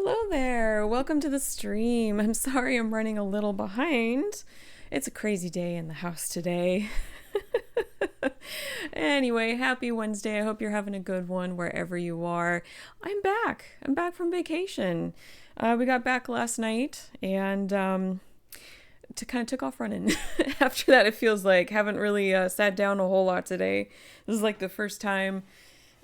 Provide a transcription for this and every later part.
Hello there. Welcome to the stream. I'm sorry I'm running a little behind. It's a crazy day in the house today. Anyway, happy Wednesday. I hope you're having a good one wherever you are. I'm back. I'm back from vacation. We got back last night and kind of took off running. After that, it feels like haven't really sat down a whole lot today. This is like the first time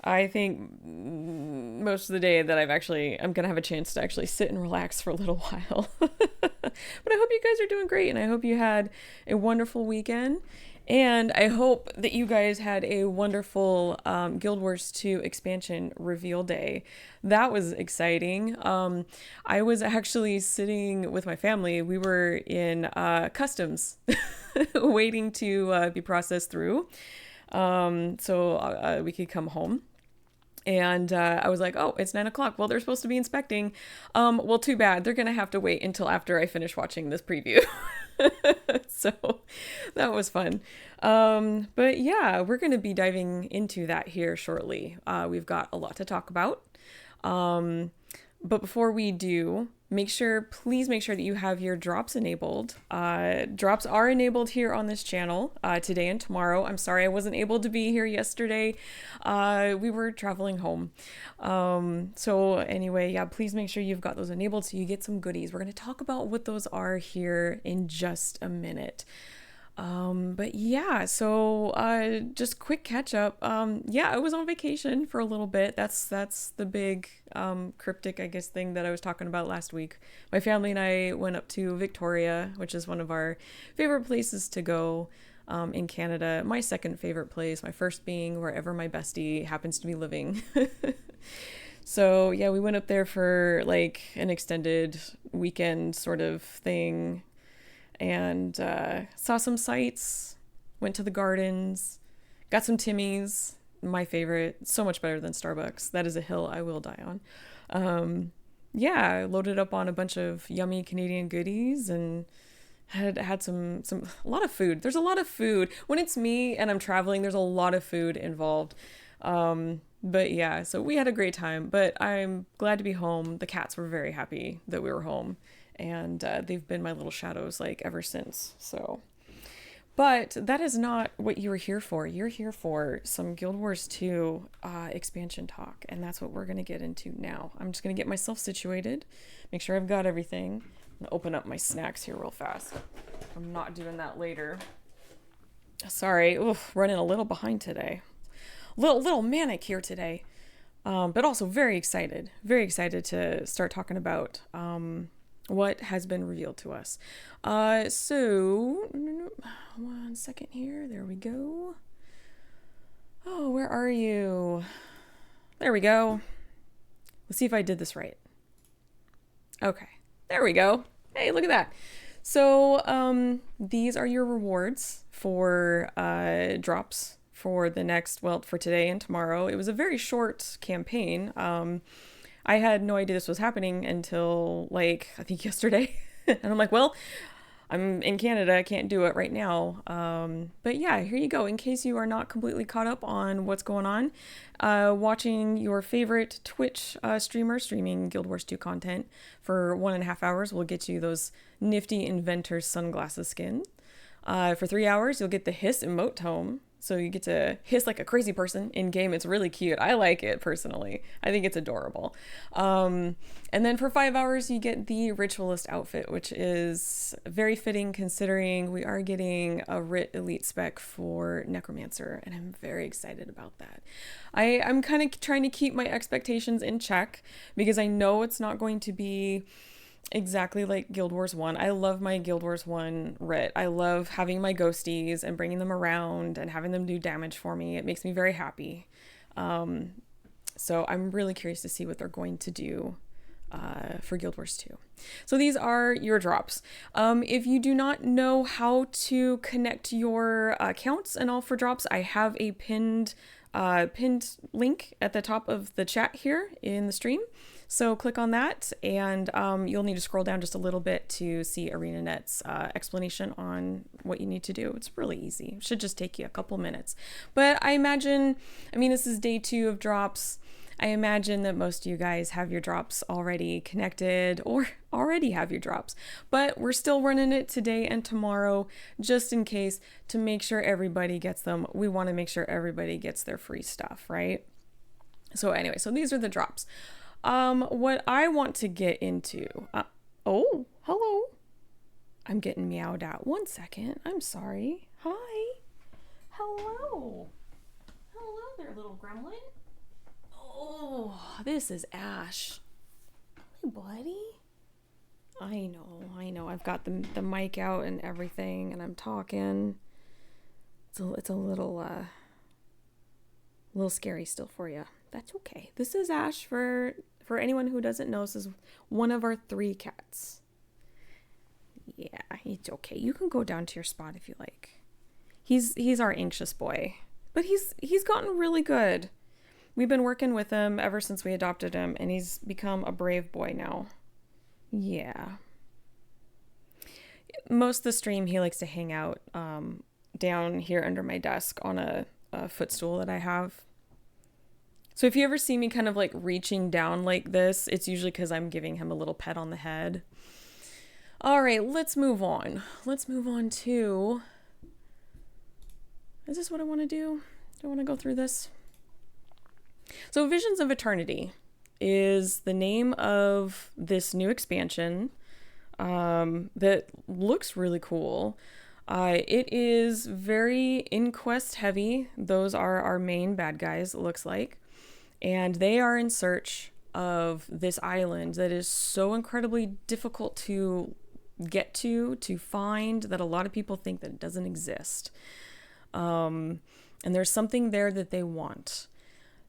I think most of the day that I'm gonna have a chance to actually sit and relax for a little while. But I hope you guys are doing great, and I hope you had a wonderful weekend. And I hope that you guys had a wonderful Guild Wars 2 expansion reveal day. That was exciting. I was actually sitting with my family. We were in customs waiting to be processed through so we could come home. And I was like, oh, it's 9 o'clock. Well, they're supposed to be inspecting. Well, too bad. They're going to have to wait until after I finish watching this preview. So that was fun. But yeah, we're going to be diving into that here shortly. We've got a lot to talk about. But before we do, please make sure that you have your drops enabled. Drops are enabled here on this channel today and tomorrow. I'm sorry I wasn't able to be here yesterday. We were traveling home. So anyway, yeah, please make sure you've got those enabled so you get some goodies. We're going to talk about what those are here in just a minute. But yeah, so just quick catch up. Yeah, I was on vacation for a little bit. That's the big cryptic, I guess, thing that I was talking about last week. My family and I went up to Victoria, which is one of our favorite places to go in Canada. My second favorite place, my first being wherever my bestie happens to be living. So yeah, we went up there for like an extended weekend sort of thing. And saw some sights, went to the gardens, got some Timmy's, my favorite, so much better than Starbucks. That is a hill I will die on. Yeah, loaded up on a bunch of yummy Canadian goodies and had some a lot of food. There's a lot of food. When it's me and I'm traveling, there's a lot of food involved. But yeah, so we had a great time, but I'm glad to be home. The cats were very happy that we were home. And they've been my little shadows like ever since. So, but that is not what you were here for. You're here for some Guild Wars 2 expansion talk, and that's what we're gonna get into now. I'm just gonna get myself situated, make sure I've got everything. I'm gonna open up my snacks here real fast. I'm not doing that later. Sorry, running a little behind today. Little manic here today, but also very excited to start talking about what has been revealed to us. So, one second here. There we go. Oh, where are you? There we go. Let's see if I did this right. Okay, there we go. Hey, look at that. So, these are your rewards for drops for the next, for today and tomorrow. It was a very short campaign. I had no idea this was happening until I think yesterday. And I'm like, well, I'm in Canada. I can't do it right now. But yeah, here you go. In case you are not completely caught up on what's going on, watching your favorite Twitch streamer streaming Guild Wars 2 content for 1.5 hours will get you those nifty Inventor sunglasses skin. For 3 hours, you'll get the Hiss emote tome. So you get to hiss like a crazy person in game. It's really cute. I like it personally. I think it's adorable. And then for 5 hours, you get the Ritualist outfit, which is very fitting considering we are getting a Rit Elite spec for Necromancer, and I'm very excited about that. I'm kind of trying to keep my expectations in check because I know it's not going to be exactly like Guild Wars 1. I love my Guild Wars 1 Rit. I love having my ghosties and bringing them around and having them do damage for me. It makes me very happy. So I'm really curious to see what they're going to do for Guild Wars 2. So these are your drops. If you do not know how to connect your accounts and all for drops, I have a pinned link at the top of the chat here in the stream. So click on that and you'll need to scroll down just a little bit to see ArenaNet's explanation on what you need to do. It's really easy. It should just take you a couple minutes. But I imagine, this is day 2 of drops. I imagine that most of you guys have your drops already connected or already have your drops, but we're still running it today and tomorrow just in case to make sure everybody gets them. We want to make sure everybody gets their free stuff, right? So anyway, so these are the drops. What I want to get into, oh, hello. I'm getting meowed at. 1 second. I'm sorry. Hi. Hello. Hello there, little gremlin. Oh, this is Ash. Hey, buddy. I know. I've got the mic out and everything, and I'm talking. It's a little scary still for you. That's okay. This is Ash. For anyone who doesn't know, this is one of our 3 cats. Yeah, it's okay. You can go down to your spot if you like. He's our anxious boy, but he's gotten really good. We've been working with him ever since we adopted him, and he's become a brave boy now. Yeah. Most of the stream, he likes to hang out down here under my desk on a footstool that I have. So if you ever see me kind of like reaching down like this, it's usually because I'm giving him a little pet on the head. All right, let's move on. Let's move on to... Is this what I want to do? Do I want to go through this? So Visions of Eternity is the name of this new expansion that looks really cool. It is very Inquest heavy. Those are our main bad guys, it looks like. And they are in search of this island that is so incredibly difficult to get to find, that a lot of people think that it doesn't exist. And there's something there that they want.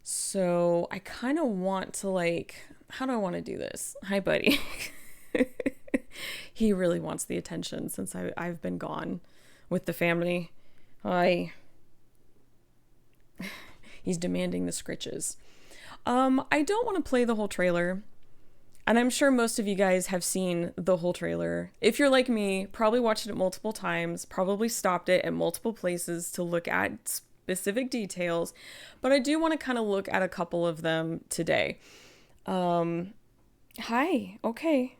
So I kind of want to how do I want to do this? Hi, buddy. He really wants the attention since I've been gone with the family. He's demanding the scritches. I don't want to play the whole trailer. And I'm sure most of you guys have seen the whole trailer. If you're like me, probably watched it multiple times, probably stopped it at multiple places to look at specific details. But I do want to kind of look at a couple of them today. Hi. Okay.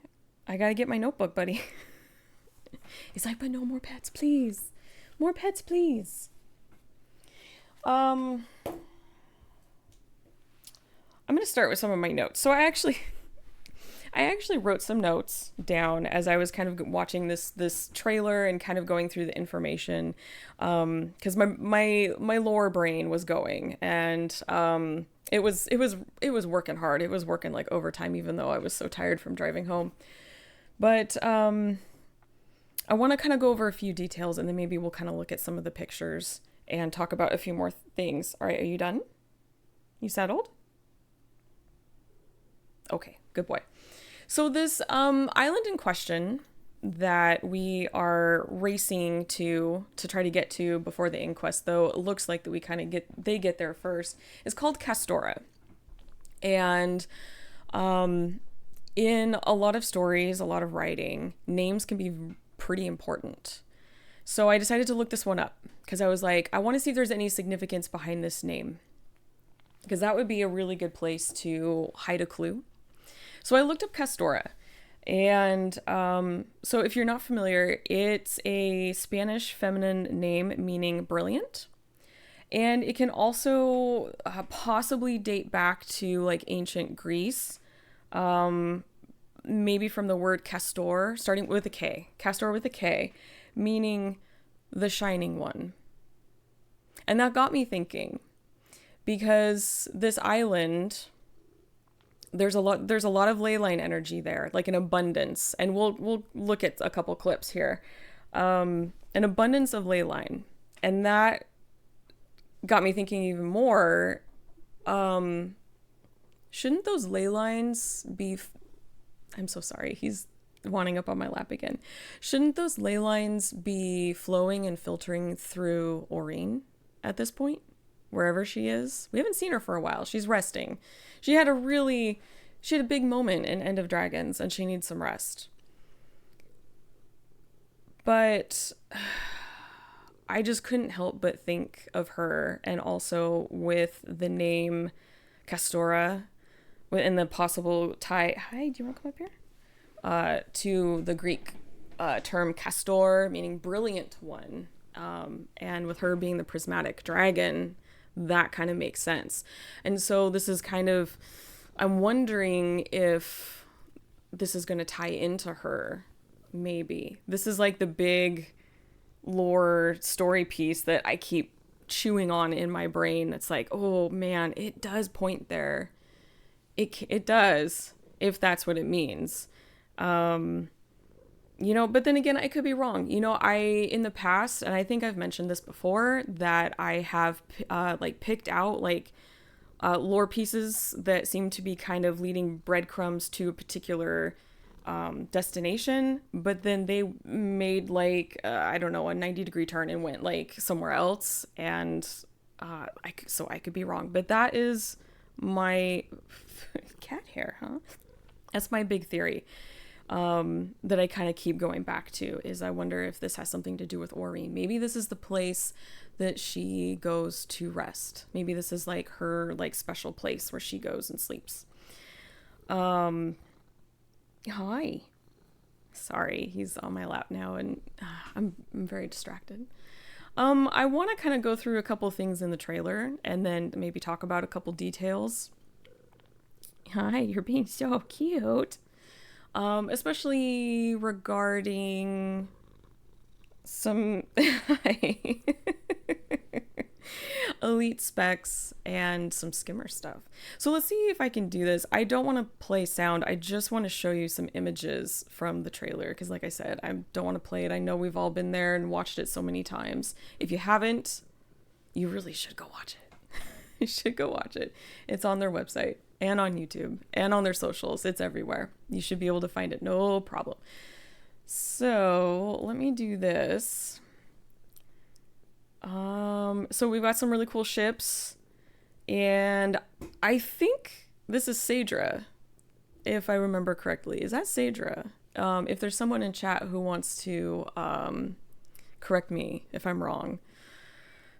I gotta get my notebook, buddy. He's like, but no more pets, please. More pets, please. I'm going to start with some of my notes. So I actually wrote some notes down as I was kind of watching this trailer and kind of going through the information, because my lower brain was going, and it was working hard. It was working like overtime, even though I was so tired from driving home. But I want to kind of go over a few details, and then maybe we'll kind of look at some of the pictures and talk about a few more things. All right, are you done? You settled? Okay, good boy. So this island in question that we are racing to try to get to before the inquest, though it looks like that we kind of get there first, is called Castora. And in a lot of stories, a lot of writing, names can be pretty important. So I decided to look this one up because I was like, I want to see if there's any significance behind this name, because that would be a really good place to hide a clue. So I looked up Castora, and so if you're not familiar, it's a Spanish feminine name meaning brilliant, and it can also possibly date back to like ancient Greece, maybe from the word castor, starting with a K, castor with a K, meaning the shining one. And that got me thinking, because this island, there's a lot of ley line energy there, like an abundance, and we'll look at a couple clips here. An abundance of ley line, and that got me thinking even more. Shouldn't those ley lines be? I'm so sorry. He's wanting up on my lap again. Shouldn't those ley lines be flowing and filtering through Aureen at this point? Wherever she is. We haven't seen her for a while. She's resting. She had a big moment in End of Dragons, and she needs some rest. But I just couldn't help but think of her, and also with the name Castora, and the possible tie. Hi, do you want to come up here? To the Greek term castor, meaning brilliant one. And with her being the prismatic dragon, that kind of makes sense. And so this is kind of, I'm wondering if this is going to tie into her. Maybe this is like the big lore story piece that I keep chewing on in my brain. It's like, oh man, it does point there. It does, if that's what it means. You know, but then again, I could be wrong. You know, in the past, and I think I've mentioned this before, that I have like picked out like lore pieces that seem to be kind of leading breadcrumbs to a particular destination, but then they made like, I don't know, a 90-degree turn and went like somewhere else. And so I could be wrong, but that is my cat hair, huh? That's my big theory. That I kind of keep going back to is I wonder if this has something to do with Aureen. Maybe this is the place that she goes to rest. Maybe this is like her like special place where she goes and sleeps. Hi. Sorry, he's on my lap now and I'm very distracted. I want to kind of go through a couple things in the trailer and then maybe talk about a couple details. Hi, you're being so cute. Especially regarding some elite specs and some skimmer stuff. So let's see if I can do this. I don't want to play sound. I just want to show you some images from the trailer because like I said, I don't want to play it. I know we've all been there and watched it so many times. If you haven't, you really should go watch it. You should go watch it. It's on their website and on YouTube and on their socials. It's everywhere. You should be able to find it. No problem. So let me do this. So we've got some really cool ships and I think this is Sadra, if I remember correctly. Is that Sadra? If there's someone in chat who wants to, correct me if I'm wrong,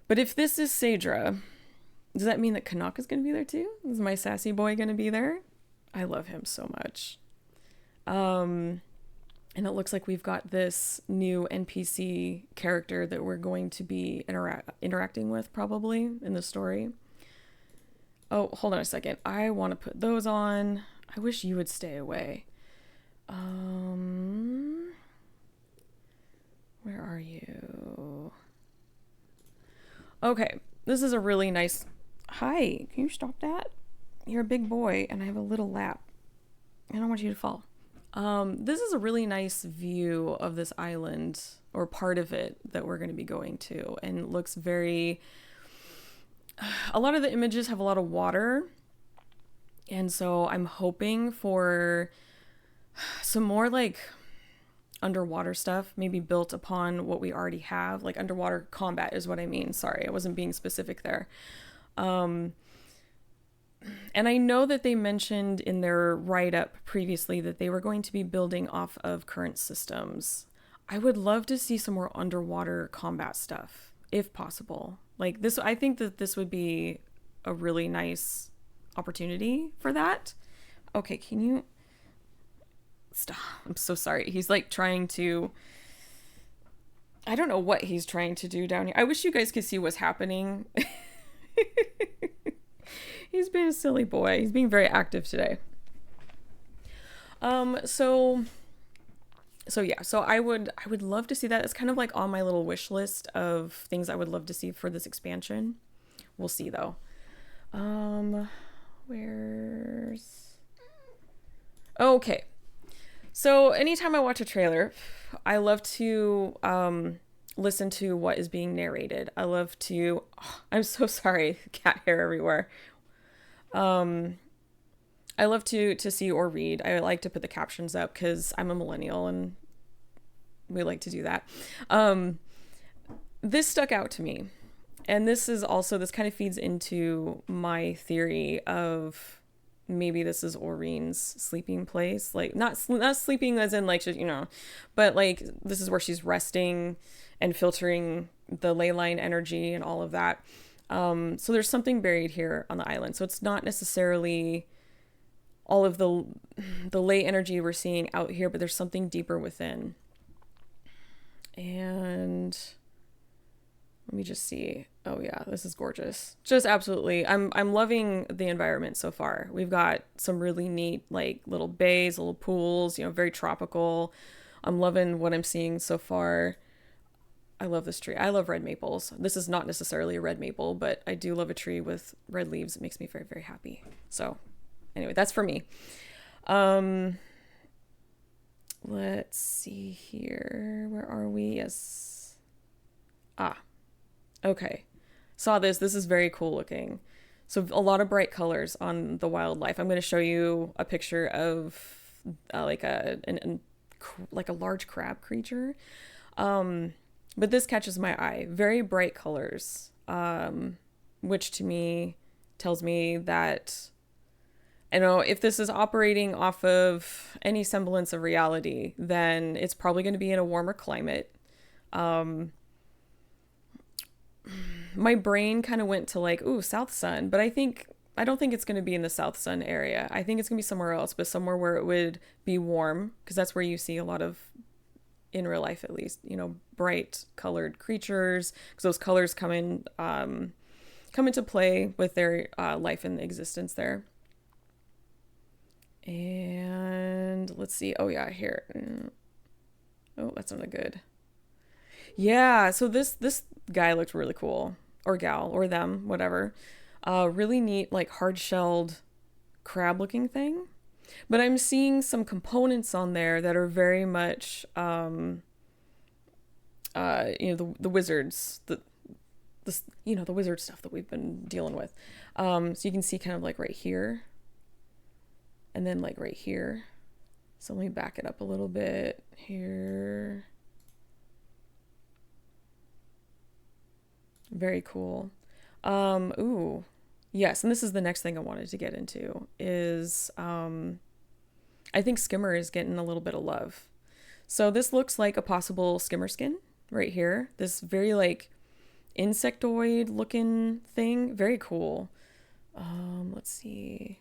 but if this is Sadra, does that mean that Canuck is going to be there too? Is my sassy boy going to be there? I love him so much. And it looks like we've got this new NPC character that we're going to be interacting with probably in the story. Oh, hold on a second. I want to put those on. I wish you would stay away. Where are you? Okay. This is a really nice... Hi, can you stop that? You're a big boy and I have a little lap. I don't want you to fall. This is a really nice view of this island, or part of it, that we're going to be going to, and it looks very... A lot of the images have a lot of water, and so I'm hoping for some more like underwater stuff, maybe built upon what we already have. Like underwater combat is what I mean. Sorry, I wasn't being specific there. And I know that they mentioned in their write-up previously that they were going to be building off of current systems. I would love to see some more underwater combat stuff, if possible. Like this, I think that this would be a really nice opportunity for that. Okay, can you stop? I'm so sorry. He's like trying to... I don't know what he's trying to do down here. I wish you guys could see what's happening. He's being a silly boy. He's being very active today. So yeah, so I would love to see that. It's kind of like on my little wish list of things I would love to see for this expansion. We'll see though. Where's... Okay. So anytime I watch a trailer, I love to listen to what is being narrated. I love to... Oh, I'm so sorry. Cat hair everywhere. I love to see or read. I like to put the captions up because I'm a millennial and we like to do that. This stuck out to me. And this kind of feeds into my theory of maybe this is Aureen's sleeping place. Like not sleeping as in like, you know, but like this is where she's resting and filtering the ley line energy and all of that. So there's something buried here on the island. So it's not necessarily all of the ley energy we're seeing out here, but there's something deeper within. And let me just see. Oh yeah, this is gorgeous. Just absolutely. I'm loving the environment so far. We've got some really neat like little bays, little pools, very tropical. I'm loving what I'm seeing so far. I love this tree. I love red maples. This is not necessarily a red maple, but I do love a tree with red leaves. It makes me very, very happy. So anyway, that's for me. Let's see here. Where are we? Yes. Okay. Saw this. This is very cool looking. So a lot of bright colors on the wildlife. I'm going to show you a picture of like like a large crab creature. But this catches my eye. Very bright colors, which to me tells me that, if this is operating off of any semblance of reality, then it's probably going to be in a warmer climate. My brain kind of went to like, ooh, South Sun, but I don't think it's going to be in the South Sun area. I think it's going to be somewhere else, but somewhere where it would be warm, because that's where you see a lot of, in real life at least, bright colored creatures, because those colors come into play with their life and existence there. And let's see. Oh yeah, here. Oh, that's not good. Yeah, so this guy looked really cool, or gal, or them, whatever. Really neat, like hard-shelled crab-looking thing. But I'm seeing some components on there that are very much, the wizards, the wizard stuff that we've been dealing with. So you can see kind of like right here, and then like right here. So let me back it up a little bit here. Very cool. Ooh, yes, and this is the next thing I wanted to get into is, I think skimmer is getting a little bit of love. So this looks like a possible skimmer skin right here. This very like insectoid looking thing. Very cool. Let's see.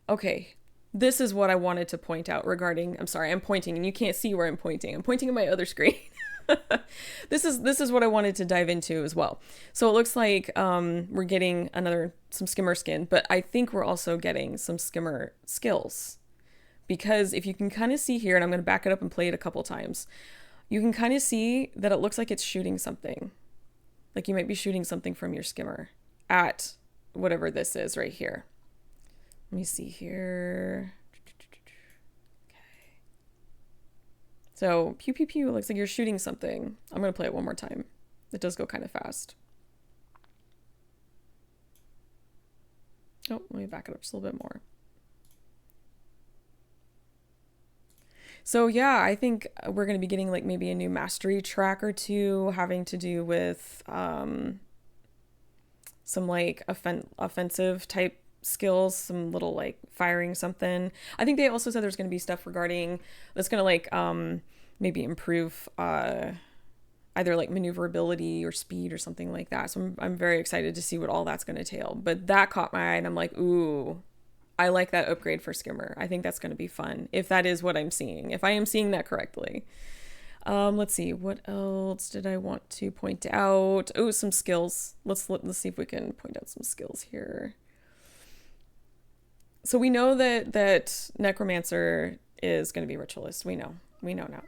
Okay. This is what I wanted to point out regarding, I'm sorry, I'm pointing and you can't see where I'm pointing. I'm pointing at my other screen. This is what I wanted to dive into as well. So it looks like we're getting some skimmer skin, but I think we're also getting some skimmer skills, because if you can kind of see here, and I'm going to back it up and play it a couple times, you can kind of see that it looks like it's shooting something. Like you might be shooting something from your skimmer at whatever this is right here. Let me see here. So, pew, pew, pew, looks like you're shooting something. I'm going to play it one more time. It does go kind of fast. Oh, let me back it up just a little bit more. So, yeah, I think we're going to be getting like maybe a new mastery track or two having to do with some like offensive type skills, some little like firing something. I think they also said there's going to be stuff regarding that's going to like maybe improve either like maneuverability or speed or something like that. So I'm very excited to see what all that's going to entail. But that caught my eye and I'm like, ooh, I like that upgrade for skimmer. I think that's going to be fun if that is what I'm seeing, if I am seeing that correctly. Let's see, what else did I want to point out? Oh, some skills. Let's see if we can point out some skills here. So we know that necromancer is going to be ritualist. We know now.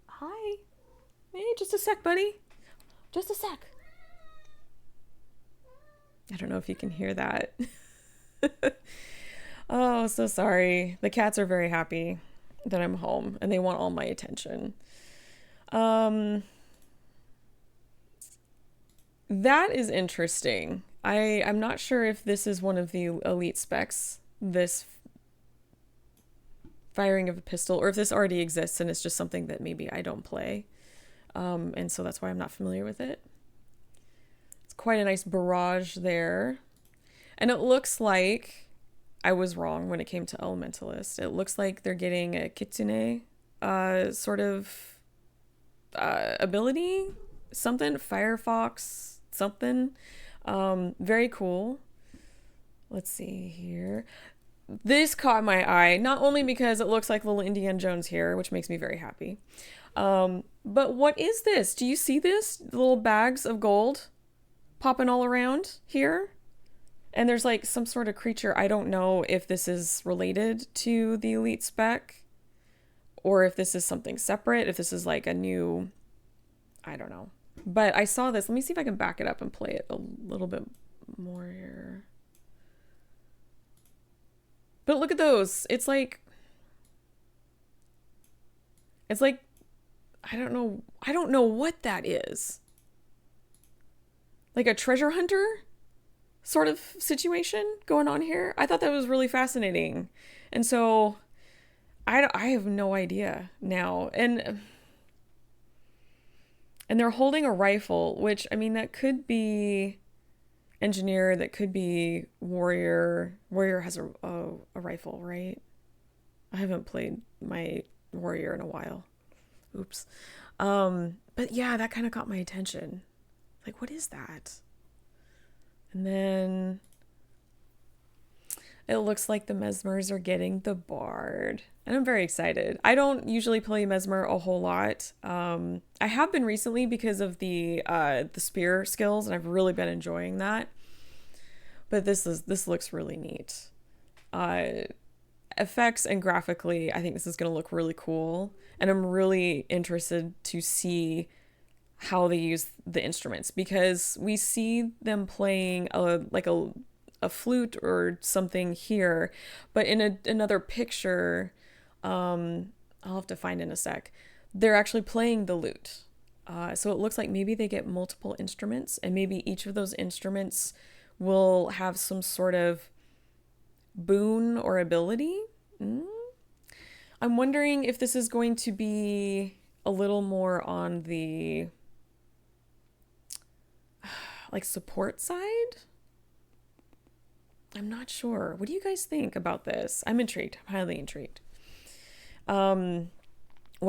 Hi. Hey, just a sec, buddy. Just a sec. I don't know if you can hear that. Oh, so sorry. The cats are very happy that I'm home and they want all my attention. That is interesting. I'm not sure if this is one of the elite specs, this firing of a pistol, or if this already exists and it's just something that maybe I don't play. And so that's why I'm not familiar with it. It's quite a nice barrage there. And it looks like I was wrong when it came to Elementalist. It looks like they're getting a Kitsune sort of ability, something, Firefox, something. Very cool. Let's see here. This caught my eye, not only because it looks like little Indiana Jones here, which makes me very happy. But what is this? Do you see this? The little bags of gold popping all around here? And there's like some sort of creature. I don't know if this is related to the elite spec or if this is something separate, if this is like a new, I don't know. But I saw this. Let me see if I can back it up and play it a little bit more here. But look at those. It's like I don't know what that is. Like a treasure hunter sort of situation going on here. I thought that was really fascinating. And so I have no idea now. And they're holding a rifle, which, I mean, that could be engineer, that could be warrior. Warrior has a rifle, right? I haven't played my warrior in a while. Oops. But yeah, that kind of caught my attention. Like, what is that? And then it looks like the Mesmers are getting the Bard. And I'm very excited. I don't usually play Mesmer a whole lot. I have been recently because of the spear skills, and I've really been enjoying that. But this looks really neat. Effects and graphically, I think this is going to look really cool. And I'm really interested to see how they use the instruments, because we see them playing a flute or something here, but in another picture, I'll have to find in a sec, they're actually playing the lute. So it looks like maybe they get multiple instruments, and maybe each of those instruments will have some sort of boon or ability. I'm wondering if this is going to be a little more on the like support side. I'm not sure. What do you guys think about this? I'm intrigued. I'm highly intrigued. When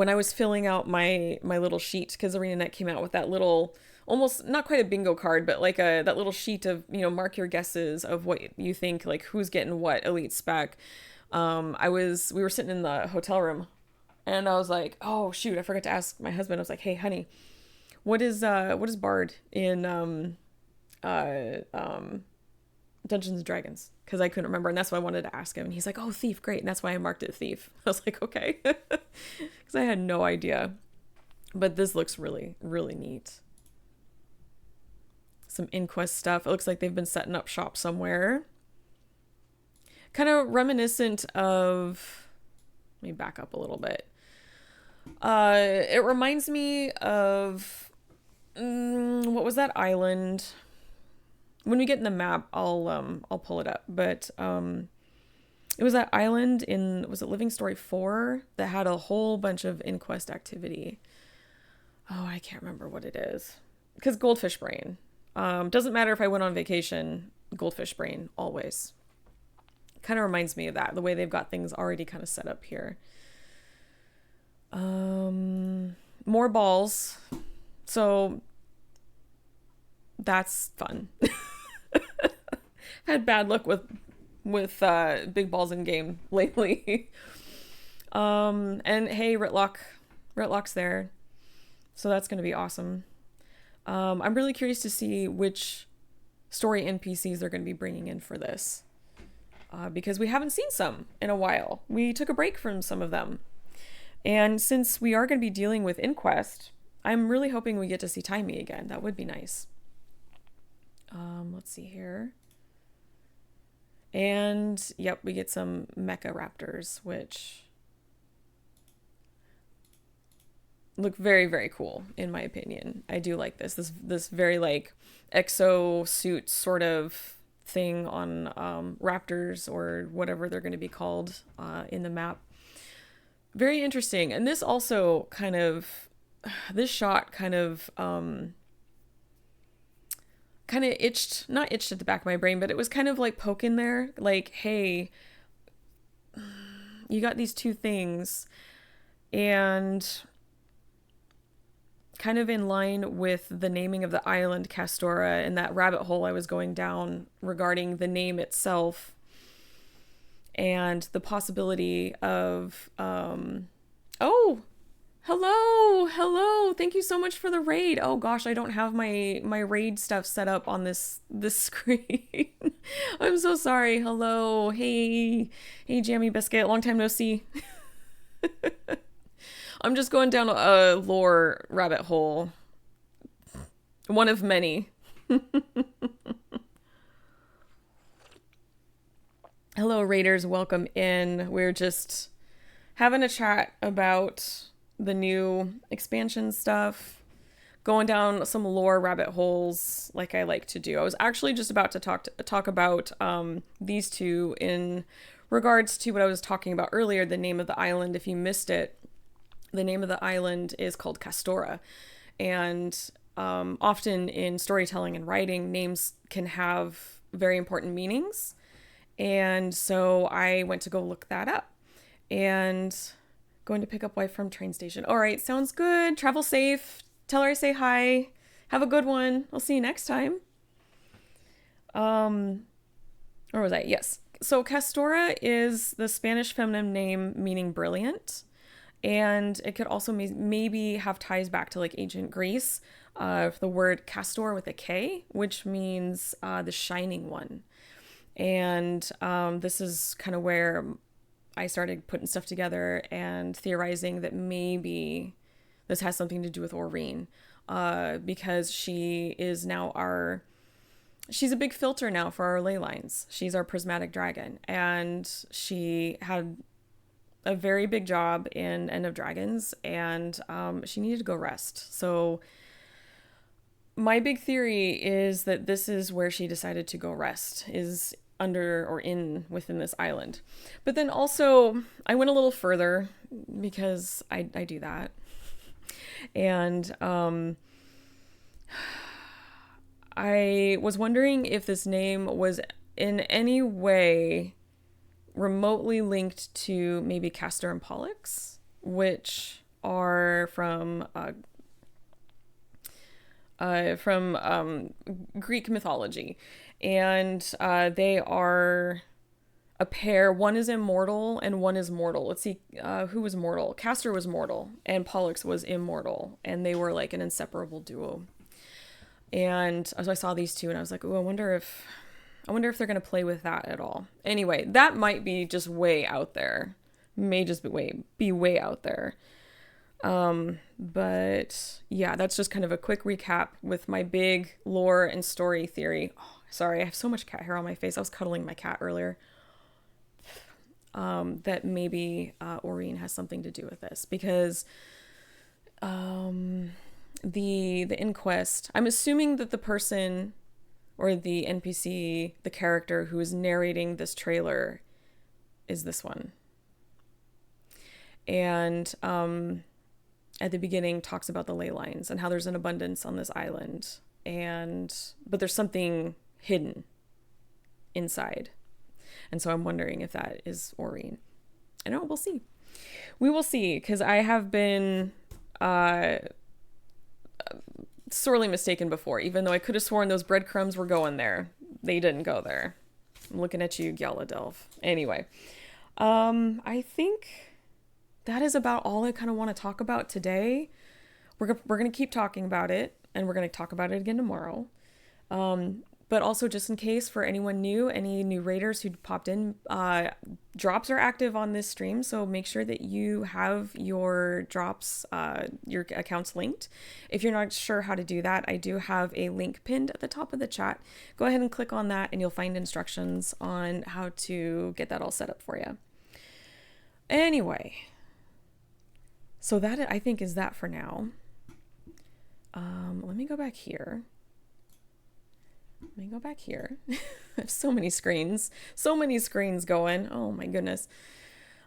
I was filling out my little sheet, because ArenaNet came out with that little, almost not quite a bingo card, but like that little sheet of, mark your guesses of what you think, like who's getting what elite spec. We were sitting in the hotel room, and I was like, oh shoot, I forgot to ask my husband. I was like, hey honey, what is Bard in Dungeons and Dragons? Because I couldn't remember, and that's why I wanted to ask him. And he's like, oh, thief, great. And that's why I marked it thief. I was like, okay. Because I had no idea. But this looks really, really neat. Some Inquest stuff. It looks like they've been setting up shop somewhere. Kind of reminiscent of... Let me back up a little bit. It reminds me of... what was that island? When we get in the map, I'll pull it up. But it was that island in, was it Living Story 4 that had a whole bunch of Inquest activity. Oh, I can't remember what it is. Because Goldfish Brain. Doesn't matter if I went on vacation, Goldfish Brain always. Kind of reminds me of that, the way they've got things already kind of set up here. More balls. So that's fun. Had bad luck with big balls in game lately. And hey, Ritlock's there, so that's gonna be awesome. I'm really curious to see which story NPCs they're gonna be bringing in for this, because we haven't seen some in a while. We took a break from some of them, and since we are gonna be dealing with Inquest, I'm really hoping we get to see Timey again. That would be nice. Let's see here. And yep, we get some mecha raptors, which look very, very cool in my opinion. I do like this very like exo suit sort of thing on raptors, or whatever they're going to be called in the map. Very interesting. And this also kind of, this shot kind of not itched at the back of my brain, but it was kind of like poking there, like, hey, you got these two things, and kind of in line with the naming of the island Castora and that rabbit hole I was going down regarding the name itself and the possibility of oh, hello, thank you so much for the raid. Oh gosh, I don't have my raid stuff set up on this screen. I'm so sorry. Hello. Hey Jammy Biscuit, long time no see. I'm just going down a lore rabbit hole, one of many. Hello raiders, welcome in. We're just having a chat about the new expansion stuff, going down some lore rabbit holes like I like to do. I was actually just about to talk about these two in regards to what I was talking about earlier, the name of the island. If you missed it, the name of the island is called Castora. And often in storytelling and writing, names can have very important meanings. And so I went to go look that up. And going to pick up wife from train station. All right, sounds good. Travel safe. Tell her I say hi. Have a good one. I'll see you next time. Where was I? Yes. So Castora is the Spanish feminine name meaning brilliant. And it could also maybe have ties back to like ancient Greece. The word castor with a K, which means the shining one. And this is kind of where I started putting stuff together and theorizing that maybe this has something to do with Aurene, because she is now she's a big filter now for our ley lines. She's our prismatic dragon, and she had a very big job in End of Dragons, and she needed to go rest. So my big theory is that this is where she decided to go rest, is under or within this island. But then also I went a little further because I do that. And I was wondering if this name was in any way remotely linked to maybe Castor and Pollux, which are from Greek mythology. And they are a pair. One is immortal and one is mortal. Let's see, who was mortal? Castor was mortal and Pollux was immortal, and they were like an inseparable duo. And so I saw these two and I was like, oh, I wonder if they're going to play with that at all. Anyway, that might be just way out there. May just be way out there. But yeah, that's just kind of a quick recap with my big lore and story theory. Oh, sorry, I have so much cat hair on my face. I was cuddling my cat earlier. That maybe Aurene has something to do with this, because the inquest, I'm assuming that the person or the NPC, the character who is narrating this trailer, is this one. And at the beginning talks about the ley lines and how there's an abundance on this island, but there's something hidden inside. And so I'm wondering if that is Aurene. I know, we'll see. We will see, because I have been sorely mistaken before, even though I could have sworn those breadcrumbs were going there. They didn't go there. I'm looking at you, Gyaladelph. Anyway, I think that is about all I kind of want to talk about today. We're going to keep talking about it, and we're going to talk about it again tomorrow. But also, just in case, for anyone new, any new raiders who popped in, drops are active on this stream, so make sure that you have your drops, your accounts linked. If you're not sure how to do that, I do have a link pinned at the top of the chat. Go ahead and click on that, and you'll find instructions on how to get that all set up for you. Anyway, so that, I think, is that for now. Let me go back here. I have so many screens going. Oh my goodness.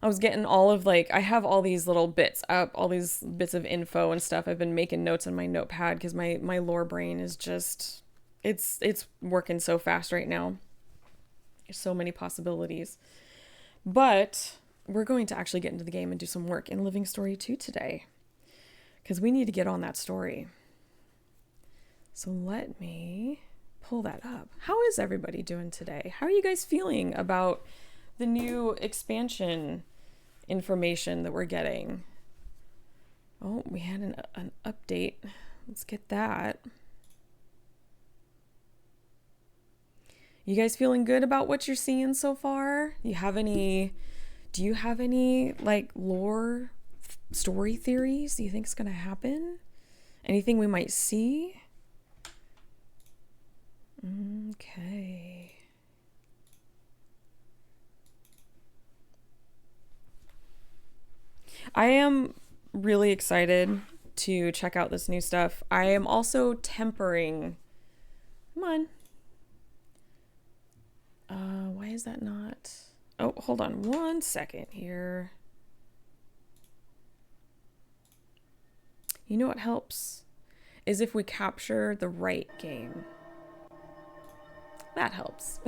I was getting all of I have all these little bits up, all these bits of info and stuff. I've been making notes on my notepad because my lore brain is just, it's working so fast right now. There's so many possibilities. But we're going to actually get into the game and do some work in Living Story 2 today. because we need to get on that story. So let me pull that up. How is everybody doing today? How are you guys feeling about the new expansion information that we're getting? Oh, we had an update. Let's get that. You guys feeling good about what you're seeing so far? Do you have any like lore story theories? Do you think it's gonna happen? Anything we might see? Okay. I am really excited to check out this new stuff. I am also tempering. Come on. Why is that not? Oh, hold on 1 second here. You know what helps? Is if we capture the right game. That helps.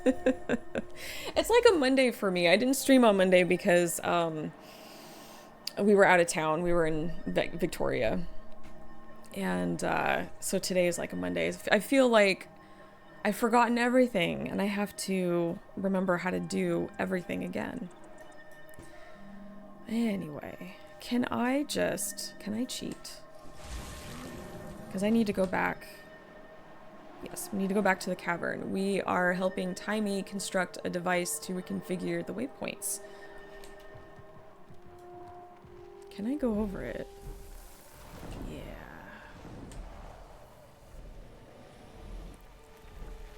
It's like a Monday for me. I didn't stream on Monday because we were out of town. We were in Victoria. And so today is like a Monday. I feel like I've forgotten everything and I have to remember how to do everything again. Anyway, can I cheat? Because I need to go back. Yes, we need to go back to the cavern. We are helping Timey construct a device to reconfigure the waypoints. Can I go over it? Yeah.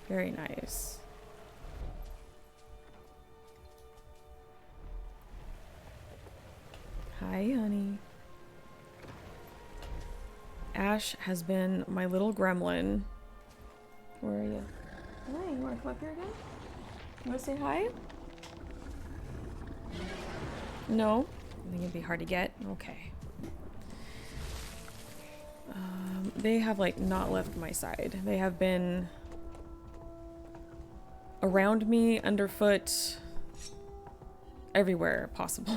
Very nice. Hi, honey. Ash has been my little gremlin. Where are you? Hi, you want to come up here again? You want to say hi? No? I think it'd be hard to get. Okay. They have like not left my side. They have been around me, underfoot, everywhere possible.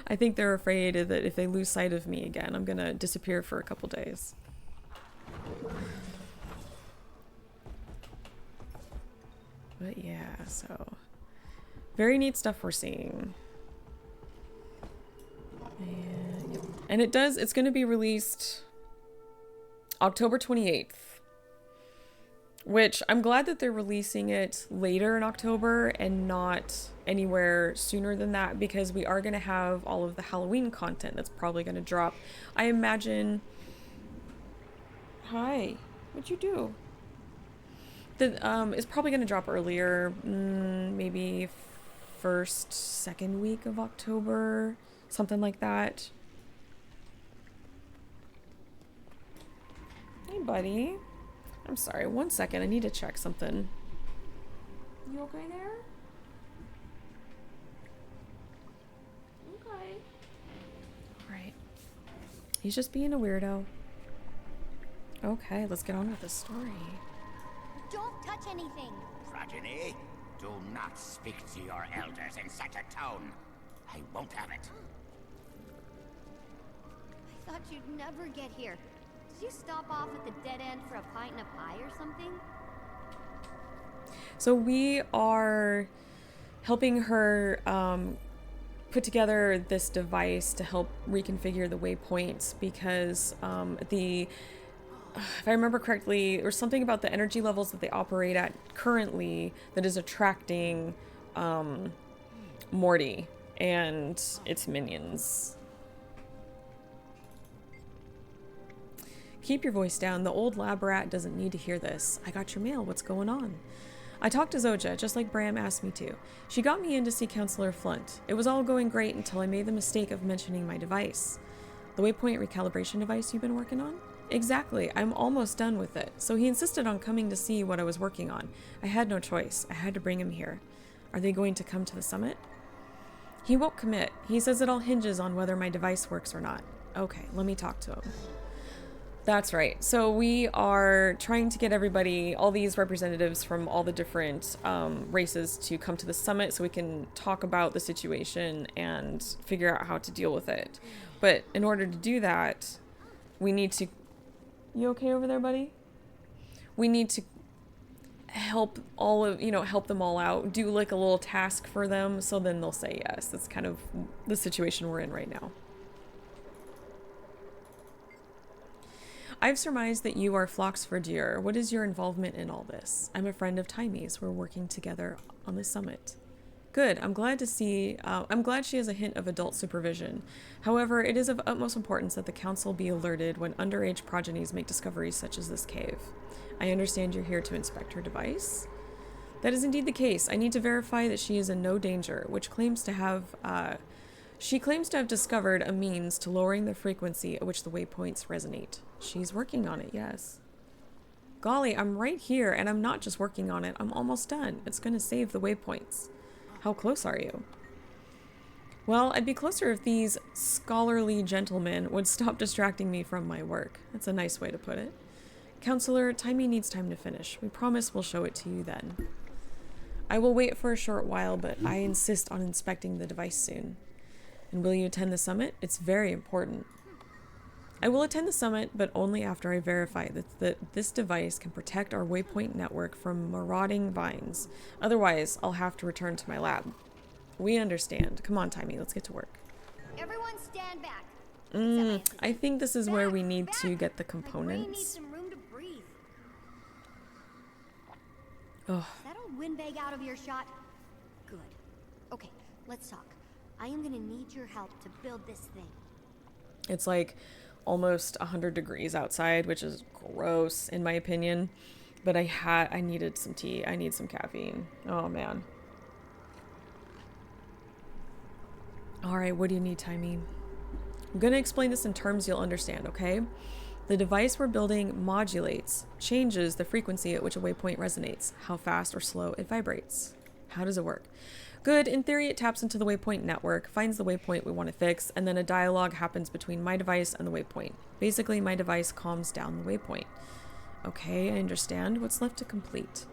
I think they're afraid that if they lose sight of me again, I'm gonna disappear for a couple days. But yeah, so very neat stuff we're seeing. And it's going to be released October 28th, which I'm glad that they're releasing it later in October and not anywhere sooner than that, because we are going to have all of the Halloween content that's probably going to drop. I imagine... Hi, what'd you do? It's probably going to drop earlier, maybe first, second week of October, something like that. Hey, buddy. I'm sorry, 1 second. I need to check something. You okay there? Okay. Alright. He's just being a weirdo. Okay, let's get on with the story. Don't touch anything. Progeny, do not speak to your elders in such a tone. I won't have it. I thought you'd never get here. Did you stop off at the dead end for a pint and a pie or something? So we are helping her put together this device to help reconfigure the waypoints, because if I remember correctly, there's something about the energy levels that they operate at currently that is attracting Morty and its minions. Keep your voice down. The old lab rat doesn't need to hear this. I got your mail. What's going on? I talked to Zoja, just like Bram asked me to. She got me in to see Counselor Flunt. It was all going great until I made the mistake of mentioning my device. The waypoint recalibration device you've been working on? Exactly. I'm almost done with it. So he insisted on coming to see what I was working on. I had no choice. I had to bring him here. Are they going to come to the summit? He won't commit. He says it all hinges on whether my device works or not. Okay, let me talk to him. That's right. So we are trying to get everybody, all these representatives from all the different races to come to the summit so we can talk about the situation and figure out how to deal with it. But in order to do that, we need to... You okay over there, buddy? We need to help help them all out, do like a little task for them, so then they'll say yes. That's kind of the situation we're in right now. I've surmised that you are Phlox Verdure. What is your involvement in all this? I'm a friend of Timy's. We're working together on the summit. Good. I'm glad to see. I'm glad she has a hint of adult supervision. However, it is of utmost importance that the council be alerted when underage progenies make discoveries such as this cave. I understand you're here to inspect her device. That is indeed the case. I need to verify that she is in no danger, which claims to have. She claims to have discovered a means to lowering the frequency at which the waypoints resonate. She's working on it, yes. Golly, I'm right here, and I'm not just working on it. I'm almost done. It's going to save the waypoints. How close are you? Well, I'd be closer if these scholarly gentlemen would stop distracting me from my work. That's a nice way to put it. Counselor, Timey needs time to finish. We promise we'll show it to you then. I will wait for a short while, but I insist on inspecting the device soon. And will you attend the summit? It's very important. I will attend the summit, but only after I verify that this device can protect our waypoint network from marauding vines. Otherwise, I'll have to return to my lab. We understand. Come on, Timey, let's get to work. Everyone stand back. I think this is where we need to get the My brain needs components. some room to breathe. Oh, Is that old windbag out of your shot? Good. Okay, let's talk. I am gonna need your help to build this thing. it's like almost 100 degrees outside, which is gross in my opinion. But I needed some tea. I need some caffeine. Oh man. All right, what do you need, Timey? I'm gonna explain this in terms you'll understand, okay? The device we're building modulates, changes the frequency at which a waypoint resonates, how fast or slow it vibrates. How does it work? Good, in theory it taps into the waypoint network, finds the waypoint we want to fix, and then a dialogue happens between my device and the waypoint. Basically, my device calms down the waypoint. Okay, I understand. What's left to complete?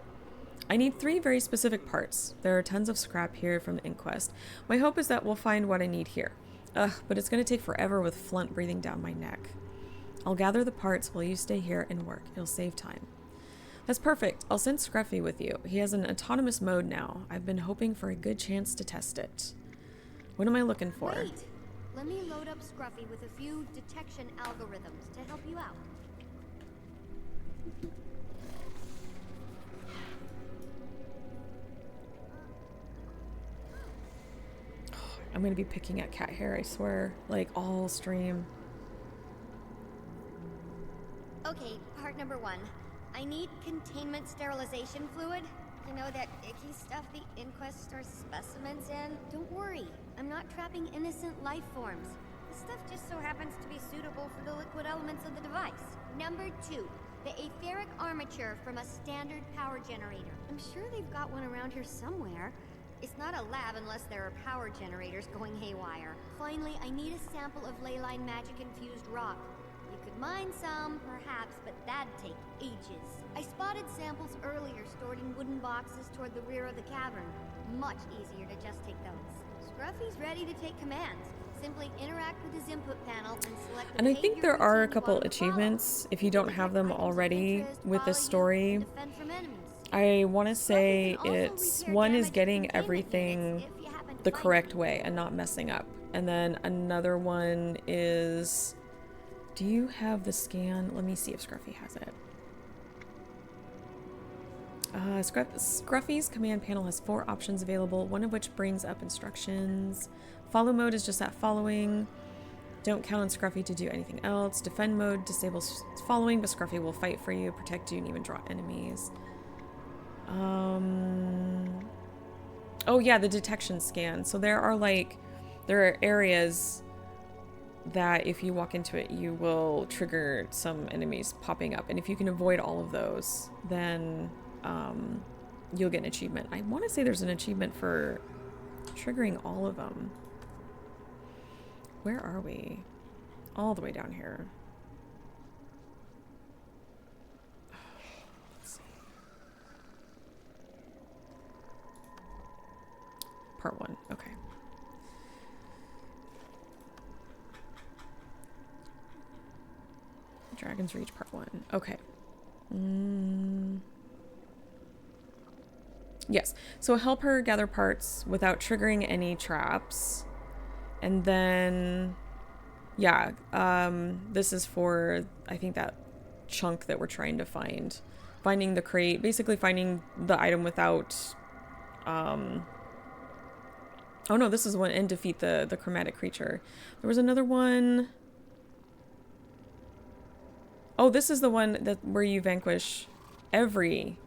I need 3 very specific parts. There are tons of scrap here from the inquest. My hope is that we'll find what I need here. Ugh, but it's going to take forever with Flunt breathing down my neck. I'll gather the parts while you stay here and work. It'll save time. That's perfect. I'll send Scruffy with you. He has an autonomous mode now. I've been hoping for a good chance to test it. What am I looking for? Wait! Let me load up Scruffy with a few detection algorithms to help you out. I'm going to be picking at cat hair, I swear. Like, all stream. Okay, part number 1. I need containment sterilization fluid. You know, that icky stuff the inquest stores specimens in? Don't worry, I'm not trapping innocent life forms. This stuff just so happens to be suitable for the liquid elements of the device. Number 2, the etheric armature from a standard power generator. I'm sure they've got one around here somewhere. It's not a lab unless there are power generators going haywire. Finally, I need a sample of leyline magic-infused rock. You could mine some, perhaps, but that'd take ages. I spotted samples earlier stored in wooden boxes toward the rear of the cavern. Much easier to just take those. Scruffy's ready to take commands. Simply interact with his input panel and select the And I think behavior there are a routine you couple want him to follow. achievements, if you don't have them Items of already interest, with this follow you, story. and defend from enemies. I want to say Scruffy can also it's repair one is damaged getting containment everything units if you happen to the find correct them. way and not messing up. And then another one is, do you have the scan? Let me see if Scruffy has it. Scruffy's command panel has 4 options available, one of which brings up instructions. Follow mode is just that following. Don't count on Scruffy to do anything else. Defend mode disables following, but Scruffy will fight for you, protect you, and even draw enemies. Oh yeah, the detection scan. So there are areas that if you walk into it, you will trigger some enemies popping up. And if you can avoid all of those, then you'll get an achievement. I want to say there's an achievement for triggering all of them. Where are we? All the way down here. part 1. Okay. Dragon's Reach part 1. Okay. Yes. So help her gather parts without triggering any traps. And then, yeah, this is for, I think, that chunk that we're trying to find. Finding the crate, basically finding the item without, oh no, this is one, and defeat the chromatic creature. There was another one. Oh, this is the one that where you vanquish every,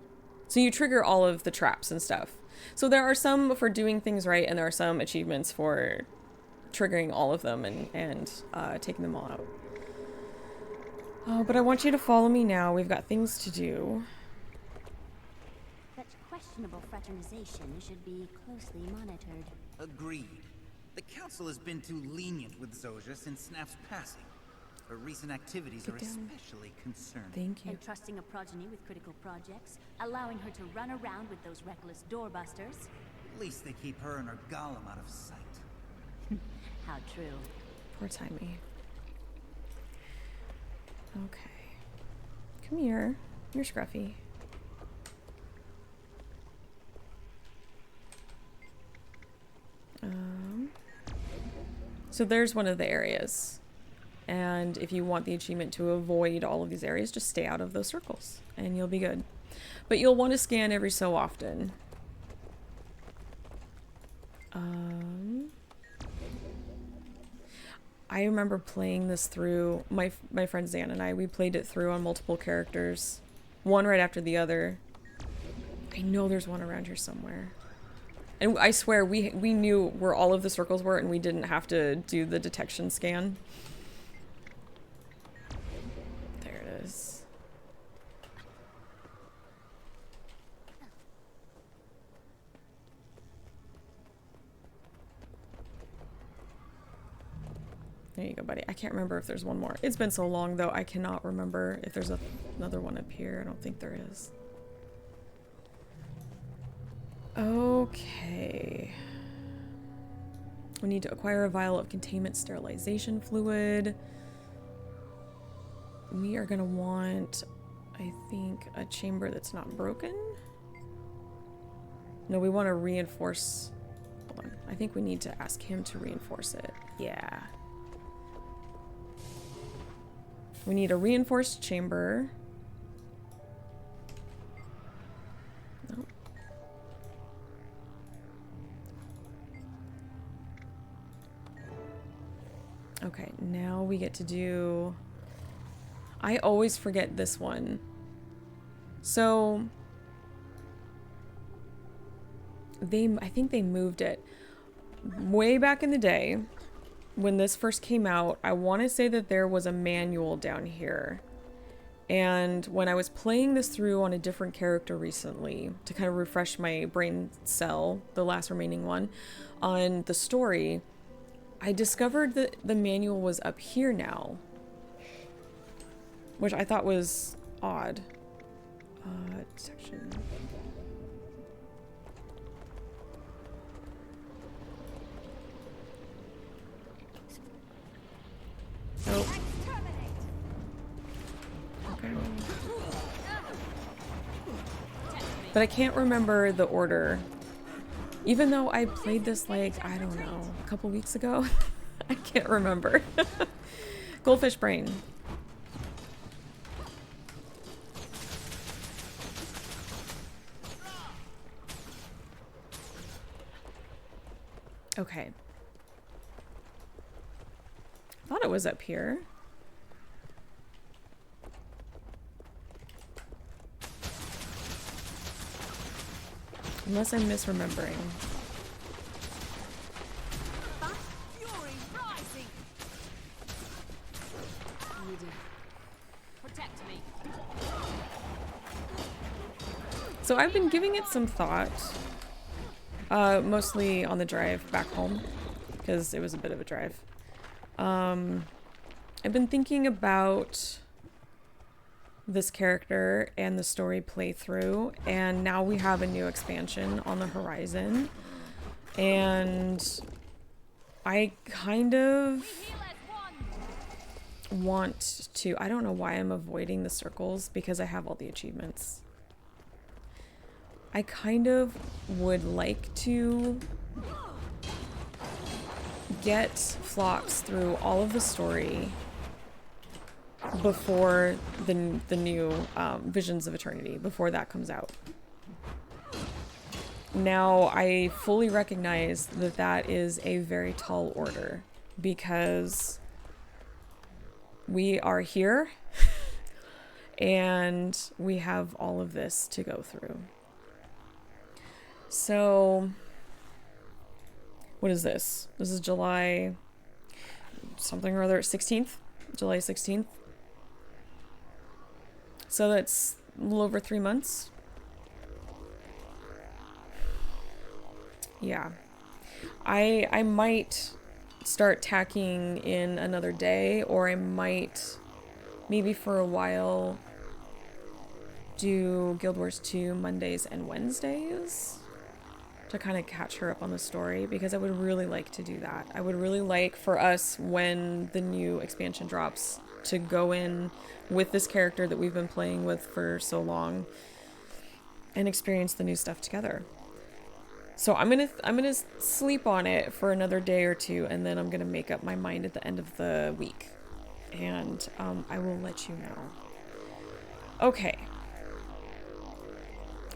so you trigger all of the traps and stuff. So there are some for doing things right, and there are some achievements for triggering all of them and taking them all out. Oh, but I want you to follow me now. We've got things to do. Such questionable fraternization should be closely monitored. Agreed. The Council has been too lenient with Zojja since Snap's passing. Her recent activities are especially concerning. Thank you. Entrusting a progeny with critical projects, allowing her to run around with those reckless doorbusters. At least they keep her and her golem out of sight. How true. Poor Timey. Okay. Come here. You're scruffy. So there's one of the areas. And if you want the achievement to avoid all of these areas, just stay out of those circles and you'll be good. But you'll want to scan every so often. I remember playing this through, my friend Zan and I, we played it through on multiple characters. One right after the other. I know there's one around here somewhere. And I swear, we knew where all of the circles were and we didn't have to do the detection scan. There it is. There you go, buddy. I can't remember if there's one more. It's been so long, though, I cannot remember if there's another one up here. I don't think there is. Okay. We need to acquire a vial of containment sterilization fluid. We are going to want, I think, a chamber that's not broken. No, we want to reinforce. Hold on. I think we need to ask him to reinforce it. Yeah. We need a reinforced chamber. Nope. Okay, now we get to do... I always forget this one. So... I think they moved it. Way back in the day, when this first came out, I want to say that there was a manual down here. And when I was playing this through on a different character recently, to kind of refresh my brain cell, the last remaining one, on the story, I discovered that the manual was up here now. Which I thought was odd. Section... Oh. Okay. But I can't remember the order. Even though I played this like, I don't know, a couple weeks ago. I can't remember. Goldfish brain. Okay. Thought it was up here. Unless I'm misremembering. Fury rising. Protect me. So I've been giving it some thought. Mostly on the drive back home, because it was a bit of a drive. I've been thinking about this character and the story playthrough, and now we have a new expansion on the horizon. And I kind of want to, I don't know why I'm avoiding the circles because I have all the achievements. I kind of would like to get Phlox through all of the story before the new Visions of Eternity, before that comes out. Now, I fully recognize that that is a very tall order because we are here and we have all of this to go through. So, what is this? This is July something or other, 16th? July 16th. So that's a little over 3 months. Yeah. I might start tacking in another day, or I might maybe for a while do Guild Wars 2 Mondays and Wednesdays to kind of catch her up on the story, because I would really like to do that. I would really like for us, when the new expansion drops, to go in with this character that we've been playing with for so long and experience the new stuff together. So I'm gonna sleep on it for another day or two, and then I'm gonna make up my mind at the end of the week, and I will let you know. Okay.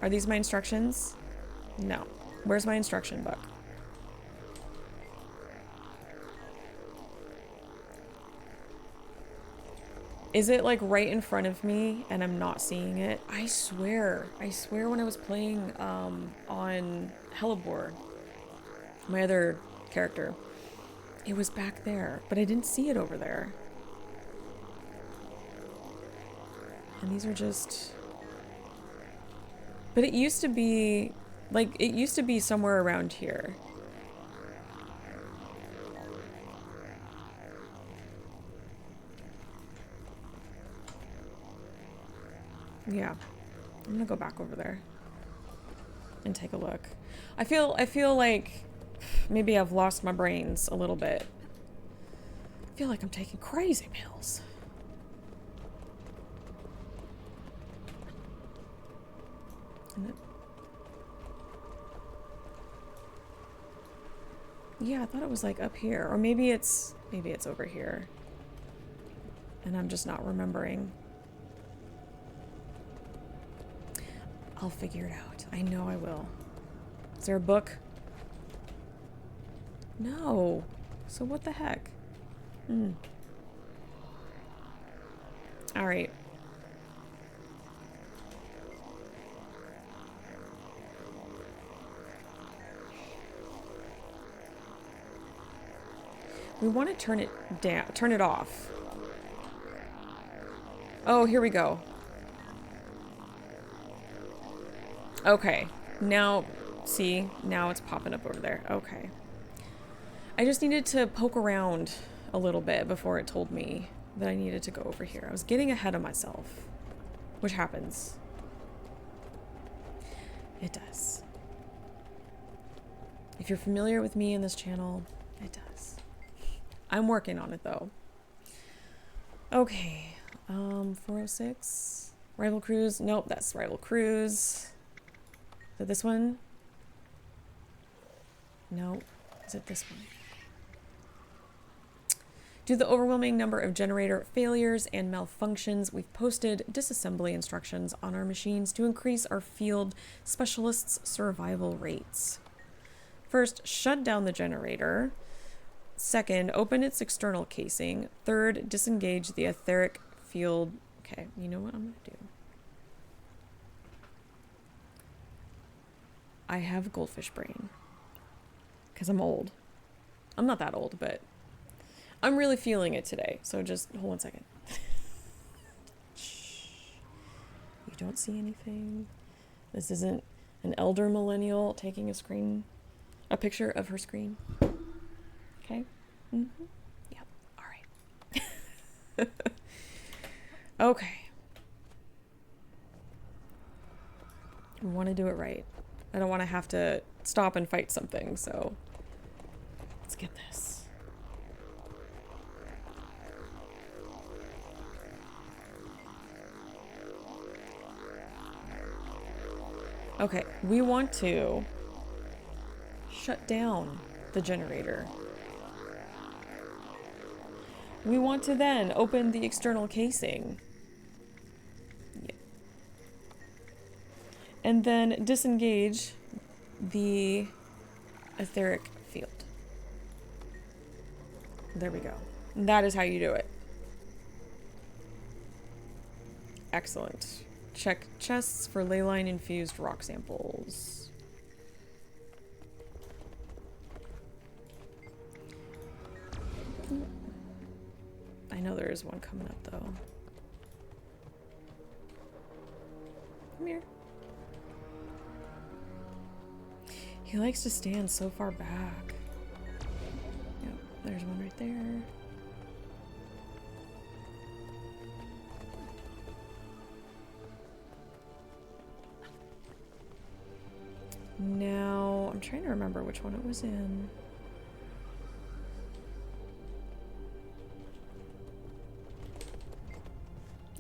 Are these my instructions? No. Where's my instruction book? Is it like right in front of me and I'm not seeing it? I swear when I was playing on Hellebore, my other character, it was back there, but I didn't see it over there. And these are just... But it used to be, like, it used to be somewhere around here. Yeah, I'm gonna go back over there and take a look. I feel like maybe I've lost my brains a little bit. I feel like I'm taking crazy pills. Yeah, I thought it was like up here, or maybe it's over here, and I'm just not remembering. I'll figure it out. I know I will. Is there a book? No. So what the heck? All right. We want to turn it down, turn it off. Oh, here we go. Okay, now, see, now it's popping up over there. Okay. I just needed to poke around a little bit before it told me that I needed to go over here. I was getting ahead of myself, which happens. It does. If you're familiar with me in this channel, it does. I'm working on it though. Okay, 406. Rival Cruise. Nope, that's Rival Cruise. Is it this one? No. Is it this one? Due to the overwhelming number of generator failures and malfunctions, we've posted disassembly instructions on our machines to increase our field specialists' survival rates. First, shut down the generator. Second, open its external casing. Third, disengage the etheric field. Okay, you know what I'm gonna do? I have goldfish brain. Because I'm old. I'm not that old, but I'm really feeling it today. So just hold one second. Shh. You don't see anything. This isn't an elder millennial taking a picture of her screen. Okay? Mm-hmm. Yep. All right. Okay. We want to do it right. I don't want to have to stop and fight something, so let's get this. Okay, we want to shut down the generator. We want to then open the external casing. Yeah. And then disengage the etheric field. There we go. That is how you do it. Excellent. Check chests for ley line infused rock samples. I know there is one coming up though. Come here. He likes to stand so far back. Yep, there's one right there. Now, I'm trying to remember which one it was in.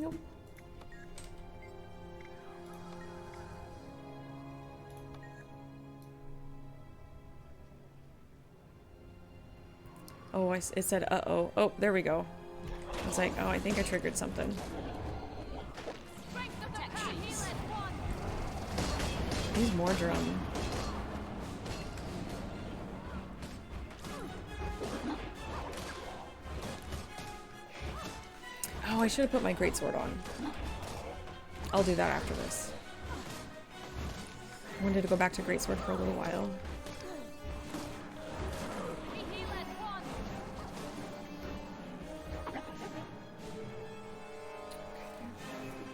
Nope. Oh, it said, uh-oh. Oh, there we go. I was like, oh, I think I triggered something. He's more drum. Oh, I should have put my greatsword on. I'll do that after this. I wanted to go back to greatsword for a little while.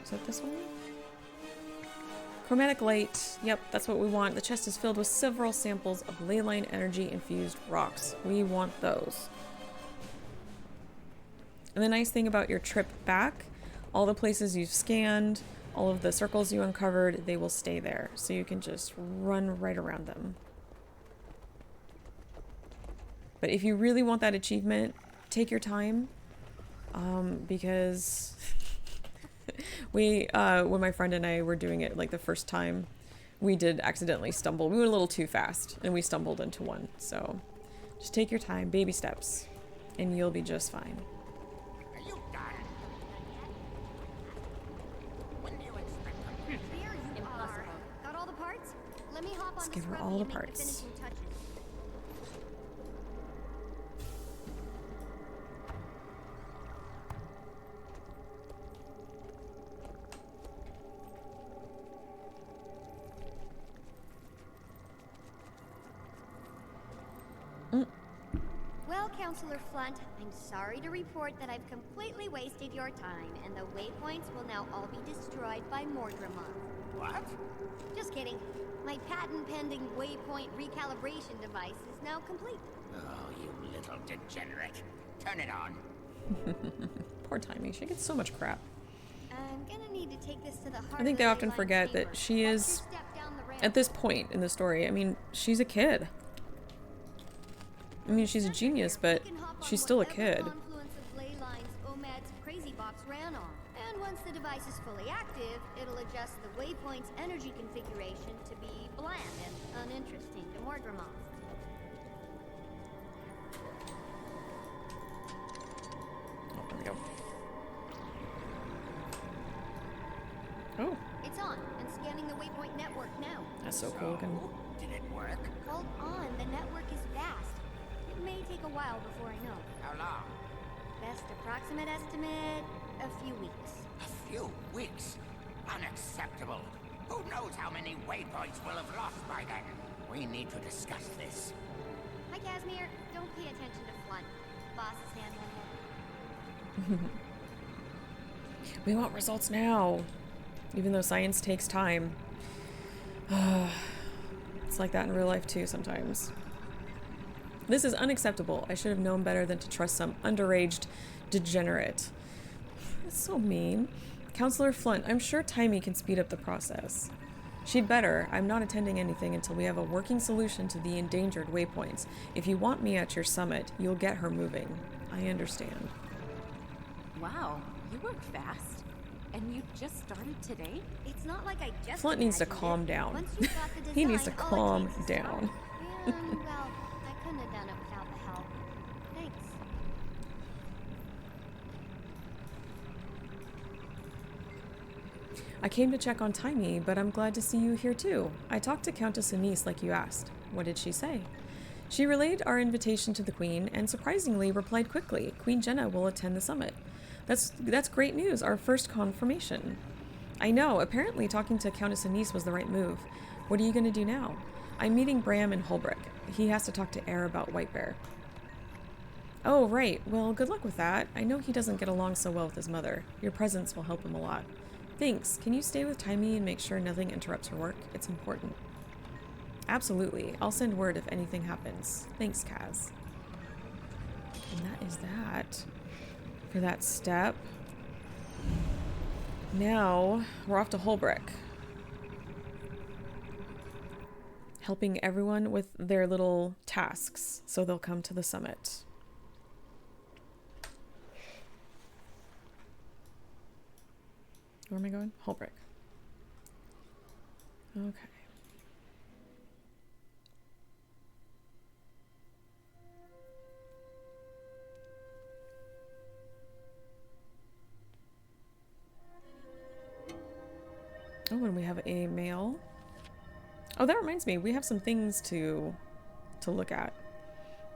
Is that this one? Chromatic light. Yep, that's what we want. The chest is filled with several samples of ley line energy infused rocks. We want those. And the nice thing about your trip back, all the places you've scanned, all of the circles you uncovered, they will stay there. So you can just run right around them. But if you really want that achievement, take your time. Because when my friend and I were doing it like the first time, we did accidentally stumble. We went a little too fast and we stumbled into one. So just take your time, baby steps, and you'll be just fine. Let's give her all the parts. Well, Counselor Flunt, I'm sorry to report that I've completely wasted your time, and the waypoints will now all be destroyed by Mordramon. What? Just kidding. My patent-pending waypoint recalibration device is now complete. Oh, you little degenerate. Turn it on. Poor Timmy, she gets so much crap. I'm gonna need to take this to the heart I think of they the often Leyline forget chamber. that she Watch is, your step down the ramp. at this point in the story, I mean, she's a kid. I mean, she's a genius, but We can hop on she's still a whatever kid. confluence of ley lines OMAD's crazy box ran on. And once the device is fully active, it'll adjust the waypoint's energy configuration to be bland and uninteresting to Mordramon. Oh, there we go. Oh, It's on and scanning the waypoint network now. that's so cool looking. Did it work? Hold on, the network is vast. It may take a while before I know. How long? Best approximate estimate, a few weeks. A few weeks? Unacceptable. Who knows how many waypoints we'll have lost by then? We need to discuss this. Hi, Casimir. Don't pay attention to Flunt. Boss is handling it. We want results now, even though science takes time. It's like that in real life too sometimes. This is unacceptable. I should have known better than to trust some underaged degenerate. That's so mean. Counselor Flunt, I'm sure Timey can speed up the process. She'd better. I'm not attending anything until we have a working solution to the endangered waypoints. If you want me at your summit, you'll get her moving. I understand. Wow, you work fast. And you just started today? It's not like I just Flint needs to imagined calm it. down. Once you've got the design, He needs to all it calm takes is down. start. And, well, I couldn't have done it without the help. Thanks. I came to check on Timey, but I'm glad to see you here too. I talked to Countess Anise like you asked. What did she say? She relayed our invitation to the Queen and surprisingly replied quickly. Queen Jenna will attend the summit. That's great news, our first confirmation. I know, apparently talking to Countess Anise was the right move. What are you going to do now? I'm meeting Bram in Holbrook. He has to talk to Air about White Bear. Oh, right. Well, good luck with that. I know he doesn't get along so well with his mother. Your presence will help him a lot. Thanks. Can you stay with Timey and make sure nothing interrupts her work? It's important. Absolutely. I'll send word if anything happens. Thanks, Kaz. And that is that for that step. Now, we're off to Holbrook. Helping everyone with their little tasks so they'll come to the summit. Where am I going? Holbrook. Okay. Oh, and we have a mail. Oh, that reminds me, we have some things to look at.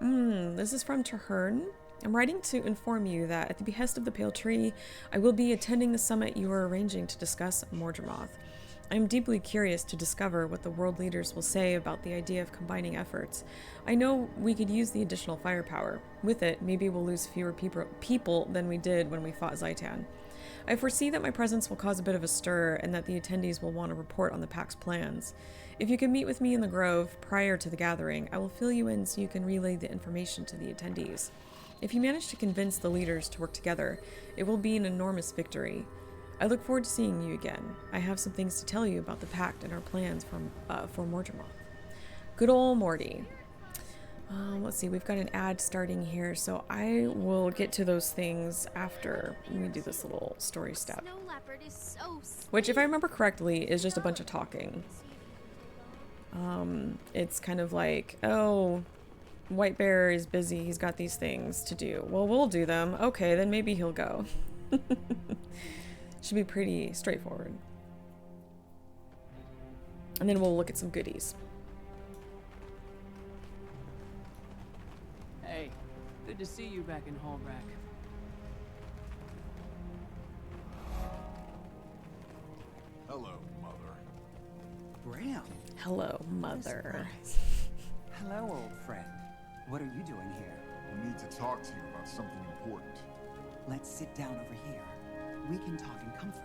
This is from Traherne. I'm writing to inform you that at the behest of the Pale Tree, I will be attending the summit you are arranging to discuss Mordramoth. I am deeply curious to discover what the world leaders will say about the idea of combining efforts. I know we could use the additional firepower. With it, maybe we'll lose fewer people than we did when we fought Zaitan. I foresee that my presence will cause a bit of a stir and that the attendees will want to report on the Pack's plans. If you can meet with me in the Grove prior to the gathering, I will fill you in so you can relay the information to the attendees. If you manage to convince the leaders to work together, it will be an enormous victory. I look forward to seeing you again. I have some things to tell you about the Pact and our plans for Mordramoth. Good old Mordy. Let's see, we've got an ad starting here, so I will get to those things after we do this little story step. Snow leopard is so Which, if I remember correctly, is just a bunch of talking. It's kind of like, oh, White Bear is busy, he's got these things to do. Well, we'll do them. Okay, then maybe he'll go. Should be pretty straightforward. And then we'll look at some goodies. Hey, good to see you back in Holbrook. Hello, Mother. Bram. Hello, Mother. Hello, old friend. What are you doing here? I need to talk to you about something important. Let's sit down over here. We can talk in comfort.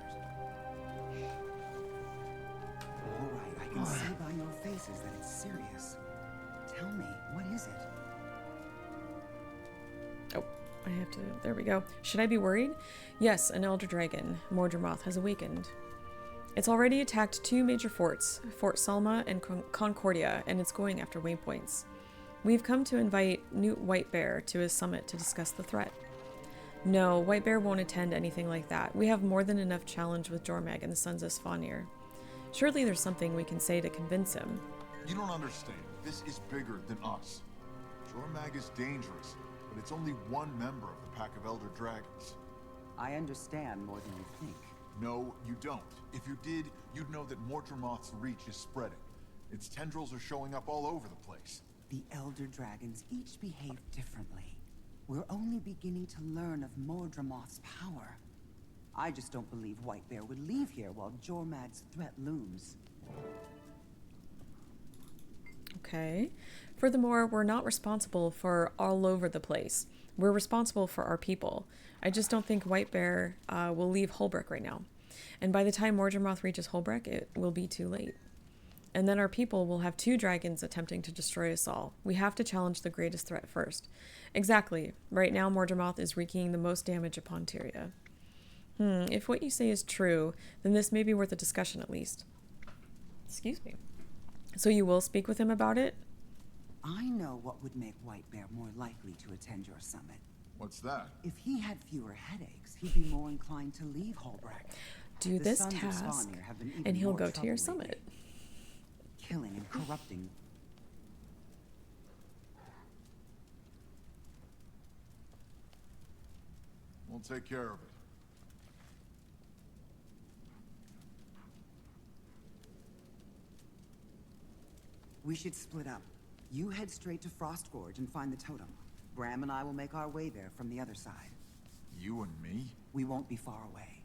All right, I can see by your faces that it's serious. Tell me, what is it? Oh, I have to... There we go. Should I be worried? Yes, an elder dragon, Mordramoth, has awakened. It's already attacked 2 major forts, Fort Salma and Concordia, and it's going after waypoints. We've come to invite Newt White Bear to his summit to discuss the threat. No, White Bear won't attend anything like that. We have more than enough challenge with Jormag and the Sons of Svanir. Surely there's something we can say to convince him. You don't understand. This is bigger than us. Jormag is dangerous, but it's only one member of the Pack of Elder Dragons. I understand more than you think. No, you don't. If you did, you'd know that Mordramoth's reach is spreading. Its tendrils are showing up all over the place. The Elder Dragons each behave differently. We're only beginning to learn of Mordramoth's power. I just don't believe White Bear would leave here while Jormag's threat looms. Okay. Furthermore, we're not responsible for all over the place. We're responsible for our people. I just don't think White Bear will leave Holbrook right now. And by the time Mordramoth reaches Holbrook, it will be too late. And then our people will have 2 dragons attempting to destroy us all. We have to challenge the greatest threat first. Exactly. Right now, Mordramoth is wreaking the most damage upon Tyria. If what you say is true, then this may be worth a discussion at least. Excuse me. So you will speak with him about it? I know what would make White Bear more likely to attend your summit. What's that? If he had fewer headaches, he'd be more inclined to leave Holbrack. Do The this sons of task, Svanir have been even and he'll more go to your trouble summit. lately. Killing and corrupting. We'll take care of it. We should split up. You head straight to Frost Gorge and find the totem. Bram and I will make our way there from the other side. You and me? We won't be far away.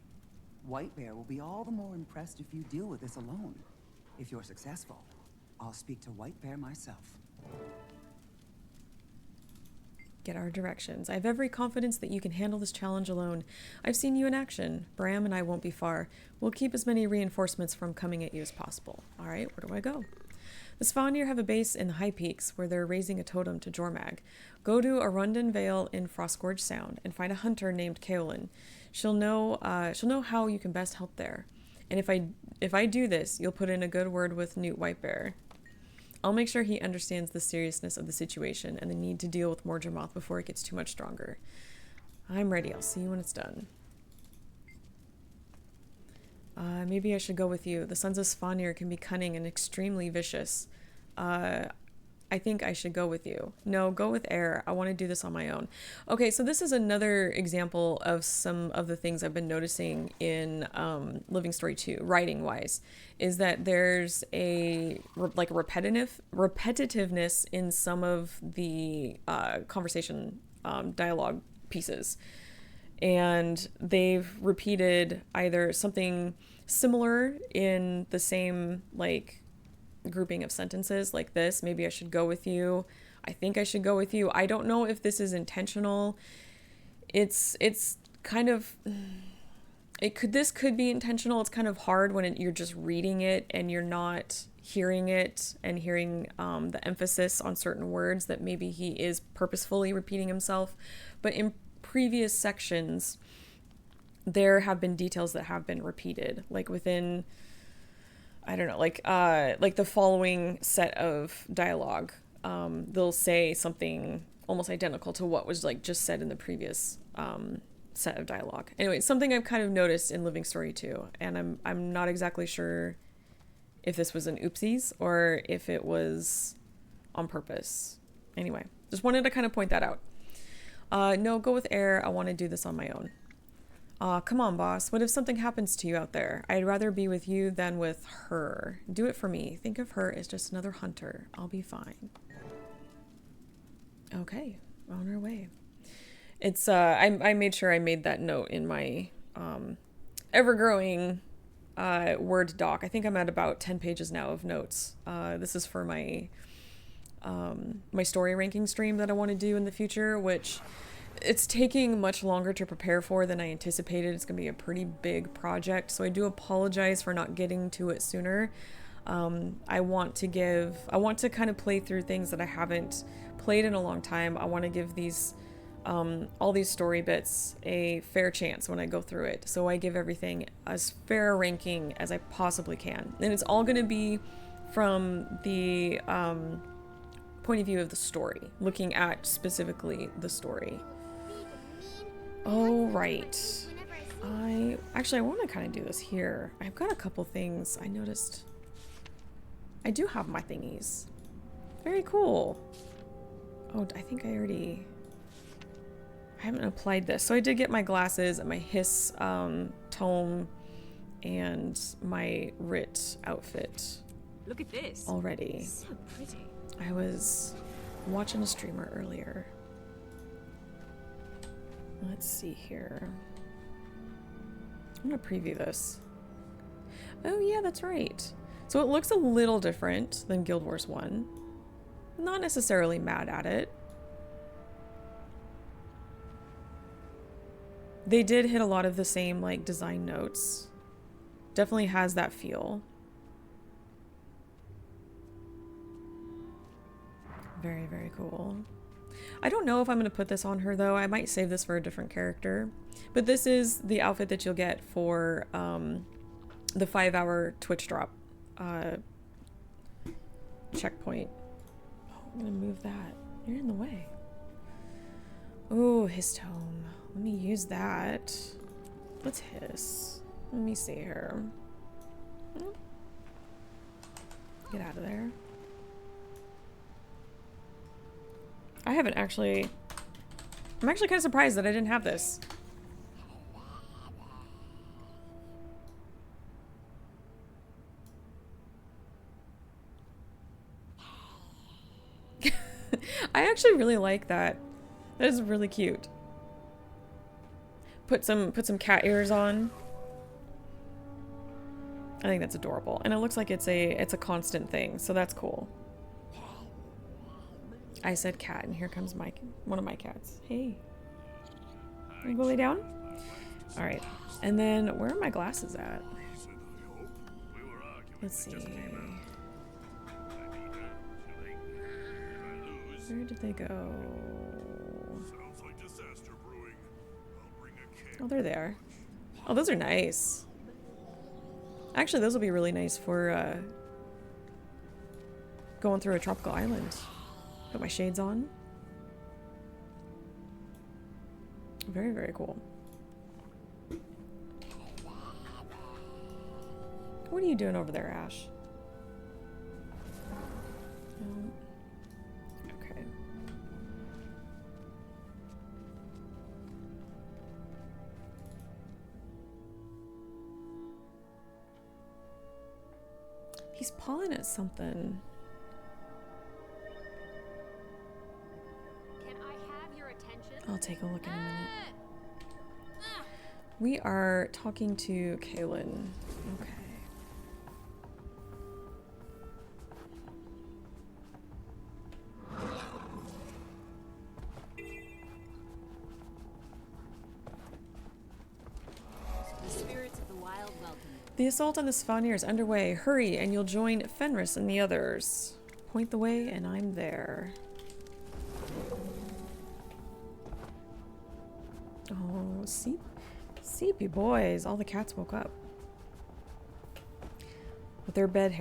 White Bear will be all the more impressed if you deal with this alone. If you're successful, I'll speak to White Bear myself. Get our directions. I have every confidence that you can handle this challenge alone. I've seen you in action. Bram and I won't be far. We'll keep as many reinforcements from coming at you as possible. All right, where do I go? The Svanir have a base in the High Peaks where they're raising a totem to Jormag. Go to Arundel Vale in Frostgorge Sound and find a hunter named Kaolin. She'll know how you can best help there. And if I do this, you'll put in a good word with Newt Whitebear. I'll make sure he understands the seriousness of the situation and the need to deal with Mordremoth before it gets too much stronger. I'm ready. I'll see you when it's done. Maybe I should go with you. The Sons of Svanir can be cunning and extremely vicious. I think I should go with you. No, go with Air. I want to do this on my own. Okay, so this is another example of some of the things I've been noticing in Living Story 2, writing-wise, is that there's a repetitiveness in some of the conversation dialogue pieces. And they've repeated either something similar in the same, like, grouping of sentences like this. Maybe I should go with you. I think I should go with you. I don't know if this is intentional. It's kind of, this could be intentional. It's kind of hard when you're just reading it and you're not hearing it and hearing the emphasis on certain words, that maybe he is purposefully repeating himself. But in previous sections, there have been details that have been repeated, like within, I don't know, like the following set of dialogue, they'll say something almost identical to what was like just said in the previous set of dialogue. Anyway, something I've kind of noticed in Living Story 2, and I'm not exactly sure if this was an oopsies or if it was on purpose. Anyway, just wanted to kind of point that out. No, go with Air. I want to do this on my own. Come on, boss. What if something happens to you out there? I'd rather be with you than with her. Do it for me. Think of her as just another hunter. I'll be fine. Okay, on our way. It's, I made sure I made that note in my, ever-growing, Word doc. I think I'm at about 10 pages now of notes. This is for my, my story ranking stream that I want to do in the future, which it's taking much longer to prepare for than I anticipated. It's going to be a pretty big project, so I do apologize for not getting to it sooner. I want to kind of play through things that I haven't played in a long time. I want to give these, all these story bits a fair chance when I go through it. So I give everything as fair a ranking as I possibly can. And it's all going to be from the point of view of the story, looking at specifically the story. Oh, right. I want to kind of do this here. I've got a couple things I noticed. I do have my thingies. Very cool. Oh, I think I haven't applied this. So I did get my glasses and my Hiss tome and my Writ outfit. Look at this. Already. So pretty. I was watching a streamer earlier. Let's see here. I'm gonna preview this. Oh yeah, that's right. So it looks a little different than Guild Wars 1. Not necessarily mad at it. They did hit a lot of the same like design notes. Definitely has that feel. Very, very cool. I don't know if I'm going to put this on her, though. I might save this for a different character. But this is the outfit that you'll get for the 5-hour Twitch drop checkpoint. Oh, I'm gonna move that. You're in the way. Oh, histome. Let me use that. Let's hiss. Let me see here. Get out of there. I haven't actually... I'm actually kind of surprised that I didn't have this. I actually really like that. That is really cute. Put some cat ears on. I think that's adorable. And it looks like it's a constant thing, so that's cool. I said cat, and here comes one of my cats. Hey. You go lay down? Alright. And then where are my glasses at? Let's see. Where did they go? Oh, there they are. Oh, those are nice. Actually, those will be really nice for going through a tropical island. Put my shades on. Very, very cool. What are you doing over there, Ash? Okay. He's pawing at something. Can I have your attention? I'll take a look in a minute. We are talking to Kaylin. Okay. The spirits of the wild welcome you. The assault on the Svanir is underway. Hurry, and you'll join Fenris and the others. Point the way, and I'm there. Oh, sleepy boys. All the cats woke up. With their bed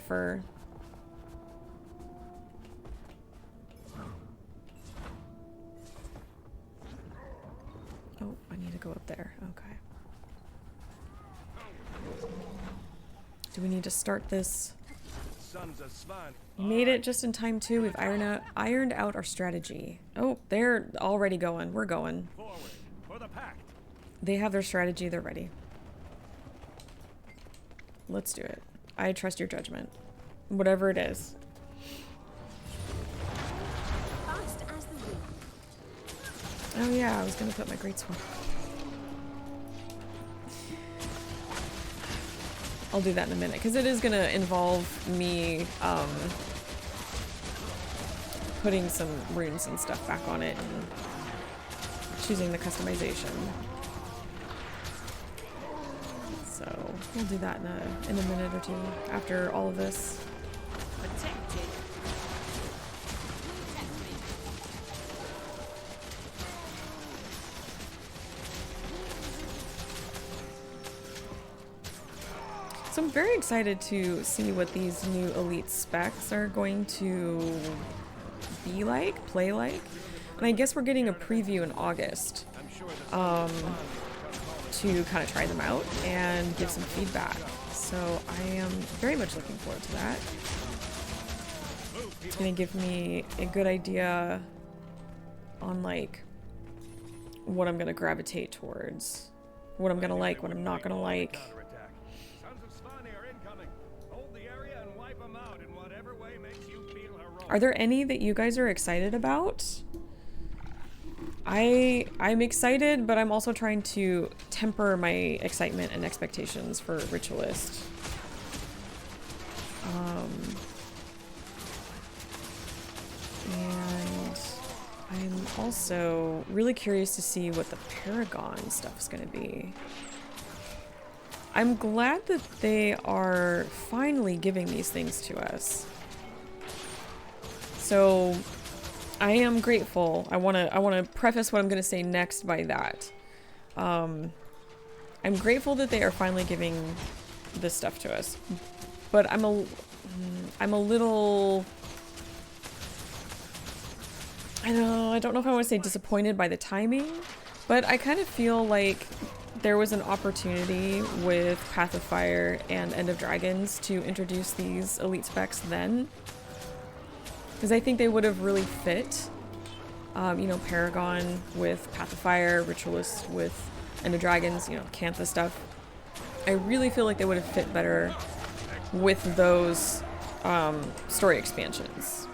fur. Oh, I need to go up there. Okay. Do we need to start this? We made it just in time too. We've ironed out our strategy. Oh, they're already going. We're going. They have their strategy. They're ready. Let's do it. I trust your judgment. Whatever it is. Fast as the wind. Oh yeah, I was gonna put my greatsword. I'll do that in a minute, because it is going to involve me putting some runes and stuff back on it and choosing the customization. So we'll do that in a minute or two after all of this. Protected. So I'm very excited to see what these new elite specs are going to be like, play like. And I guess we're getting a preview in August to kind of try them out and give some feedback. So I am very much looking forward to that. It's going to give me a good idea on like what I'm going to gravitate towards, what I'm going to like, what I'm not going to like. Are there any that you guys are excited about? I'm excited, but I'm also trying to temper my excitement and expectations for Ritualist. And I'm also really curious to see what the Paragon stuff is going to be. I'm glad that they are finally giving these things to us. So I am grateful. I want to preface what I'm going to say next by that. I'm grateful that they are finally giving this stuff to us, but I'm I'm a little... I don't know if I want to say disappointed by the timing, but I kind of feel like there was an opportunity with Path of Fire and End of Dragons to introduce these elite specs then. Because I think they would have really fit, you know, Paragon with Path of Fire, Ritualist with End of Dragons, you know, Cantha stuff. I really feel like they would have fit better with those story expansions.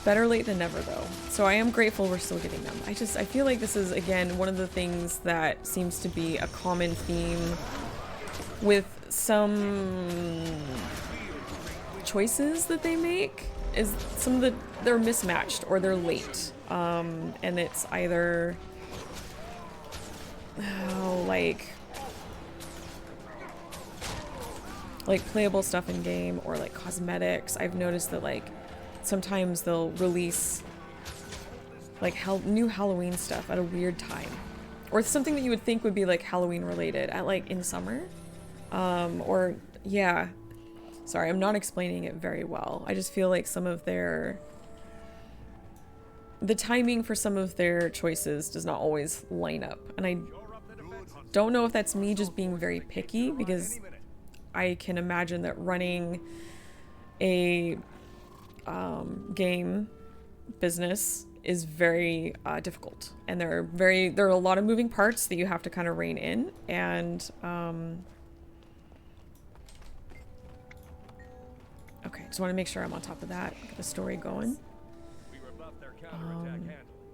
Better late than never, though. So I am grateful we're still getting them. I feel like this is, again, one of the things that seems to be a common theme with some choices that they make, is some of they're mismatched or they're late. And it's either like playable stuff in game or like cosmetics. I've noticed that like sometimes they'll release like new Halloween stuff at a weird time, or something that you would think would be like Halloween related at like in summer, or yeah. Sorry, I'm not explaining it very well. I just feel like the timing for some of their choices does not always line up, and I don't know if that's me just being very picky, because I can imagine that running a game business is very difficult, and there are a lot of moving parts that you have to kind of rein in, and okay, just want to make sure I'm on top of that, get the story going.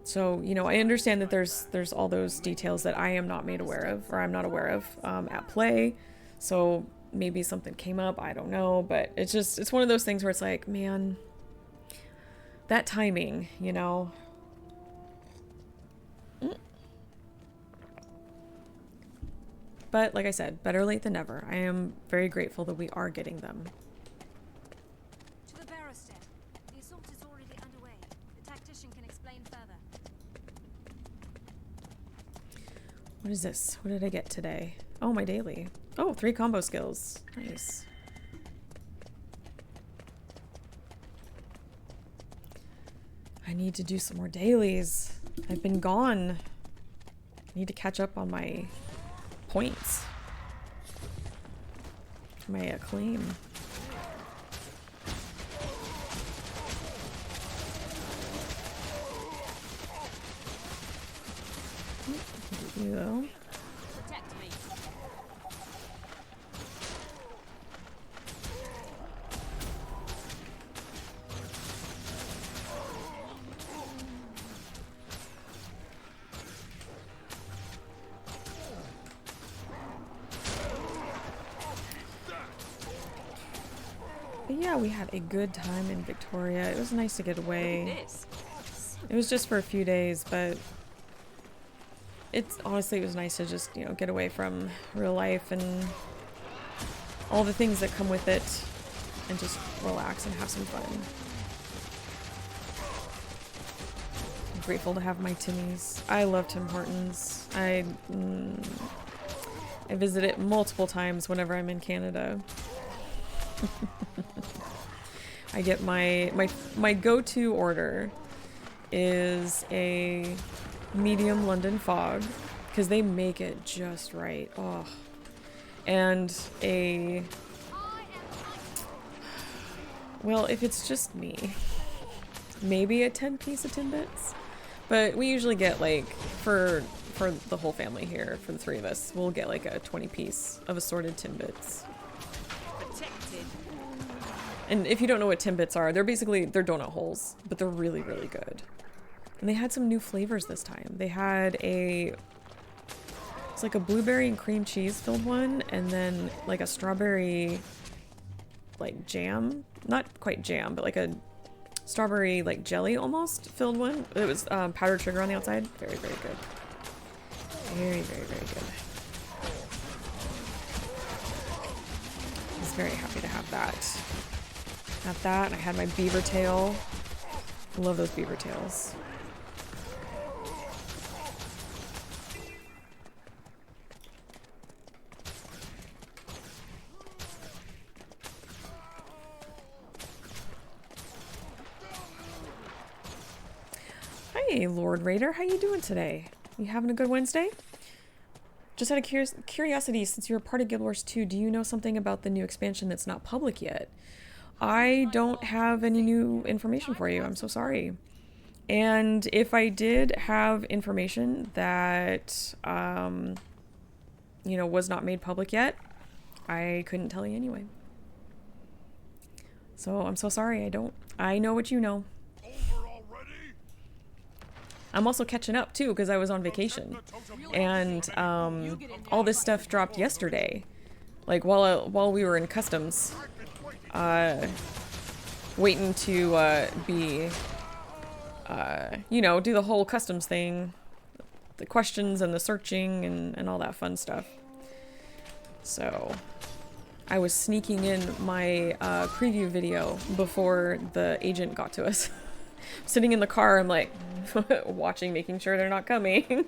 So, you know, I understand that there's all those details that I am not made aware of, or I'm not aware of at play, so maybe something came up, I don't know, but it's one of those things where it's like, man, that timing, you know. But like I said, better late than never. I am very grateful that we are getting them. To the barrister. The assault is already underway. The tactician can explain further. What is this? What did I get today? Oh, my daily. Oh, 3 combo skills. Nice. I need to do some more dailies. I've been gone. I need to catch up on my points. My acclaim. You know. Protect me. But yeah, we had a good time in Victoria. It was nice to get away. It was just for a few days, but honestly, it was nice to just, you know, get away from real life and all the things that come with it and just relax and have some fun. I'm grateful to have my Timmies. I love Tim Hortons. I visit it multiple times whenever I'm in Canada. I get my go-to order is a medium London fog, because they make it just right. Oh, and well, if it's just me, maybe a 10-piece of Timbits, but we usually get like for the whole family here, for the 3 of us, we'll get like a 20-piece of assorted Timbits. And if you don't know what Timbits are, they're donut holes, but they're really, really good. And they had some new flavors this time. They had it's like a blueberry and cream cheese filled one, and then like a strawberry like jam, not quite jam, but like a strawberry like jelly almost filled one. It was powdered sugar on the outside. Very, very good. Very, very, very good. I was very happy to have that. Have that, and I had my beaver tail. I love those beaver tails. Hey, Lord Raider, how you doing today? You having a good Wednesday? Just out of curiosity, since you're a part of Guild Wars 2, do you know something about the new expansion that's not public yet? I don't have any new information for you. I'm so sorry. And if I did have information that, you know, was not made public yet, I couldn't tell you anyway. So I'm so sorry. I know what you know. I'm also catching up too because I was on vacation, and all this stuff dropped yesterday, like while we were in customs, waiting to be, you know, do the whole customs thing, the questions and the searching and all that fun stuff. So I was sneaking in my preview video before the agent got to us. Sitting in the car, I'm like watching, making sure they're not coming.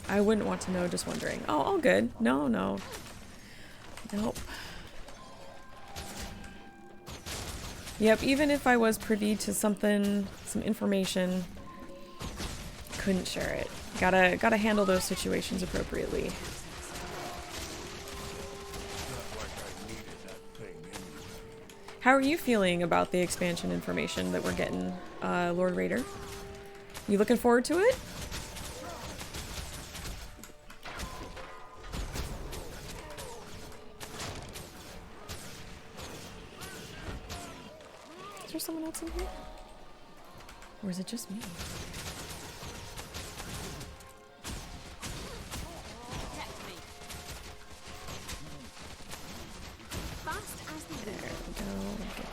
I wouldn't want to know, just wondering. Oh, all good. No. Nope. Yep, even if I was privy to something, some information, couldn't share it. Gotta handle those situations appropriately. How are you feeling about the expansion information that we're getting, Lord Raider? You looking forward to it? Is there someone else in here? Or is it just me?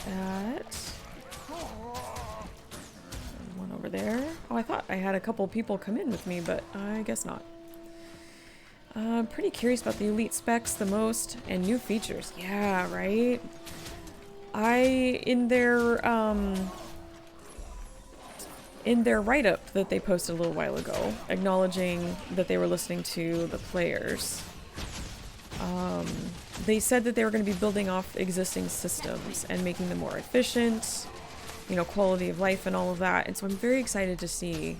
That. One over there. Oh, I thought I had a couple people come in with me, but I guess not. I'm pretty curious about the elite specs the most and new features. Yeah, right? In their write-up that they posted a little while ago, acknowledging that they were listening to the players, they said that they were going to be building off existing systems and making them more efficient, you know, quality of life and all of that. And so I'm very excited to see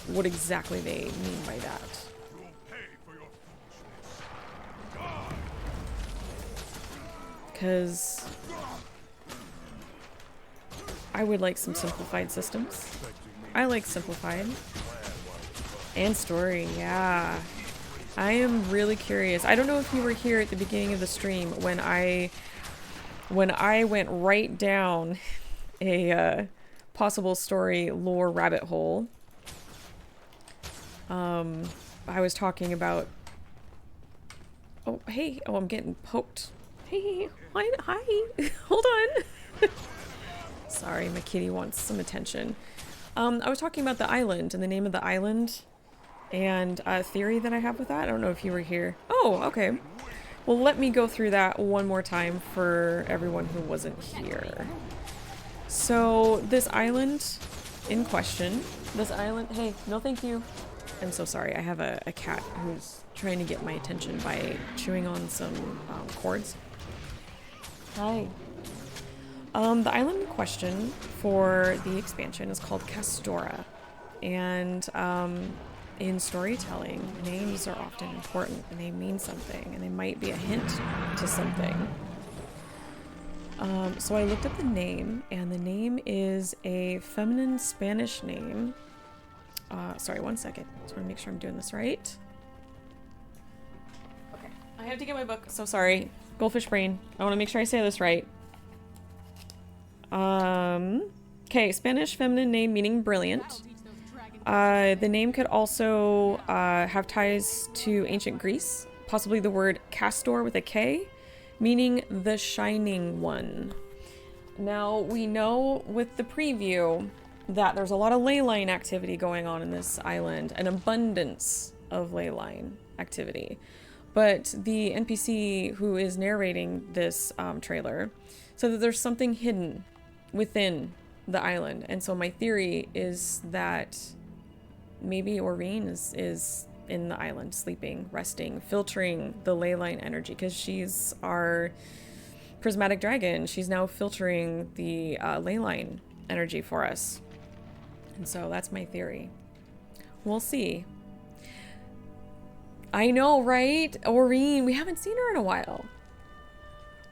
what exactly they mean by that. Because I would like some simplified systems. I like simplified. And story, yeah. I am really curious. I don't know if you were here at the beginning of the stream when I went right down a possible story lore rabbit hole. I was talking about... Oh, hey. Oh, I'm getting poked. Hey, hi. Hold on. Sorry, my kitty wants some attention. I was talking about the island and the name of the island. And a theory that I have with that. I don't know if you were here. Oh, okay. Well, let me go through that one more time for everyone who wasn't here. So, this island in question. This island... Hey, no thank you. I'm so sorry. I have a cat who's trying to get my attention by chewing on some cords. Hi. The island in question for the expansion is called Castora. And, in storytelling, names are often important and they mean something and they might be a hint to something. So I looked at the name, and the name is a feminine Spanish name. Sorry, one second. Just want to make sure I'm doing this right. Okay, I have to get my book. So sorry. Goldfish brain. I want to make sure I say this right. Okay, Spanish feminine name meaning brilliant. The name could also have ties to ancient Greece, possibly the word castor with a K, meaning the shining one. Now, we know with the preview that there's a lot of ley line activity going on in this island, an abundance of ley line activity. But the NPC who is narrating this trailer said that there's something hidden within the island. And so my theory is that maybe Aurene is in the island, sleeping, resting, filtering the ley line energy, because she's our prismatic dragon. She's now filtering the ley line energy for us. And so that's my theory. We'll see. I know, right? Aureen, we haven't seen her in a while.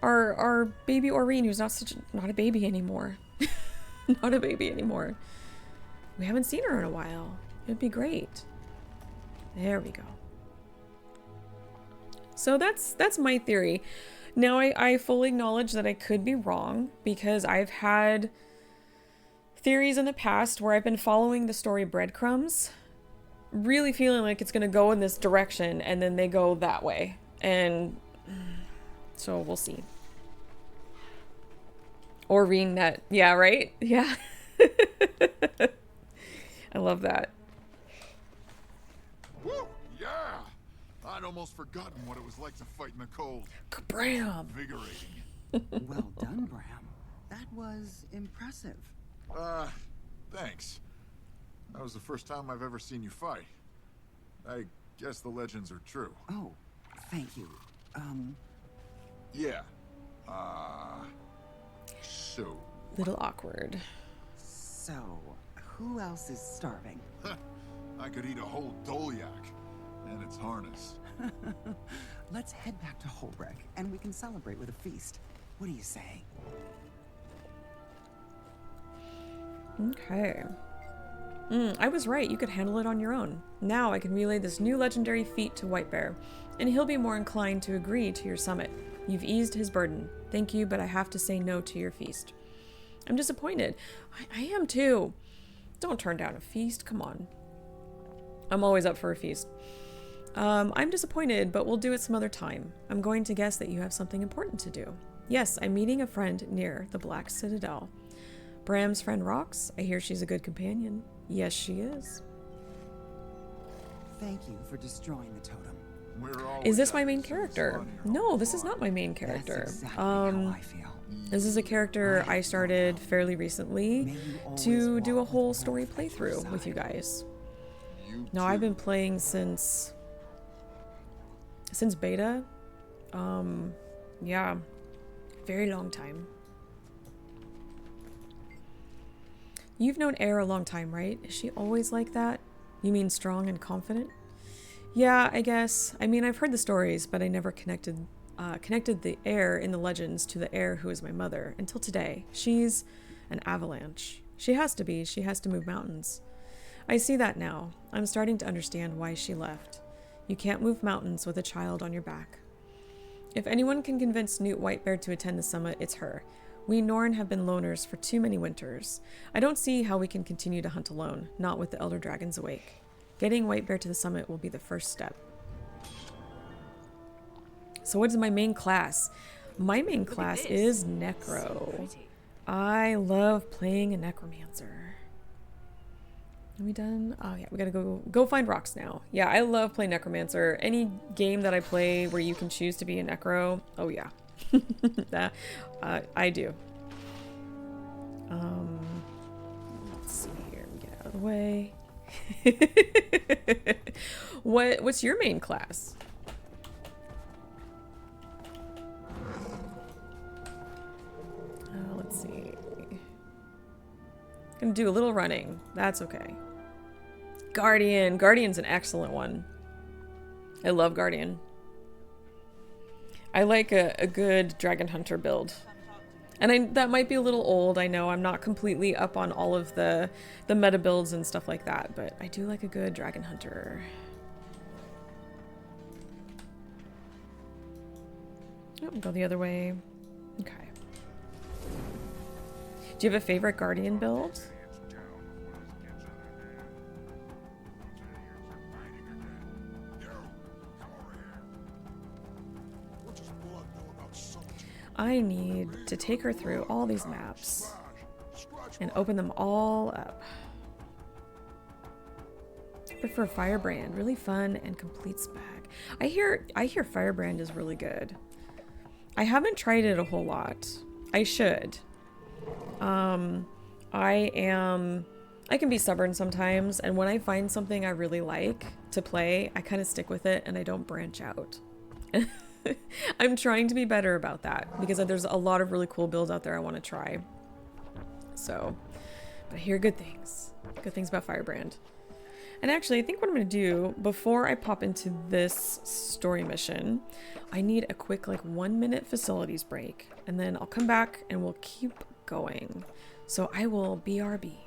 Our baby Aureen, who's not a baby anymore. Not a baby anymore. We haven't seen her in a while. It'd be great. There we go. So that's my theory. Now I fully acknowledge that I could be wrong, because I've had theories in the past where I've been following the story breadcrumbs, really feeling like it's going to go in this direction, and then they go that way. And so we'll see. Or Reenet. Yeah, right? Yeah. I love that. Woo! Yeah! I'd almost forgotten what it was like to fight in the cold. Kabram! Invigorating. Well done, Bram. That was impressive. Thanks. That was the first time I've ever seen you fight. I guess the legends are true. Oh, thank you. Yeah. So... Little awkward. So, who else is starving? I could eat a whole Dolyak and its harness. Let's head back to Holbrook, and we can celebrate with a feast. What do you say? Okay. I was right. You could handle it on your own. Now I can relay this new legendary feat to Whitebear, and he'll be more inclined to agree to your summit. You've eased his burden. Thank you, but I have to say no to your feast. I'm disappointed. I am too. Don't turn down a feast. Come on. I'm always up for a feast. I'm disappointed, but we'll do it some other time. I'm going to guess that you have something important to do. Yes, I'm meeting a friend near the Black Citadel. Bram's friend Rox. I hear she's a good companion. Yes, she is. Thank you for destroying the totem. Is this my main character? No, this is not my main character. That's exactly how I feel. This is a character I started fairly recently to do a whole story playthrough with you guys. Now I've been playing since beta. Yeah, very long time. You've known Air a long time, right? Is she always like that? You mean strong and confident? Yeah, I guess. I mean, I've heard the stories, but I never connected the Air in the legends to the Air who is my mother until today. She's an avalanche. She has to be. She has to move mountains. I see that now. I'm starting to understand why she left. You can't move mountains with a child on your back. If anyone can convince Newt Whitebear to attend the summit, it's her. We Norn have been loners for too many winters. I don't see how we can continue to hunt alone, not with the Elder Dragons awake. Getting Whitebear to the summit will be the first step. So what is my main class? My main class is Necro. I love playing a Necromancer. Are we done? Oh yeah, we gotta go find rocks now. Yeah, I love playing Necromancer. Any game that I play where you can choose to be a Necro, oh yeah. I do. Let's see here. Get out of the way. What's your main class? Let's see. Gonna do a little running. That's okay. Guardian. Guardian's an excellent one. I love Guardian. I like a good Dragon Hunter build. And that might be a little old, I know. I'm not completely up on all of the meta builds and stuff like that, but I do like a good Dragon Hunter. Oh, go the other way. Okay. Do you have a favorite Guardian build? I need to take her through all these maps and open them all up. I prefer Firebrand, really fun and completes bag. I hear Firebrand is really good. I haven't tried it a whole lot. I should. I can be stubborn sometimes, and when I find something I really like to play, I kind of stick with it and I don't branch out. I'm trying to be better about that because there's a lot of really cool builds out there I want to try. So, but I hear good things. Good things about Firebrand. And actually, I think what I'm going to do before I pop into this story mission, I need a quick like 1-minute facilities break. And then I'll come back and we'll keep going. So I will BRB.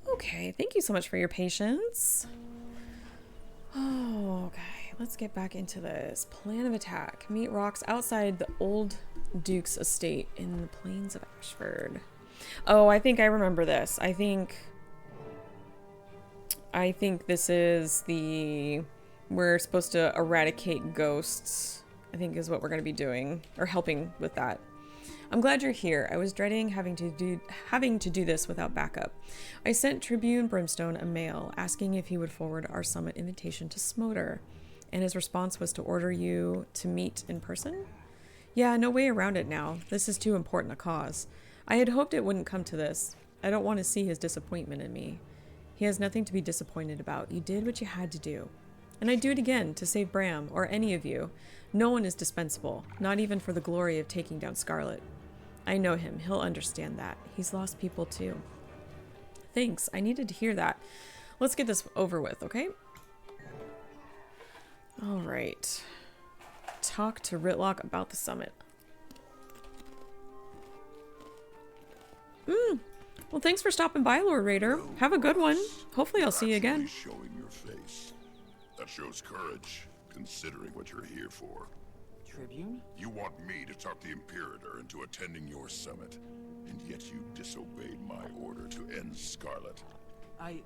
Okay, thank you so much for your patience. Oh, okay, let's get back into this. Plan of attack. Meet rocks outside the old Duke's estate in the plains of Ashford. Oh, I think I remember this. I think this is the... We're supposed to eradicate ghosts, I think is what we're going to be doing, or helping with that. I'm glad you're here. I was dreading having to do this without backup. I sent Tribune Brimstone a mail asking if he would forward our summit invitation to Smoder, and his response was to order you to meet in person? Yeah, no way around it now. This is too important a cause. I had hoped it wouldn't come to this. I don't want to see his disappointment in me. He has nothing to be disappointed about. You did what you had to do. And I'd do it again to save Bram, or any of you. No one is dispensable, not even for the glory of taking down Scarlet. I know him. He'll understand that. He's lost people too. Thanks. I needed to hear that. Let's get this over with, okay? All right. Talk to Ritlock about the summit. Well, thanks for stopping by, Lord Raider. Have a good one. Hopefully I'll see you again. Showing your face. That shows courage, considering what you're here for. Tribune? You want me to talk the Imperator into attending your summit, and yet you disobeyed my order to end Scarlet. I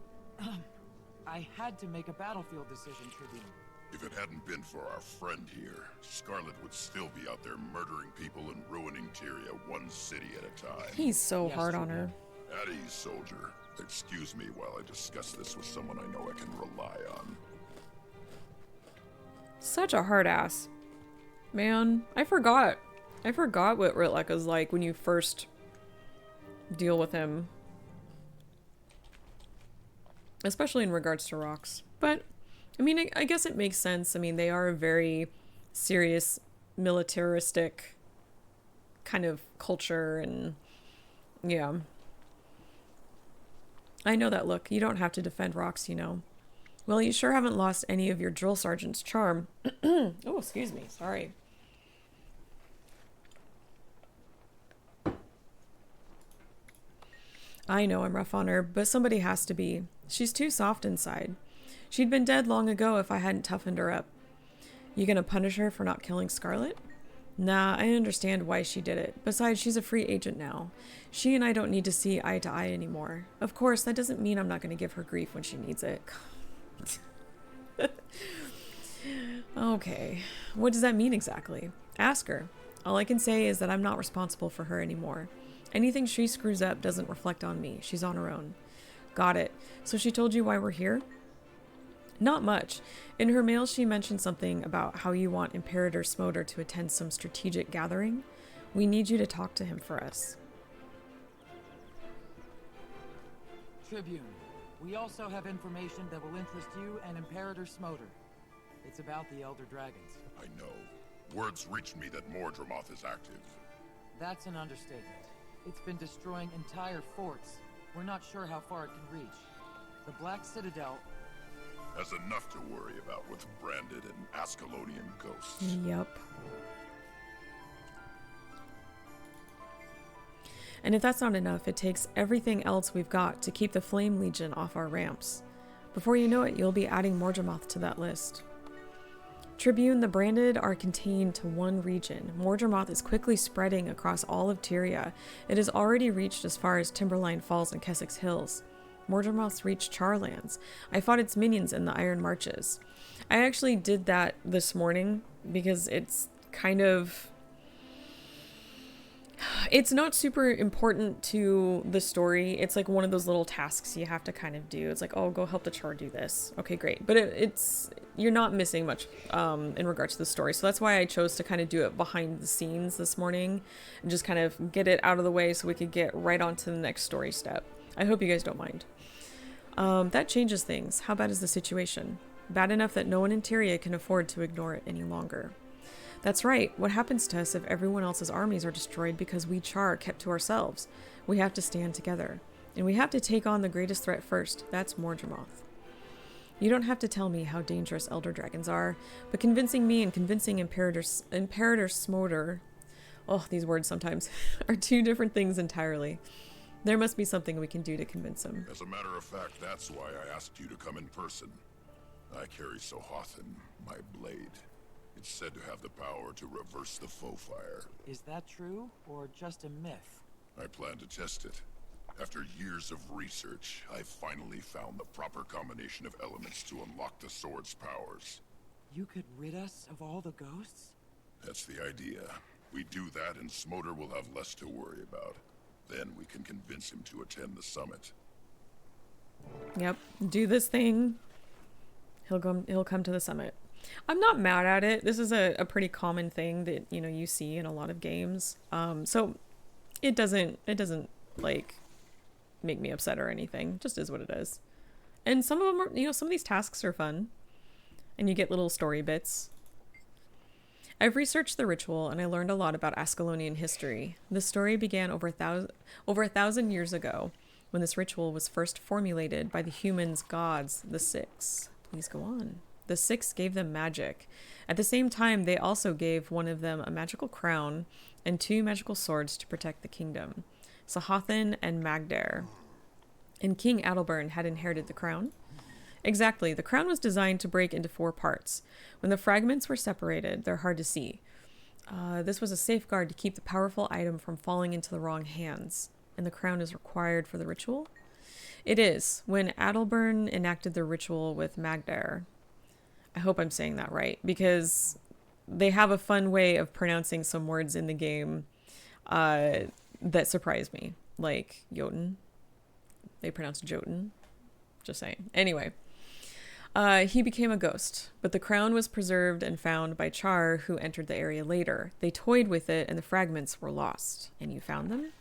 had to make a battlefield decision, Tribune. If it hadn't been for our friend here, Scarlet would still be out there murdering people and ruining Tyria one city at a time. He's so hard on her. At ease, soldier. Excuse me while I discuss this with someone I know I can rely on. Such a hard ass. Man, I forgot. I forgot what Ritlock is like when you first deal with him. Especially in regards to rocks. But, I mean, I guess it makes sense. I mean, they are a very serious, militaristic kind of culture, and yeah. I know that look. You don't have to defend rocks, you know. Well, you sure haven't lost any of your drill sergeant's charm. Oh, excuse me. Sorry. I know I'm rough on her, but somebody has to be. She's too soft inside. She'd been dead long ago if I hadn't toughened her up. You gonna punish her for not killing Scarlet? Nah, I understand why she did it. Besides, she's a free agent now. She and I don't need to see eye to eye anymore. Of course, that doesn't mean I'm not gonna give her grief when she needs it. Okay, what does that mean exactly? Ask her. All I can say is that I'm not responsible for her anymore. Anything she screws up doesn't reflect on me. She's on her own. Got it. So she told you why we're here? Not much. In her mail, she mentioned something about how you want Imperator Smoder to attend some strategic gathering. We need you to talk to him for us. Tribune. We also have information that will interest you and Imperator Smoter. It's about the Elder Dragons. I know. Words reached me that Mordramoth is active. That's an understatement. It's been destroying entire forts. We're not sure how far it can reach. The Black Citadel has enough to worry about with branded and Ascalonian ghosts. Yep. And if that's not enough, it takes everything else we've got to keep the Flame Legion off our ramps. Before you know it, you'll be adding Mordramoth to that list. Tribune, the branded are contained to one region. Mordramoth is quickly spreading across all of Tyria. It has already reached as far as Timberline Falls and Kessex Hills. Mordramoth's reached Charlands. I fought its minions in the Iron Marches. I actually did that this morning because it's kind of... It's not super important to the story. It's like one of those little tasks you have to kind of do. It's like, oh, go help the Char do this. Okay, great. But it's you're not missing much in regards to the story. So that's why I chose to kind of do it behind the scenes this morning and just kind of get it out of the way so we could get right on to the next story step. I hope you guys don't mind. That changes things. How bad is the situation? Bad enough that no one in Tyria can afford to ignore it any longer. That's right. What happens to us if everyone else's armies are destroyed because we Char kept to ourselves? We have to stand together. And we have to take on the greatest threat first. That's Mordramoth. You don't have to tell me how dangerous Elder Dragons are, but convincing me and convincing Imperator Smoter, oh, these words sometimes, are two different things entirely. There must be something we can do to convince him. As a matter of fact, that's why I asked you to come in person. I carry Sohathan, my blade. It's said to have the power to reverse the foe fire. Is that true, or just a myth? I plan to test it. After years of research, I finally found the proper combination of elements to unlock the sword's powers. You could rid us of all the ghosts? That's the idea. We do that and Smoter will have less to worry about. Then we can convince him to attend the summit. Yep, do this thing. He'll come to the summit. I'm not mad at it. This is a pretty common thing that, you know, you see in a lot of games. So it doesn't like make me upset or anything. It just is what it is. And some of them are, you know, some of these tasks are fun and you get little story bits. I've researched the ritual and I learned a lot about Ascalonian history. The story began over a thousand years ago when this ritual was first formulated by the humans' gods, the Six. Please go on. The Six gave them magic. At the same time, they also gave one of them a magical crown and 2 magical swords to protect the kingdom, Sohathan and Magdair. And King Adalbern had inherited the crown. Exactly, the crown was designed to break into 4 parts. When the fragments were separated, they're hard to see. This was a safeguard to keep the powerful item from falling into the wrong hands. And the crown is required for the ritual? It is. When Adalbern enacted the ritual with Magdair, I hope I'm saying that right, because they have a fun way of pronouncing some words in the game that surprise me, like Jotun. They pronounce Jotun. Just saying. Anyway, he became a ghost, but the crown was preserved and found by Char, who entered the area later. They toyed with it, and the fragments were lost. And you found them?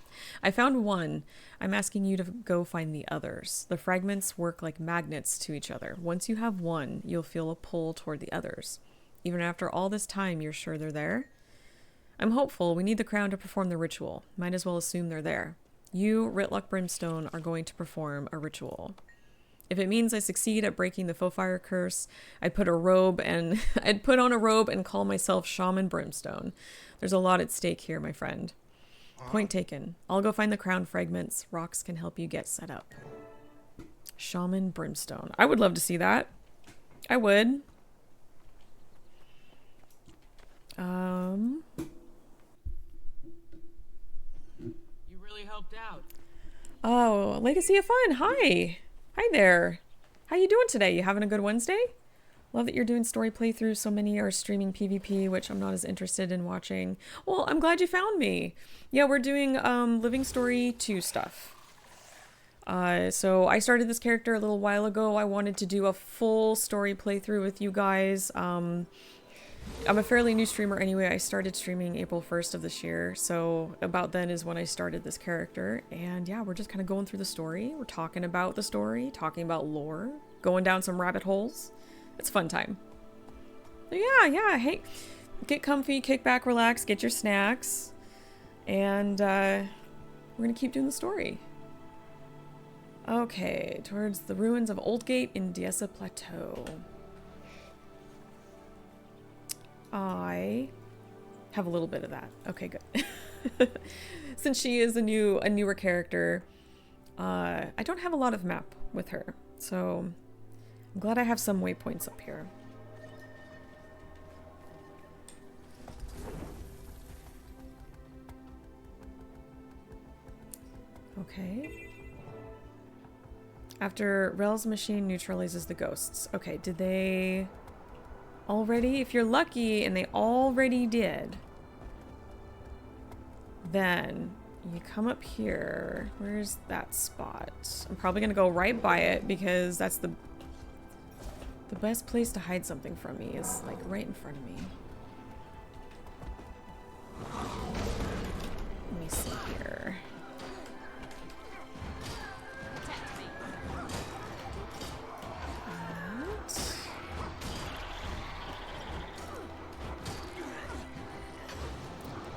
I found one. I'm asking you to go find the others. The fragments work like magnets to each other. Once you have one, you'll feel a pull toward the others. Even after all this time, you're sure they're there? I'm hopeful. We need the crown to perform the ritual. Might as well assume they're there. You, Ritlock Brimstone, are going to perform a ritual. If it means I succeed at breaking the Foefire curse, I'd put on a robe and call myself Shaman Brimstone. There's a lot at stake here, my friend. Point taken. I'll go find the crown fragments. Rox can help you get set up. Shaman Brimstone. I would love to see that. I would. You really helped out. Oh, Legacy of Fun. Hi. Hi there. How you doing today? You having a good Wednesday? Love that you're doing story playthroughs. So many are streaming PvP, which I'm not as interested in watching. Well, I'm glad you found me. Yeah, we're doing Living Story 2 stuff. So I started this character a little while ago. I wanted to do a full story playthrough with you guys. I'm a fairly new streamer anyway. I started streaming April 1st of this year, so about then is when I started this character. And yeah, we're just kind of going through the story. We're talking about the story, talking about lore, going down some rabbit holes. It's a fun time. So yeah, hey, get comfy, kick back, relax, get your snacks, and we're gonna keep doing the story. Okay, towards the ruins of Oldgate in Diessa Plateau. I have a little bit of that. Okay, good. Since she is a newer character, I don't have a lot of map with her, so I'm glad I have some waypoints up here. Okay. After Rel's machine neutralizes the ghosts. Okay, did they already? If you're lucky and they already did, then you come up here. Where's that spot? I'm probably gonna go right by it because that's the best place to hide something from me is like right in front of me. Let me see here.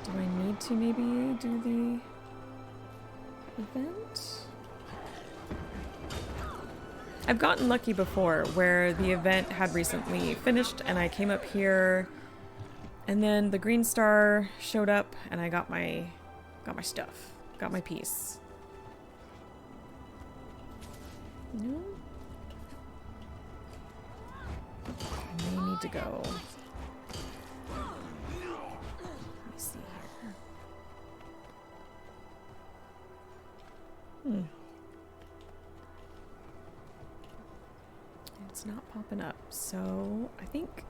Do I need to maybe do the event? I've gotten lucky before where the event had recently finished and I came up here and then the green star showed up and I got my stuff, got my piece. No? I may need to go. Let me see here. It's not popping up, so I think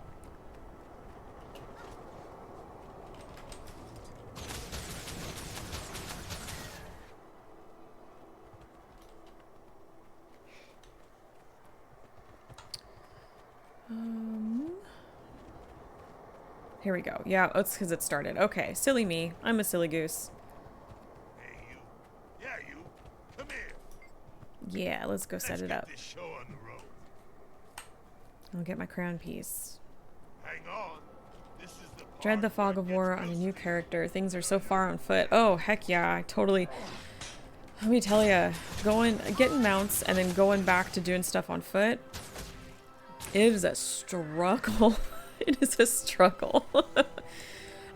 here we go. Yeah, it's because it started. Okay, silly me. I'm a silly goose. Hey, you. Yeah, you. Come here. Yeah, let's go set it up. This show on the road. I'll get my crown piece. Hang on. This is the Dread the fog of war on a new character. Things are so far on foot. Oh, heck yeah. I totally... Let me tell ya. Getting mounts and then going back to doing stuff on foot. It is a struggle. It is a struggle.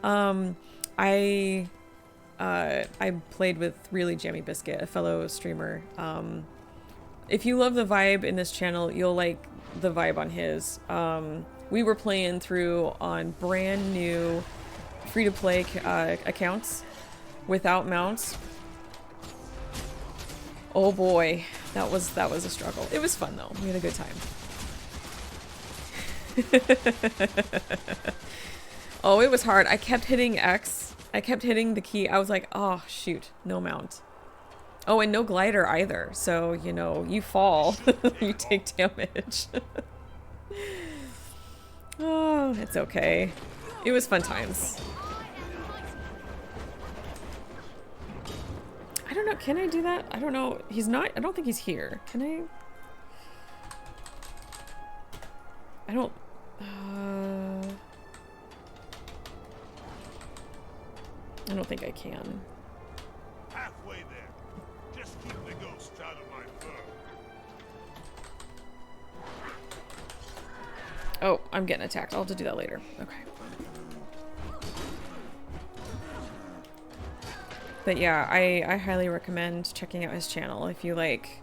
I played with Really Jammy Biscuit, a fellow streamer. If you love the vibe in this channel, you'll like the vibe on his. We were playing through on brand new free-to-play accounts without mounts. Oh boy, that was a struggle. It was fun though. We had a good time. Oh, it was hard. I kept hitting X. I kept hitting the key. I was like, oh shoot, no mount. Oh, and no glider either. So, you know, you fall, you take damage. Oh, it's okay. It was fun times. I don't know. Can I do that? I don't know. He's not. I don't think he's here. Can I? I don't. I don't think I can. halfway there. Just keep the ghosts out of my fur. Oh, I'm getting attacked. I'll have to do that later. Okay. But yeah, I highly recommend checking out his channel if you like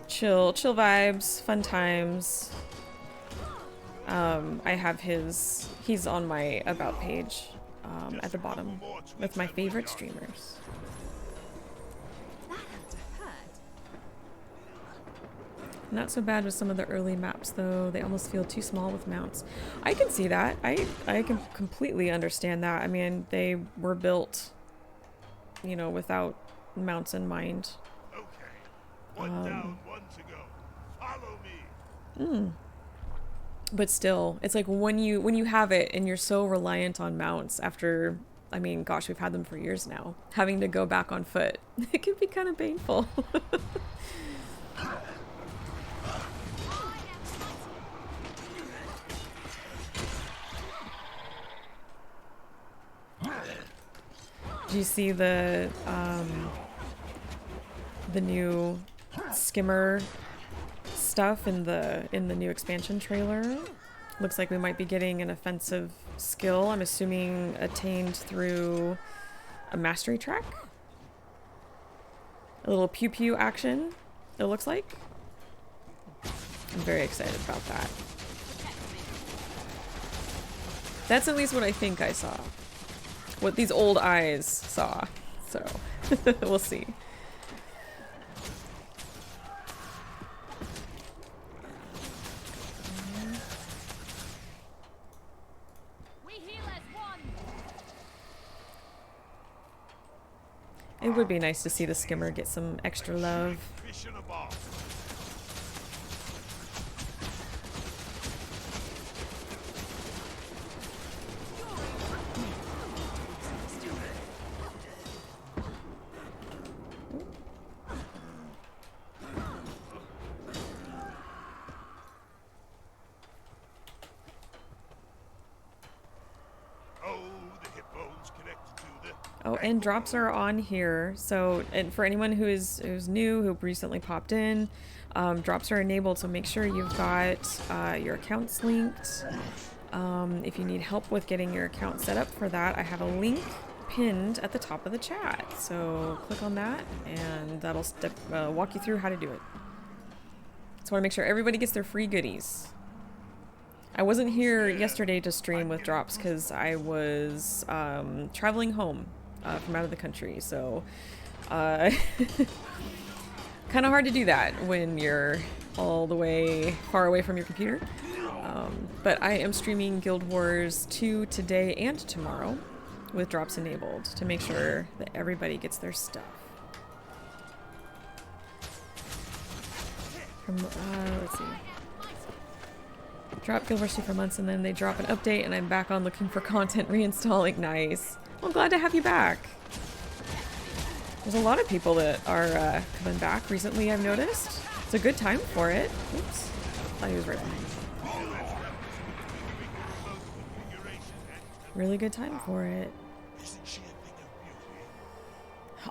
chill vibes, fun times. I have he's on my about page at the bottom with my favorite streamers. Not so bad with some of the early maps though. They almost feel too small with mounts. I can see that. I can completely understand that. I mean, they were built, you know, without mounts in mind. Okay. One down, one to go. Follow me. But still, it's like when you have it and you're so reliant on mounts after, I mean, gosh, we've had them for years now. Having to go back on foot, it can be kind of painful. Do you see the new skimmer stuff in the new expansion trailer? Looks like we might be getting an offensive skill. I'm assuming attained through a mastery track. A little pew pew action, it looks like. I'm very excited about that. That's at least what I think I saw. What these old eyes saw. So, we'll see. It would be nice to see the skimmer get some extra love. Oh, and drops are on here. So, and for anyone who's new, who recently popped in, drops are enabled. So make sure you've got your accounts linked. If you need help with getting your account set up for that, I have a link pinned at the top of the chat. So click on that, and that'll walk you through how to do it. So I want to make sure everybody gets their free goodies. I wasn't here yesterday to stream with drops because I was traveling home from out of the country, so kind of hard to do that when you're all the way far away from your computer. But I am streaming Guild Wars 2 today and tomorrow with drops enabled to make sure that everybody gets their stuff. From, let's see. Drop Guild Wars 2 for months and then they drop an update and I'm back on looking for content reinstalling. Nice. Well, I'm glad to have you back. There's a lot of people that are coming back recently, I've noticed. It's a good time for it. Oops. Thought he was right behind me. Really good time for it.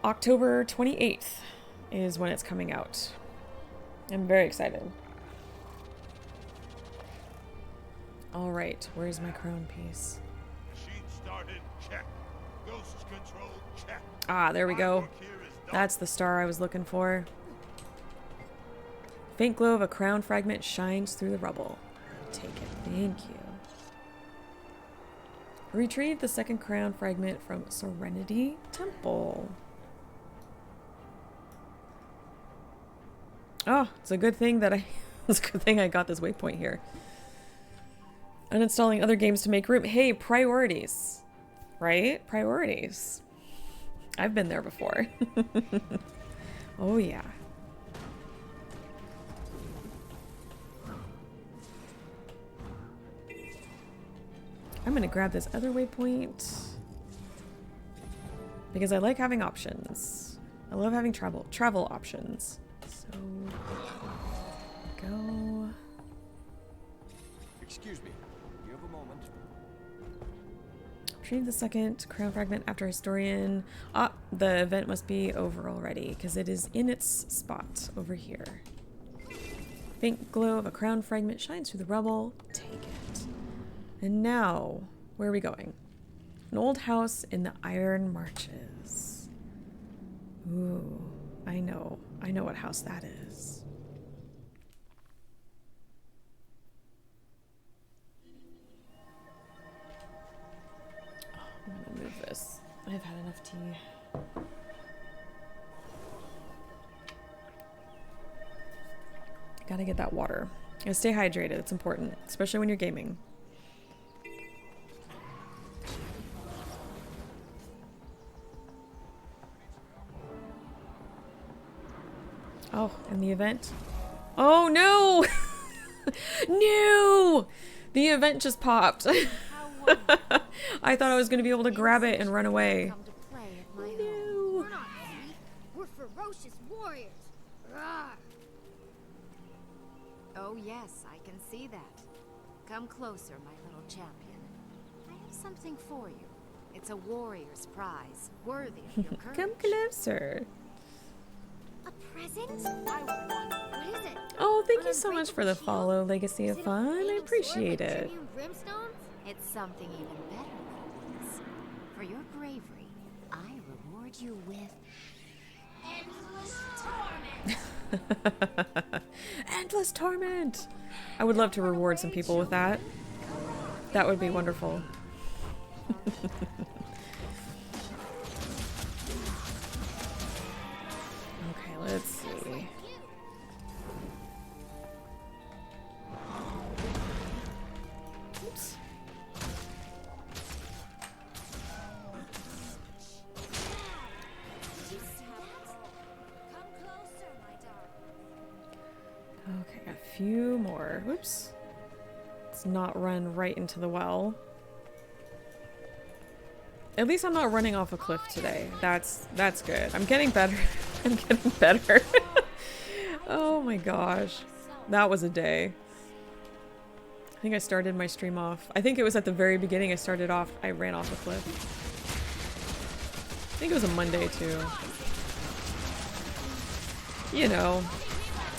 October 28th is when it's coming out. I'm very excited. All right, where's my crown piece? Machine started, check. Ghost control, check. Ah, there we go. That's the star I was looking for. Faint glow of a crown fragment shines through the rubble. Take it, thank you. Retrieve the second crown fragment from Serenity Temple. Oh, it's a good thing that it's a good thing I got this waypoint here. Uninstalling other games to make room. Hey, priorities. Right? Priorities. I've been there before. Oh, yeah. I'm gonna grab this other waypoint because I like having options. I love having travel options. So, go. Excuse me. You have a moment. Retrieve the second crown fragment after historian. Ah, the event must be over already because it is in its spot over here. Faint glow of a crown fragment shines through the rubble. Take it. And now, where are we going? An old house in the Iron Marches. Ooh, I know what house that is. I'm gonna move this. I've had enough tea. Gotta get that water. And stay hydrated, it's important, especially when you're gaming. Oh, and the event. Oh no! No! The event just popped. I thought I was going to be able to grab it and run away. No. We're not weak. We're ferocious warriors. Rawr. Oh yes, I can see that. Come closer, my little champion. I have something for you. It's a warrior's prize, worthy of your courage. Come closer. A present? I want one. What is it? Oh, thank you so much for the follow, Legacy of Fun. I appreciate it. It's something even better than this. For your bravery, I reward you with endless torment. Endless torment. I would love to reward some people with that. That would be wonderful. Okay, let's see. Oops. Okay, a few more. Whoops. Let's not run right into the well. At least I'm not running off a cliff today. That's good. I'm getting better. I'm getting better. Oh my gosh. That was a day. I think I started my stream off. I think it was at the very beginning I started off. I ran off a cliff. I think it was a Monday too. You know,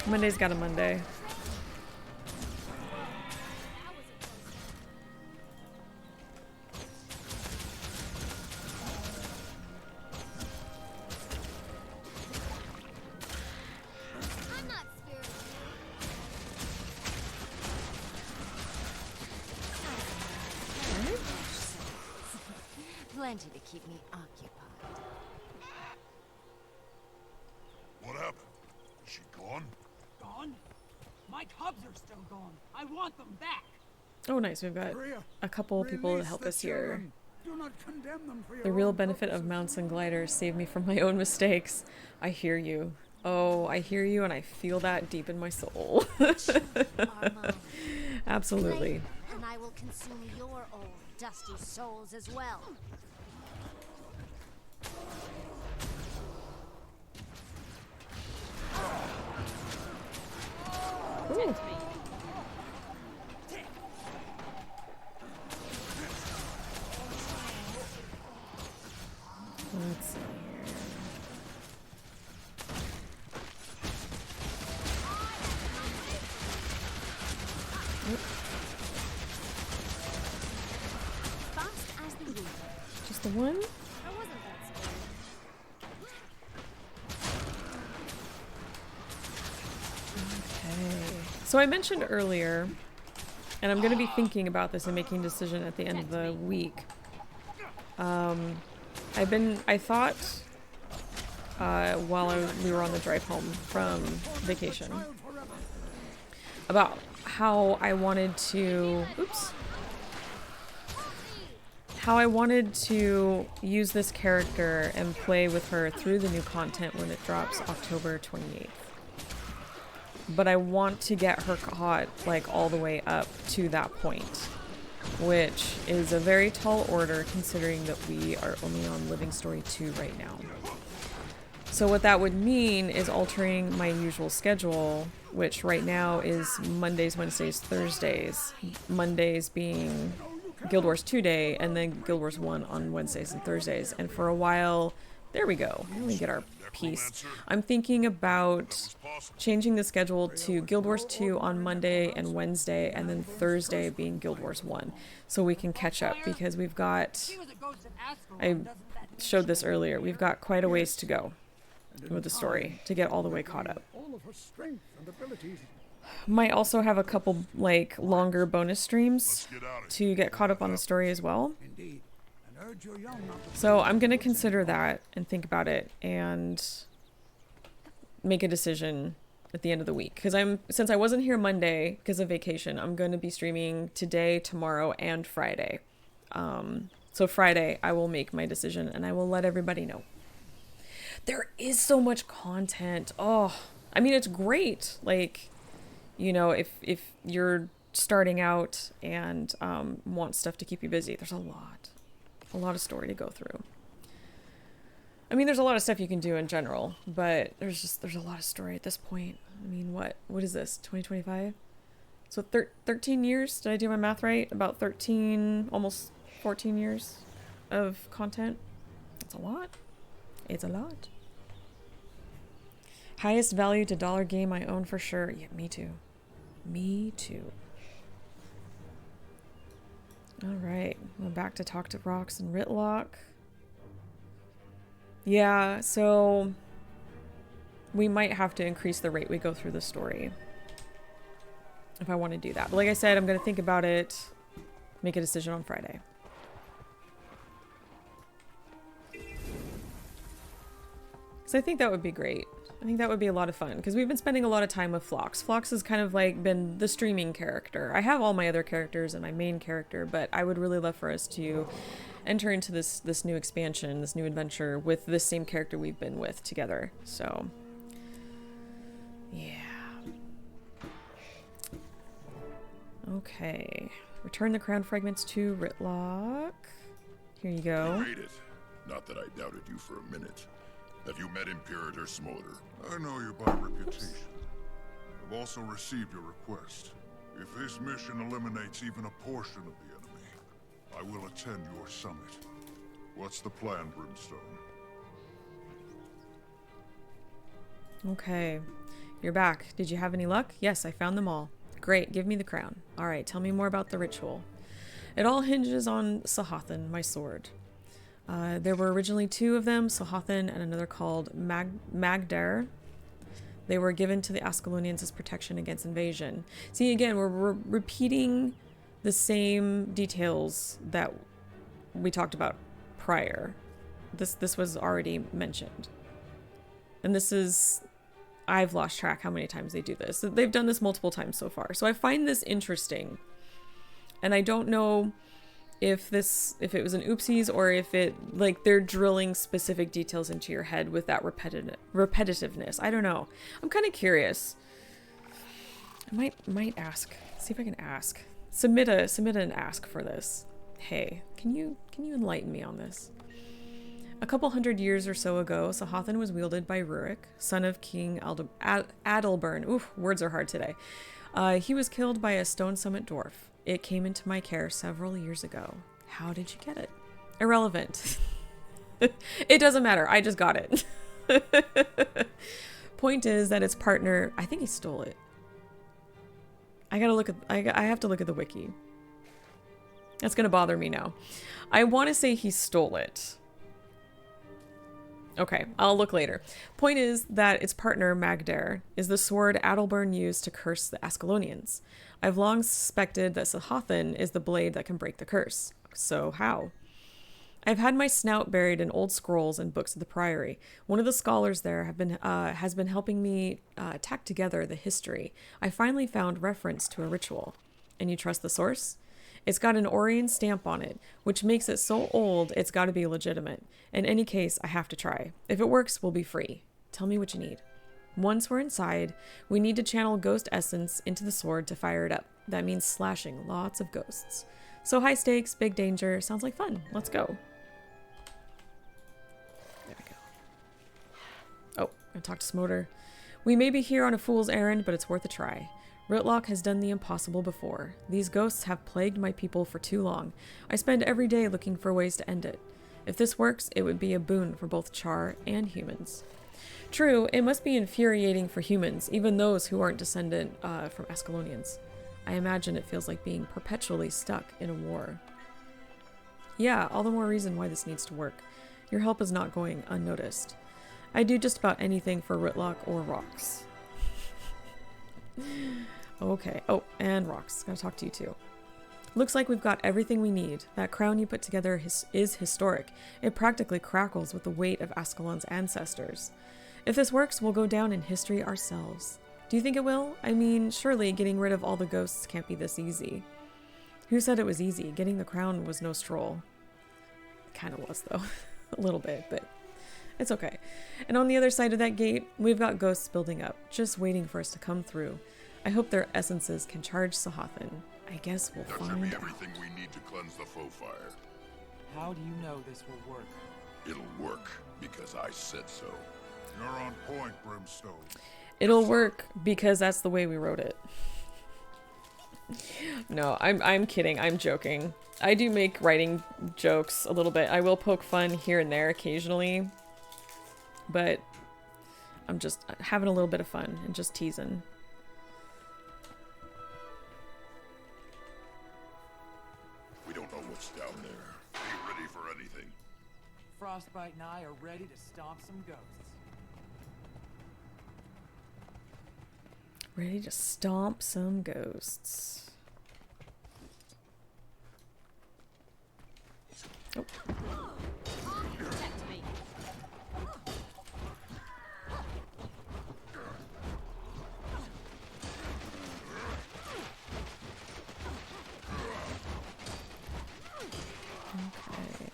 Monday's got a Monday. Plenty to keep me occupied. What happened? Is she gone? Gone? My cubs are still gone. I want them back. Oh nice, we've got a couple people to help us here. Do not condemn them for your The real benefit of mounts and gliders saved me from my own mistakes. I hear you. Oh, I hear you and I feel that deep in my soul. Absolutely. And I will consume your old dusty souls as well. Ooh. Let's see here. Fast as the wind. Just the one? I wasn't that scared. Okay. So I mentioned earlier, and I'm going to be thinking about this and making a decision at the end of the week. I thought while we were on the drive home from vacation about how I wanted to, how I wanted to use this character and play with her through the new content when it drops October 28th. But I want to get her caught like all the way up to that point, which is a very tall order considering that we are only on Living Story 2 right now. So what that would mean is altering my usual schedule, which right now is Mondays, Wednesdays, Thursdays. Mondays being Guild Wars 2 day, and then Guild Wars 1 on Wednesdays and Thursdays. And for a while, there we go. Let me get our piece. I'm thinking about changing the schedule to Guild Wars 2 on Monday and Wednesday, and then Thursday being Guild Wars 1. So we can catch up, because we've got, I showed this earlier, we've got quite a ways to go with the story to get all the way caught up. Might also have a couple like longer bonus streams to get caught up on the story as well. So I'm going to consider that and think about it and make a decision at the end of the week. Because since I wasn't here Monday because of vacation, I'm going to be streaming today, tomorrow, and Friday. So Friday I will make my decision and I will let everybody know. There is so much content. Oh, I mean, it's great. Like, You know, if you're starting out and want stuff to keep you busy, there's a lot of story to go through. I mean, there's a lot of stuff you can do in general, but there's a lot of story at this point. I mean, what is this, 2025? So 13 years, did I do my math right? About 13, almost 14 years of content. That's a lot. It's a lot. Highest value to dollar game I own for sure. Yeah, me too. Me too. Alright, we're back to talk to Rox and Ritlock. Yeah, so we might have to increase the rate we go through the story if I want to do that. But like I said, I'm going to think about it, make a decision on Friday. So I think that would be great. I think that would be a lot of fun because we've been spending a lot of time with Phlox. Phlox has kind of like been the streaming character. I have all my other characters and my main character, but I would really love for us to enter into this new expansion, this new adventure with this same character we've been with together. So, yeah. Okay. Return the crown fragments to Ritlock. Here you go. You made it. Not that I doubted you for a minute. Have you met Imperator Smolder? I know you by reputation. I've also received your request. If his mission eliminates even a portion of the enemy, I will attend your summit. What's the plan, Brimstone? Okay. You're back. Did you have any luck? Yes, I found them all. Great, give me the crown. Alright, tell me more about the ritual. It all hinges on Sahathan, my sword. There were originally two of them, Sahathan and another called Magdar. They were given to the Ascalonians as protection against invasion. See, again, we're repeating the same details that we talked about prior. This was already mentioned. And this is... I've lost track how many times they do this. They've done this multiple times so far. So I find this interesting. And I don't know if it was an oopsies or if they're drilling specific details into your head with that repetitiveness. I don't know. I'm kind of curious. I might ask. See if I can ask. Submit an ask for this. Hey, can you enlighten me on this? A couple hundred years or so ago, Sahathan was wielded by Rurik, son of King Adalburn. Oof, words are hard today. He was killed by a stone summit dwarf. It came into my care several years ago. How did you get it? Irrelevant. It doesn't matter. I just got it. Point is that its partner... I think he stole it. I have to look at the wiki. That's gonna bother me now. I want to say he stole it. Okay, I'll look later. Point is that its partner, Magdar, is the sword Adalburn used to curse the Ascalonians. I've long suspected that Sahathan is the blade that can break the curse. So how? I've had my snout buried in old scrolls and books of the Priory. One of the scholars there has been helping me tack together the history. I finally found reference to a ritual. And you trust the source? It's got an Orion stamp on it, which makes it so old it's got to be legitimate. In any case, I have to try. If it works, we'll be free. Tell me what you need. Once we're inside, we need to channel ghost essence into the sword to fire it up. That means slashing lots of ghosts. So high stakes, big danger. Sounds like fun. Let's go. There we go. Oh, I talked to Smolder. We may be here on a fool's errand, but it's worth a try. Ritlock has done the impossible before. These ghosts have plagued my people for too long. I spend every day looking for ways to end it. If this works, it would be a boon for both Char and humans. True, it must be infuriating for humans, even those who aren't descendant from Ascalonians. I imagine it feels like being perpetually stuck in a war. Yeah, all the more reason why this needs to work. Your help is not going unnoticed. I'd do just about anything for Ritlock or Rox. Okay. Oh, and Rox. Gotta talk to you too. Looks like we've got everything we need. That crown you put together is historic. It practically crackles with the weight of Ascalon's ancestors. If this works, we'll go down in history ourselves. Do you think it will? I mean, surely getting rid of all the ghosts can't be this easy. Who said it was easy? Getting the crown was no stroll. It kind of was, though. A little bit, but it's okay. And on the other side of that gate, we've got ghosts building up, just waiting for us to come through. I hope their essences can charge Sahathan. I guess we'll There should find be out. everything we need to cleanse the foe fire. How do you know this will work? It'll work because I said so. You're on point, Brimstone. It'll work because that's the way we wrote it. No, I'm kidding. I'm joking. I do make writing jokes a little bit. I will poke fun here and there occasionally, but I'm just having a little bit of fun and just teasing. We don't know what's down there. Be ready for anything. Frostbite and I are ready to stomp some ghosts. Ready to stomp some ghosts. Oh. Protect me. Okay.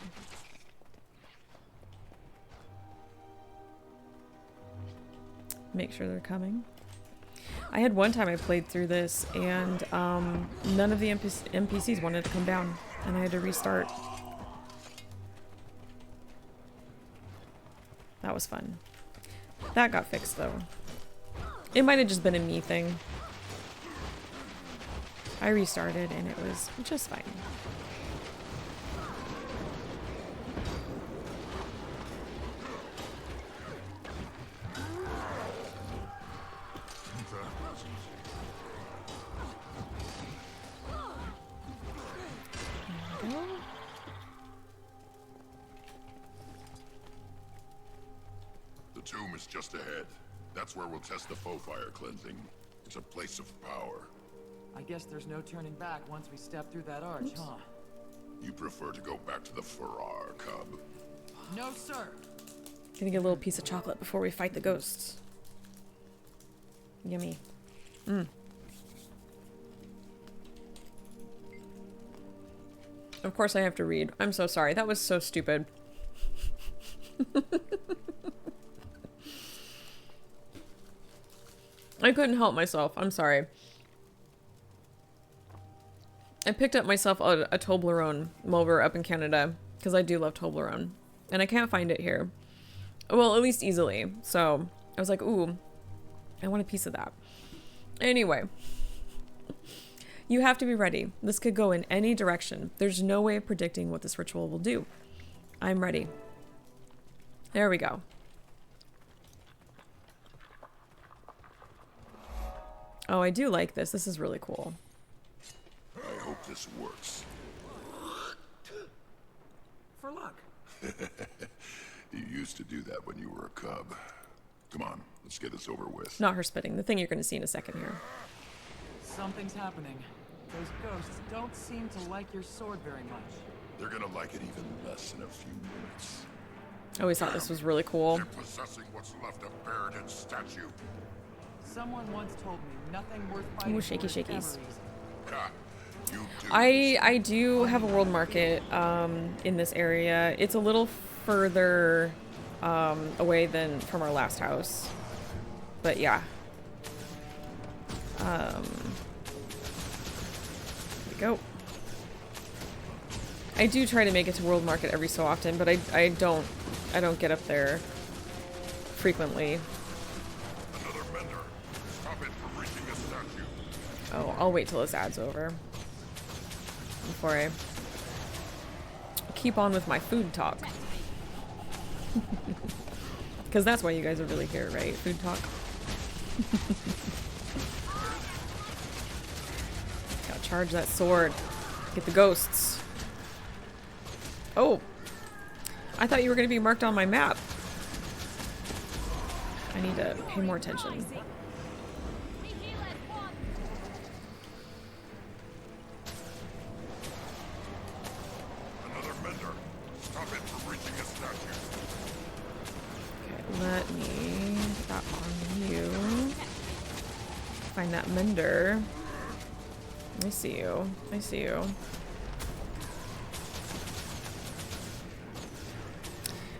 Make sure they're coming. I had one time I played through this and none of the NPCs wanted to come down and I had to restart. That was fun. That got fixed though. It might have just been a me thing. I restarted and it was just fine. The tomb is just ahead. That's where we'll test the foe fire cleansing. It's a place of power. I guess there's no turning back once we step through that arch, huh? You prefer to go back to the Farrar, cub? No, sir. Gonna get a little piece of chocolate before we fight the ghosts. Yummy. Mm. Of course I have to read. I'm so sorry. That was so stupid. I couldn't help myself. I'm sorry. I picked up myself a Toblerone while we were up in Canada because I do love Toblerone. And I can't find it here. Well, at least easily. So I was like, ooh, I want a piece of that. Anyway. You have to be ready. This could go in any direction. There's no way of predicting what this ritual will do. I'm ready. There we go. Oh, I do like this. This is really cool. I hope this works. For luck. You used to do that when you were a cub. Come on, let's get this over with. Not her spitting. The thing you're going to see in a second here. Something's happening. Those ghosts don't seem to like your sword very much. They're gonna like it even less in a few minutes. I always thought this was really cool. They're possessing what's left of Baradin's statue. Someone once told me nothing worth fighting Ooh, shaky for is ever shakies. easy. Ha! You do. I do have a world market in this area. It's a little further away than from our last house. But yeah. There we go. I do try to make it to world market every so often, but I don't get up there frequently. Another mender. Stop it from reaching the statue. Oh, I'll wait till this ad's over before I keep on with my food talk. Because that's why you guys are really here, right? Food talk. Gotta charge that sword. Get the ghosts. Oh! I thought you were going to be marked on my map. I need to pay more attention. Another mender. Stop it from reaching a statue. Okay, let me get that on you. Find that mender. I see you. I see you.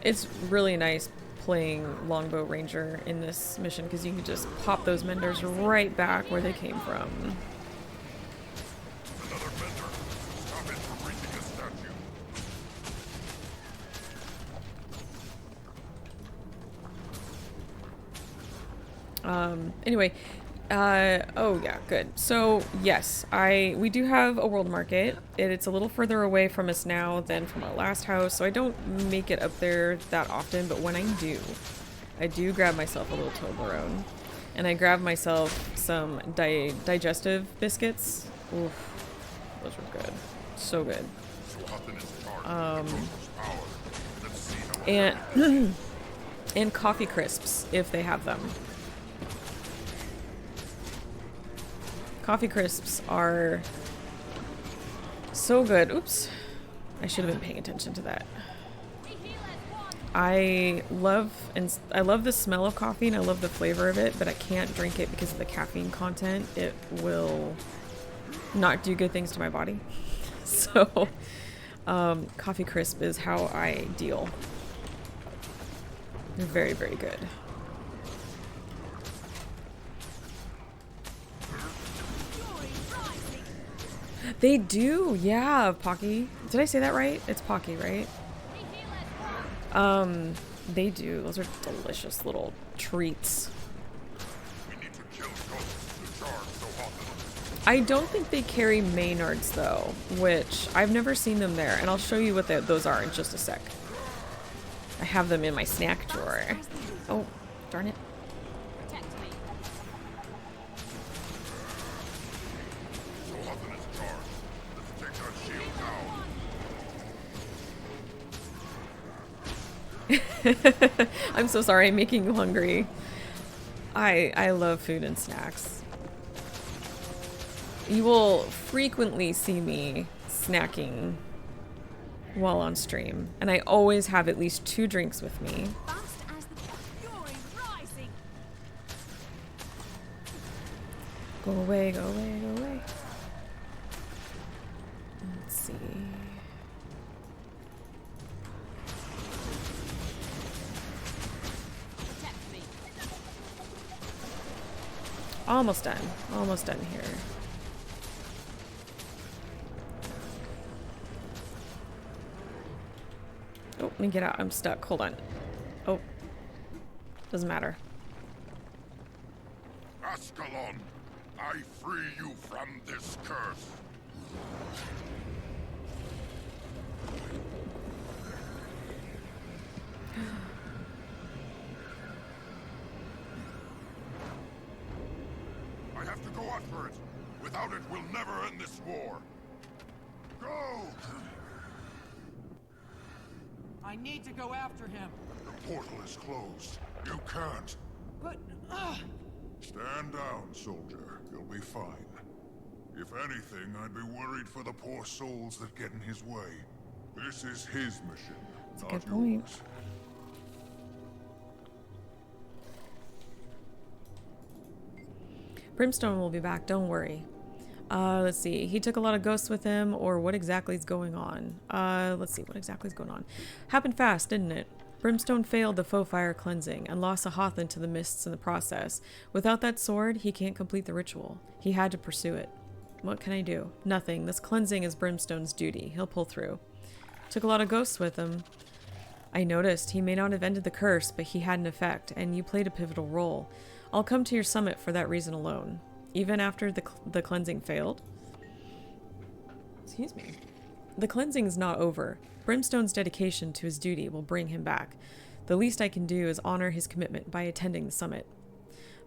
It's really nice playing Longbow Ranger in this mission because you can just pop those menders right back where they came from. Another mender. Stop it from reaching the statue. Anyway, oh yeah, good. So yes, we do have a world market. It's a little further away from us now than from our last house, so I don't make it up there that often, but when I do grab myself a little Toblerone, and I grab myself some digestive biscuits. Oof, those were good. So good. And and coffee crisps if they have them. Coffee crisps are so good. Oops. I should have been paying attention to that. I love the smell of coffee and I love the flavor of it, but I can't drink it because of the caffeine content. It will not do good things to my body. So, coffee crisp is how I deal. They're very, very good. They do, yeah, Pocky. Did I say that right? It's Pocky, right? They do. Those are delicious little treats. I don't think they carry Maynards though, which I've never seen them there, and I'll show you what those are in just a sec. I have them in my snack drawer. Oh, darn it. I'm so sorry, I'm making you hungry. I love food and snacks. You will frequently see me snacking while on stream, and I always have at least 2 drinks with me. Go away, go away, go away. Let's see. Almost done. Almost done here. Oh, let me get out. I'm stuck. Hold on. Oh. Doesn't matter. Ascalon, I free you from this curse. I have to go after it. Without it, we'll never end this war. Go! I need to go after him. The portal is closed. You can't. But, Stand down, soldier. You'll be fine. If anything, I'd be worried for the poor souls that get in his way. This is his mission, That's not a good point. yours. Brimstone will be back, don't worry. Let's see. He took a lot of ghosts with him, or what exactly is going on? Let's see. What exactly is going on? Happened fast, didn't it? Brimstone failed the foe fire cleansing and lost Sahothan to the mists in the process. Without that sword, he can't complete the ritual. He had to pursue it. What can I do? Nothing. This cleansing is Brimstone's duty. He'll pull through. Took a lot of ghosts with him. I noticed. He may not have ended the curse, but he had an effect, and you played a pivotal role. I'll come to your summit for that reason alone. Even after the cleansing failed? Excuse me. The cleansing's not over. Brimstone's dedication to his duty will bring him back. The least I can do is honor his commitment by attending the summit.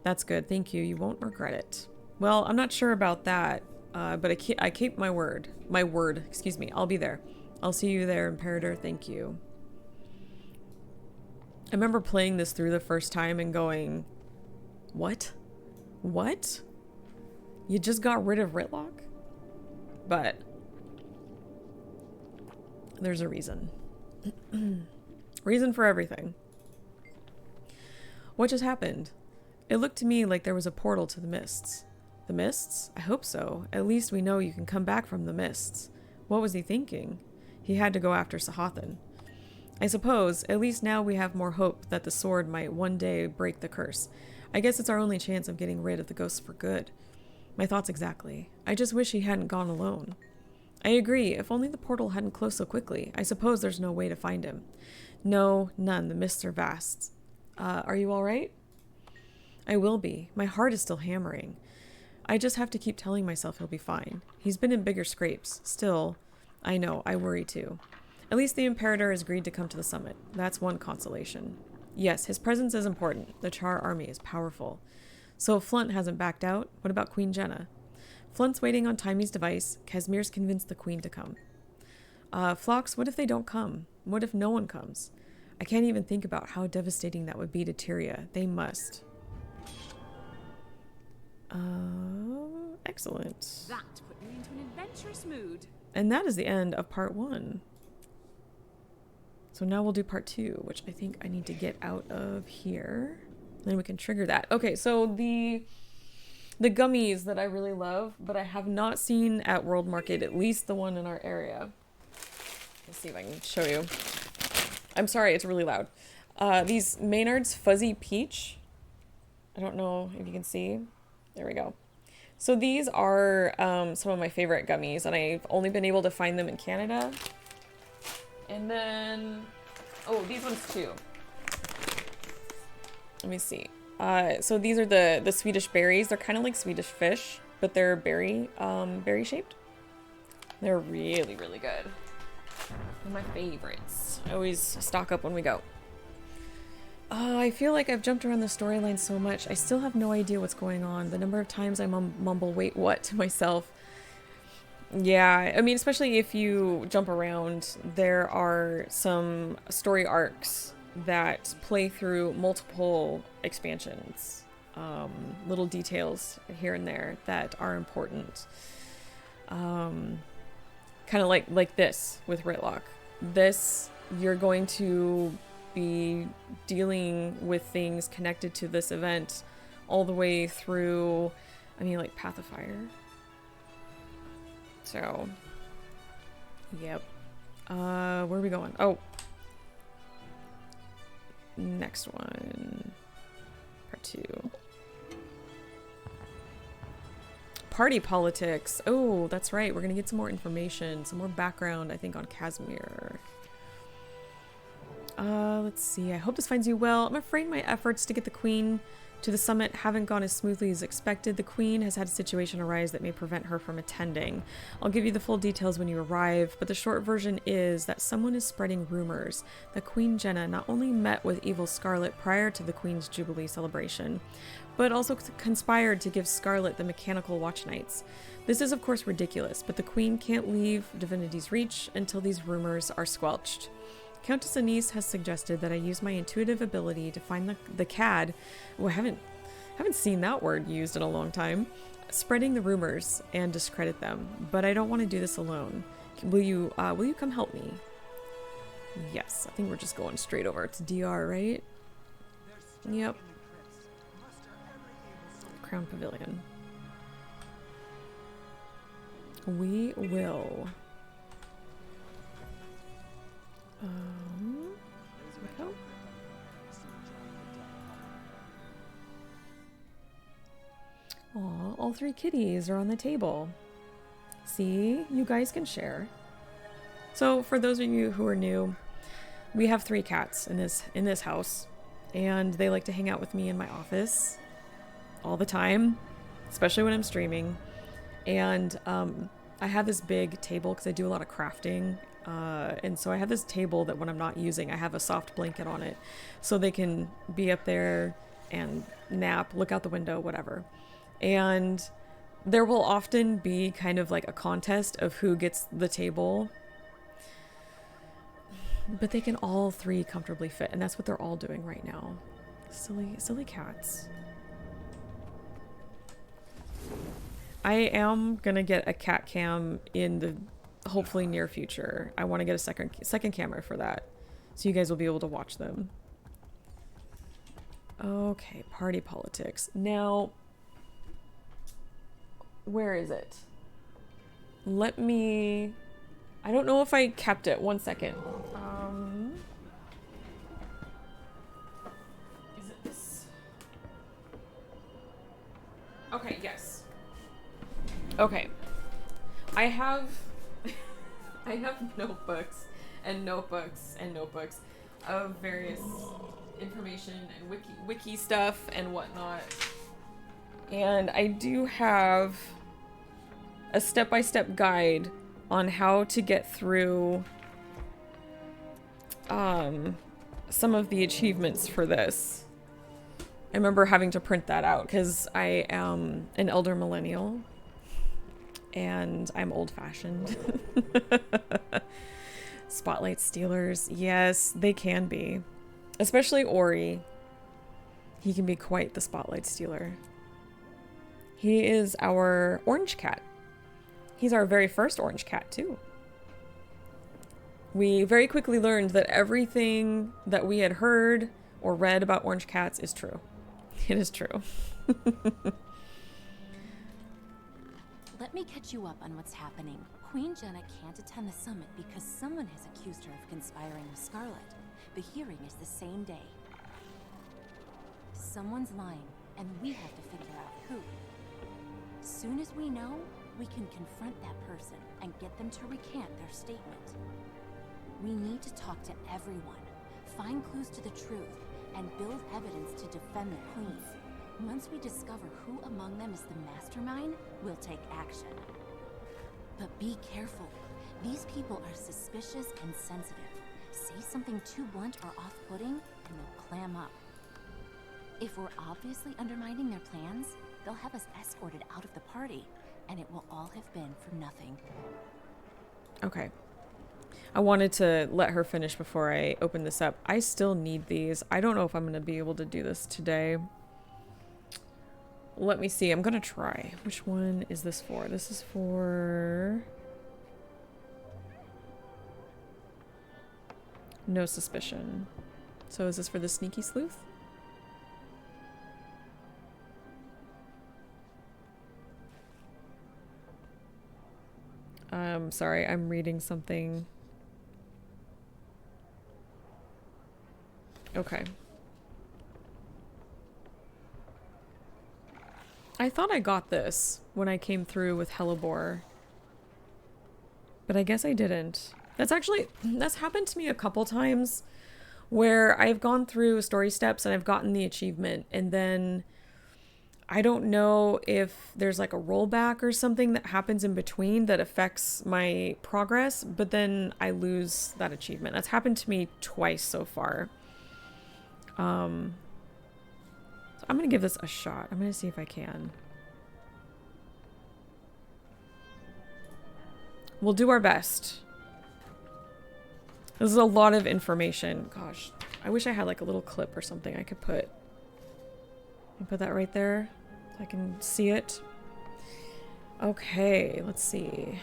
That's good. Thank you. You won't regret it. Well, I'm not sure about that, but I keep my word. My word. Excuse me. I'll be there. I'll see you there, Imperator. Thank you. I remember playing this through the first time and going, what? What? You just got rid of Ritlock? But there's a reason. Reason for everything. What just happened? It looked to me like there was a portal to the mists. The mists? I hope so. At least we know you can come back from the mists. What was he thinking? He had to go after Sahothan. I suppose, at least now we have more hope that the sword might one day break the curse. I guess it's our only chance of getting rid of the ghosts for good. My thoughts exactly. I just wish he hadn't gone alone. I agree, if only the portal hadn't closed so quickly. I suppose there's no way to find him. No, none. The mists are vast. Are you alright? I will be. My heart is still hammering. I just have to keep telling myself he'll be fine. He's been in bigger scrapes. Still, I know, I worry too. At least the Imperator has agreed to come to the summit. That's one consolation. Yes, his presence is important. The Char army is powerful. So if Flunt hasn't backed out, what about Queen Jenna? Flunt's waiting on Timy's device. Casimir's convinced the Queen to come. Phlox, what if they don't come? What if no one comes? I can't even think about how devastating that would be to Tyria. They must. Excellent. That put me into an adventurous mood. And that is the end of part 1. So now we'll do part 2, which I think I need to get out of here. Then we can trigger that. Okay, so the gummies that I really love, but I have not seen at World Market, at least the one in our area. Let's see if I can show you. I'm sorry, it's really loud. These Maynard's Fuzzy Peach. I don't know if you can see. There we go. So these are some of my favorite gummies, and I've only been able to find them in Canada. And then, oh, these ones too. Let me see. So these are the Swedish berries. They're kind of like Swedish fish, but they're berry shaped. They're really, really good. They're my favorites. I always stock up when we go. I feel like I've jumped around the storyline so much. I still have no idea what's going on. The number of times I mumble, wait, what, to myself. Yeah, I mean, especially if you jump around, there are some story arcs that play through multiple expansions. Little details here and there that are important. Kind of like this with Ritlock. This, you're going to be dealing with things connected to this event all the way through, I mean, like Path of Fire. So, yep. Where are we going? Oh. Next one. Part 2. Party politics. Oh, that's right. We're going to get some more information, some more background, I think, on Casimir. Let's see. I hope this finds you well. I'm afraid my efforts to get the Queen to the summit haven't gone as smoothly as expected. The Queen has had a situation arise that may prevent her from attending. I'll give you the full details when you arrive, but the short version is that someone is spreading rumors that Queen Jenna not only met with Evil Scarlet prior to the Queen's Jubilee celebration, but also conspired to give Scarlet the mechanical watch nights. This is of course ridiculous, but the Queen can't leave Divinity's reach until these rumors are squelched. Countess Anise has suggested that I use my intuitive ability to find the CAD. Well, I haven't seen that word used in a long time. Spreading the rumors and discredit them, but I don't want to do this alone. Will you come help me? Yes, I think we're just going straight over to DR, right? Yep. Crown Pavilion. We will. There we go. Aw, all 3 kitties are on the table. See, you guys can share. So, for those of you who are new, we have 3 cats in this house, and they like to hang out with me in my office all the time, especially when I'm streaming. And I have this big table because I do a lot of crafting. And so I have this table that when I'm not using, I have a soft blanket on it so they can be up there and nap, look out the window, whatever. And there will often be kind of like a contest of who gets the table, but they can all 3 comfortably fit, and that's what they're all doing right now. Silly cats. I am gonna get a cat cam in the hopefully near future. I want to get a second camera for that, so you guys will be able to watch them. Okay, party politics. Now, where is it? Let me... I don't know if I kept it. One second. Okay. I have I have notebooks and notebooks and notebooks of various information and wiki stuff and whatnot. And I do have a step-by-step guide on how to get through some of the achievements for this. I remember having to print that out because I am an elder millennial and I'm old-fashioned. Spotlight stealers, yes, they can be. Especially Ori. He can be quite the spotlight stealer. He is our orange cat. He's our very first orange cat, too. We very quickly learned that everything that we had heard or read about orange cats is true. It is true. Let me catch you up on what's happening. Queen Jenna can't attend the summit because someone has accused her of conspiring with Scarlet. The hearing is the same day. Someone's lying, and we have to figure out who. Soon as we know, we can confront that person and get them to recant their statement. We need to talk to everyone, find clues to the truth, and build evidence to defend the Queen. Once we discover who among them is the mastermind, we'll take action. But be careful. These people are suspicious and sensitive. Say something too blunt or off-putting, and they'll clam up. If we're obviously undermining their plans, they'll have us escorted out of the party, and it will all have been for nothing. Okay. I wanted to let her finish before I open this up. I still need these. I don't know if I'm going to be able to do this today. Let me see. I'm going to try. Which one is this for? This is for... No suspicion. So is this for the sneaky sleuth? Sorry, I'm reading something. Okay. I thought I got this when I came through with Hellebore. But I guess I didn't. That's happened to me a couple times where I've gone through story steps and I've gotten the achievement and then I don't know if there's like a rollback or something that happens in between that affects my progress, but then I lose that achievement. That's happened to me twice so far. So I'm gonna give this a shot. I'm gonna see if I can. We'll do our best. This is a lot of information. Gosh, I wish I had like a little clip or something I could put. Put that right there so I can see it. Okay, let's see.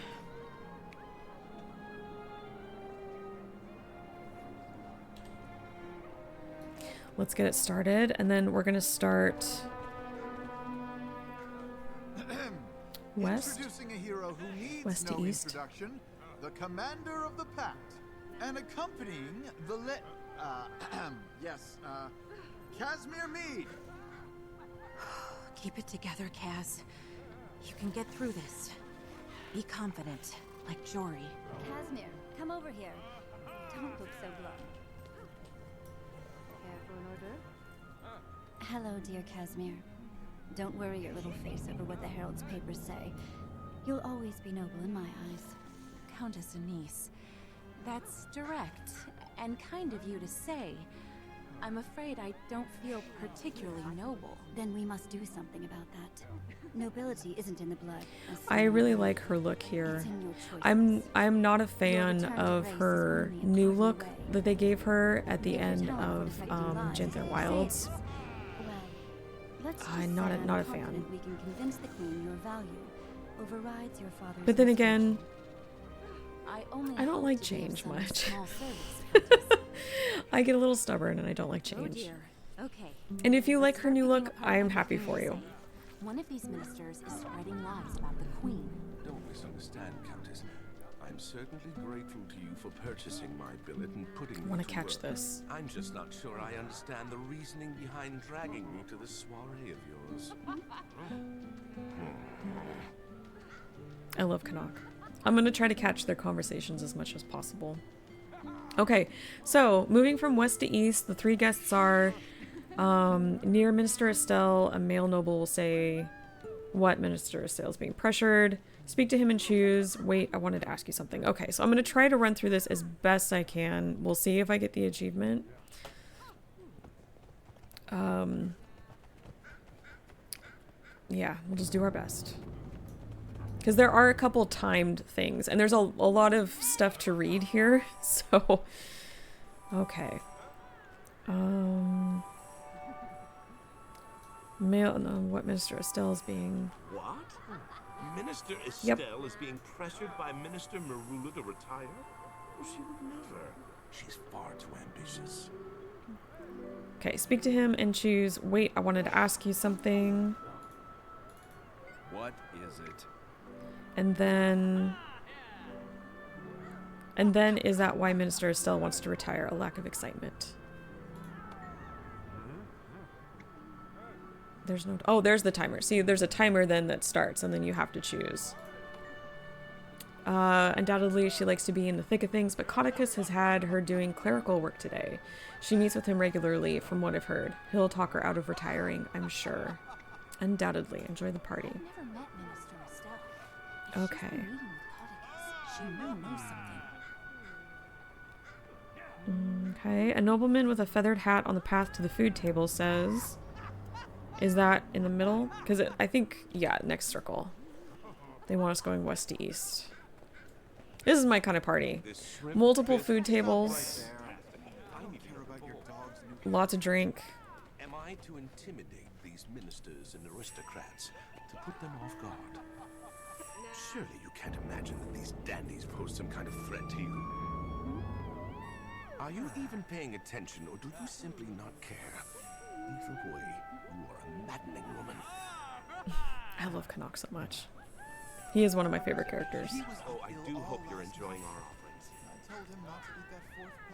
Let's get it started, and then we're gonna start west. Introducing a hero who needs West to no east. introduction, the commander of the pact, and accompanying the Casimir Mead. Keep it together, Kaz. You can get through this. Be confident, like Jory. Casimir, come over here. Don't look so glum. Care for an order? Hello, dear Casimir. Don't worry your little face over what the Herald's papers say. You'll always be noble in my eyes. Countess Anise. That's direct and kind of you to say. I'm afraid I don't feel particularly noble. Then we must do something about that. Nobility isn't in the blood. I really like her look here. I'm not a fan of her new look that they gave her at the end of Genther Wilds. I'm not a fan. We can convince the Queen your value overrides your father's. But then again, I don't like change much. I get a little stubborn and I don't like change. Okay. And if you like her new look, I am happy for you. One of these ministers is spreading lies about the Queen. Don't misunderstand, Countess. I'm certainly grateful to you for purchasing my billet and putting me to work. I want to catch this. I'm just not sure I understand the reasoning behind dragging me to this soiree of yours. I love Canuck. I'm gonna try to catch their conversations as much as possible. Okay, so moving from west to east, the three guests are near Minister Estelle. A male noble will say, "What? Minister Estelle is being pressured. Speak to him and choose. Wait, I wanted to ask you something." Okay, so I'm gonna try to run through this as best I can. We'll see if I get the achievement. Yeah, we'll just do our best. Because there are a couple timed things, and there's a lot of stuff to read here, so... Okay. What Minister Estelle is being... What? Minister Estelle is being pressured by Minister Marula to retire? Oh, she would never. She's far too ambitious. Okay, speak to him and choose, wait, I wanted to ask you something. What is it? And then, is that why Minister Estelle wants to retire? A lack of excitement. There's no... Oh, there's the timer. See, there's a timer then that starts, and then you have to choose. Undoubtedly, she likes to be in the thick of things, but Codicus has had her doing clerical work today. She meets with him regularly, from what I've heard. He'll talk her out of retiring, I'm sure. Undoubtedly. Enjoy the party. I've never met Minister Estelle. If Okay. she's been meeting with Codicus, she may know something. Okay. A nobleman with a feathered hat on the path to the food table says... Is that in the middle? Because I think, yeah, next circle. They want us going west to east. This is my kind of party. Multiple food tables. Lots of drink. Am I to intimidate these ministers and aristocrats to put them off guard? Surely you can't imagine that these dandies pose some kind of threat to you. Are you even paying attention, or do you simply not care? Either way, you are a maddening woman. I love Canuck so much. He is one of my favorite characters. Oh, I do hope you're enjoying our offerings.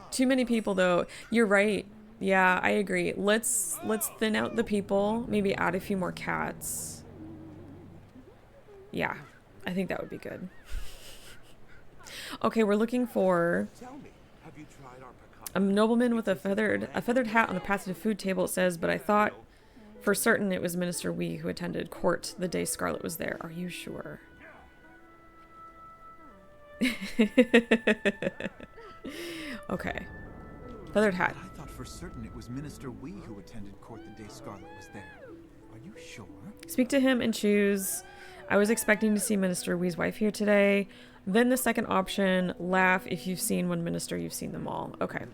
Too many people, though. You're right. Yeah, I agree. Let's thin out the people. Maybe add a few more cats. Yeah, I think that would be good. Okay, we're looking for a nobleman with a feathered hat on the path to the food table. It says, but I thought for certain it was Minister Wee who attended court the day Scarlet was there. Are you sure? Okay. Feathered hat. I thought for certain it was Minister Wee who attended court the day Scarlet was there. Are you sure? Speak to him and choose. I was expecting to see Minister Wee's wife here today. Then the second option, laugh. If you've seen one minister, you've seen them all. Okay.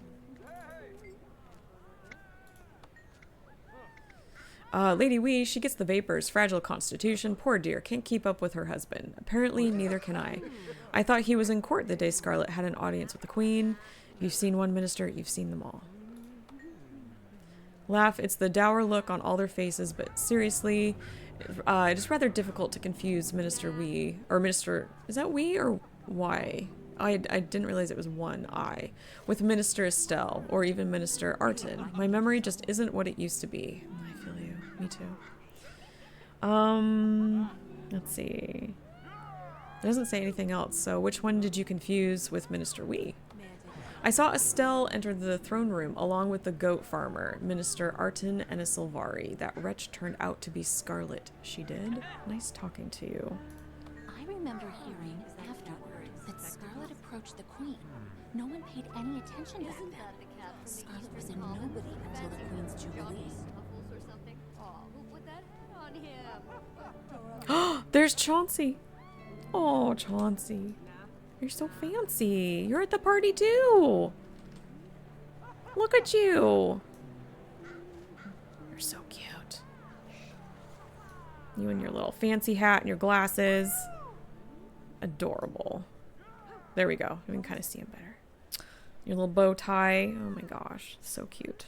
Lady Wee, she gets the vapors, fragile constitution, poor dear, can't keep up with her husband. Apparently, neither can I. I thought he was in court the day Scarlet had an audience with the Queen. If you've seen one minister, you've seen them all. Laugh, it's the dour look on all their faces, but seriously, it is rather difficult to confuse Minister Wee, or Minister, is that Wee or Y? I didn't realize it was one I, with Minister Estelle, or even Minister Arton. My memory just isn't what it used to be. I feel you. Me too. Let's see. It doesn't say anything else, so which one did you confuse with Minister Wee? I saw Estelle enter the throne room along with the goat farmer, Minister Arton, and a Sylvari. That wretch turned out to be Scarlet. She did? Nice talking to you. I remember hearing afterward that Scarlet approached the Queen. No one paid any attention back then. Scarlet was a nobody until the Queen's Jubilee. There's Chauncey. Oh, Chauncey. You're so fancy. You're at the party too. Look at you. You're so cute. You and your little fancy hat and your glasses. Adorable. There we go. We can kind of see him better. Your little bow tie. Oh my gosh. So cute.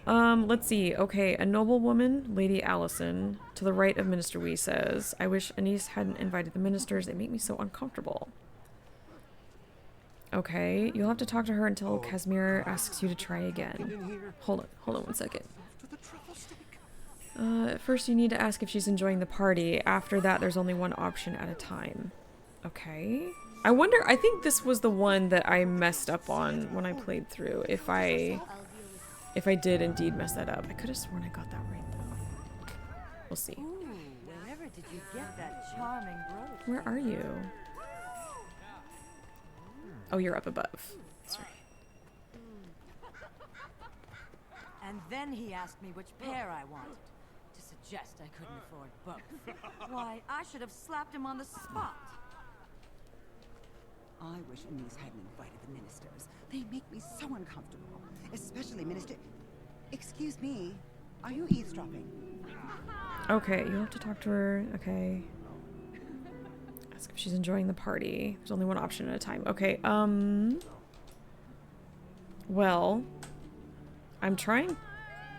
Let's see. Okay, a noblewoman, Lady Allison, to the right of Minister Wee says, I wish Anise hadn't invited the ministers. They make me so uncomfortable. Okay, you'll have to talk to her until Casimir asks you to try again. Hold on 1 second. At first you need to ask if she's enjoying the party. After that, there's only one option at a time. Okay. I wonder, I think this was the one that I messed up on when I played through. If I did indeed mess that up. I could have sworn I got that right though. We'll see. Ooh, wherever did you get that charming brooch? Where are you? Oh, you're up above. That's right. And then he asked me which pair I wanted. To suggest I couldn't afford both. Why, I should have slapped him on the spot. I wish Anise hadn't invited the ministers. They make me so uncomfortable. Especially Minister... Excuse me. Are you eavesdropping? Okay, you'll have to talk to her. Okay. Ask if she's enjoying the party. There's only one option at a time. Okay, well... I'm trying...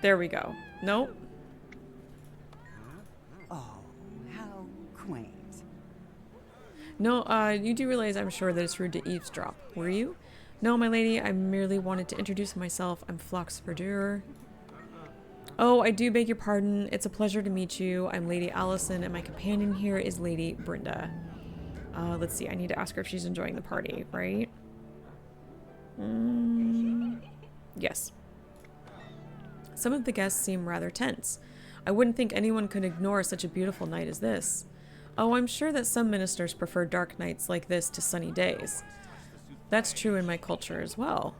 There we go. Nope. Oh, how quaint. No, you do realize I'm sure that it's rude to eavesdrop, were you? No, my lady, I merely wanted to introduce myself. I'm Flox Verdure. Oh, I do beg your pardon. It's a pleasure to meet you. I'm Lady Allison, and my companion here is Lady Brenda. Let's see, I need to ask her if she's enjoying the party, right? Yes. Some of the guests seem rather tense. I wouldn't think anyone could ignore such a beautiful night as this. Oh, I'm sure that some ministers prefer dark nights like this to sunny days. That's true in my culture as well.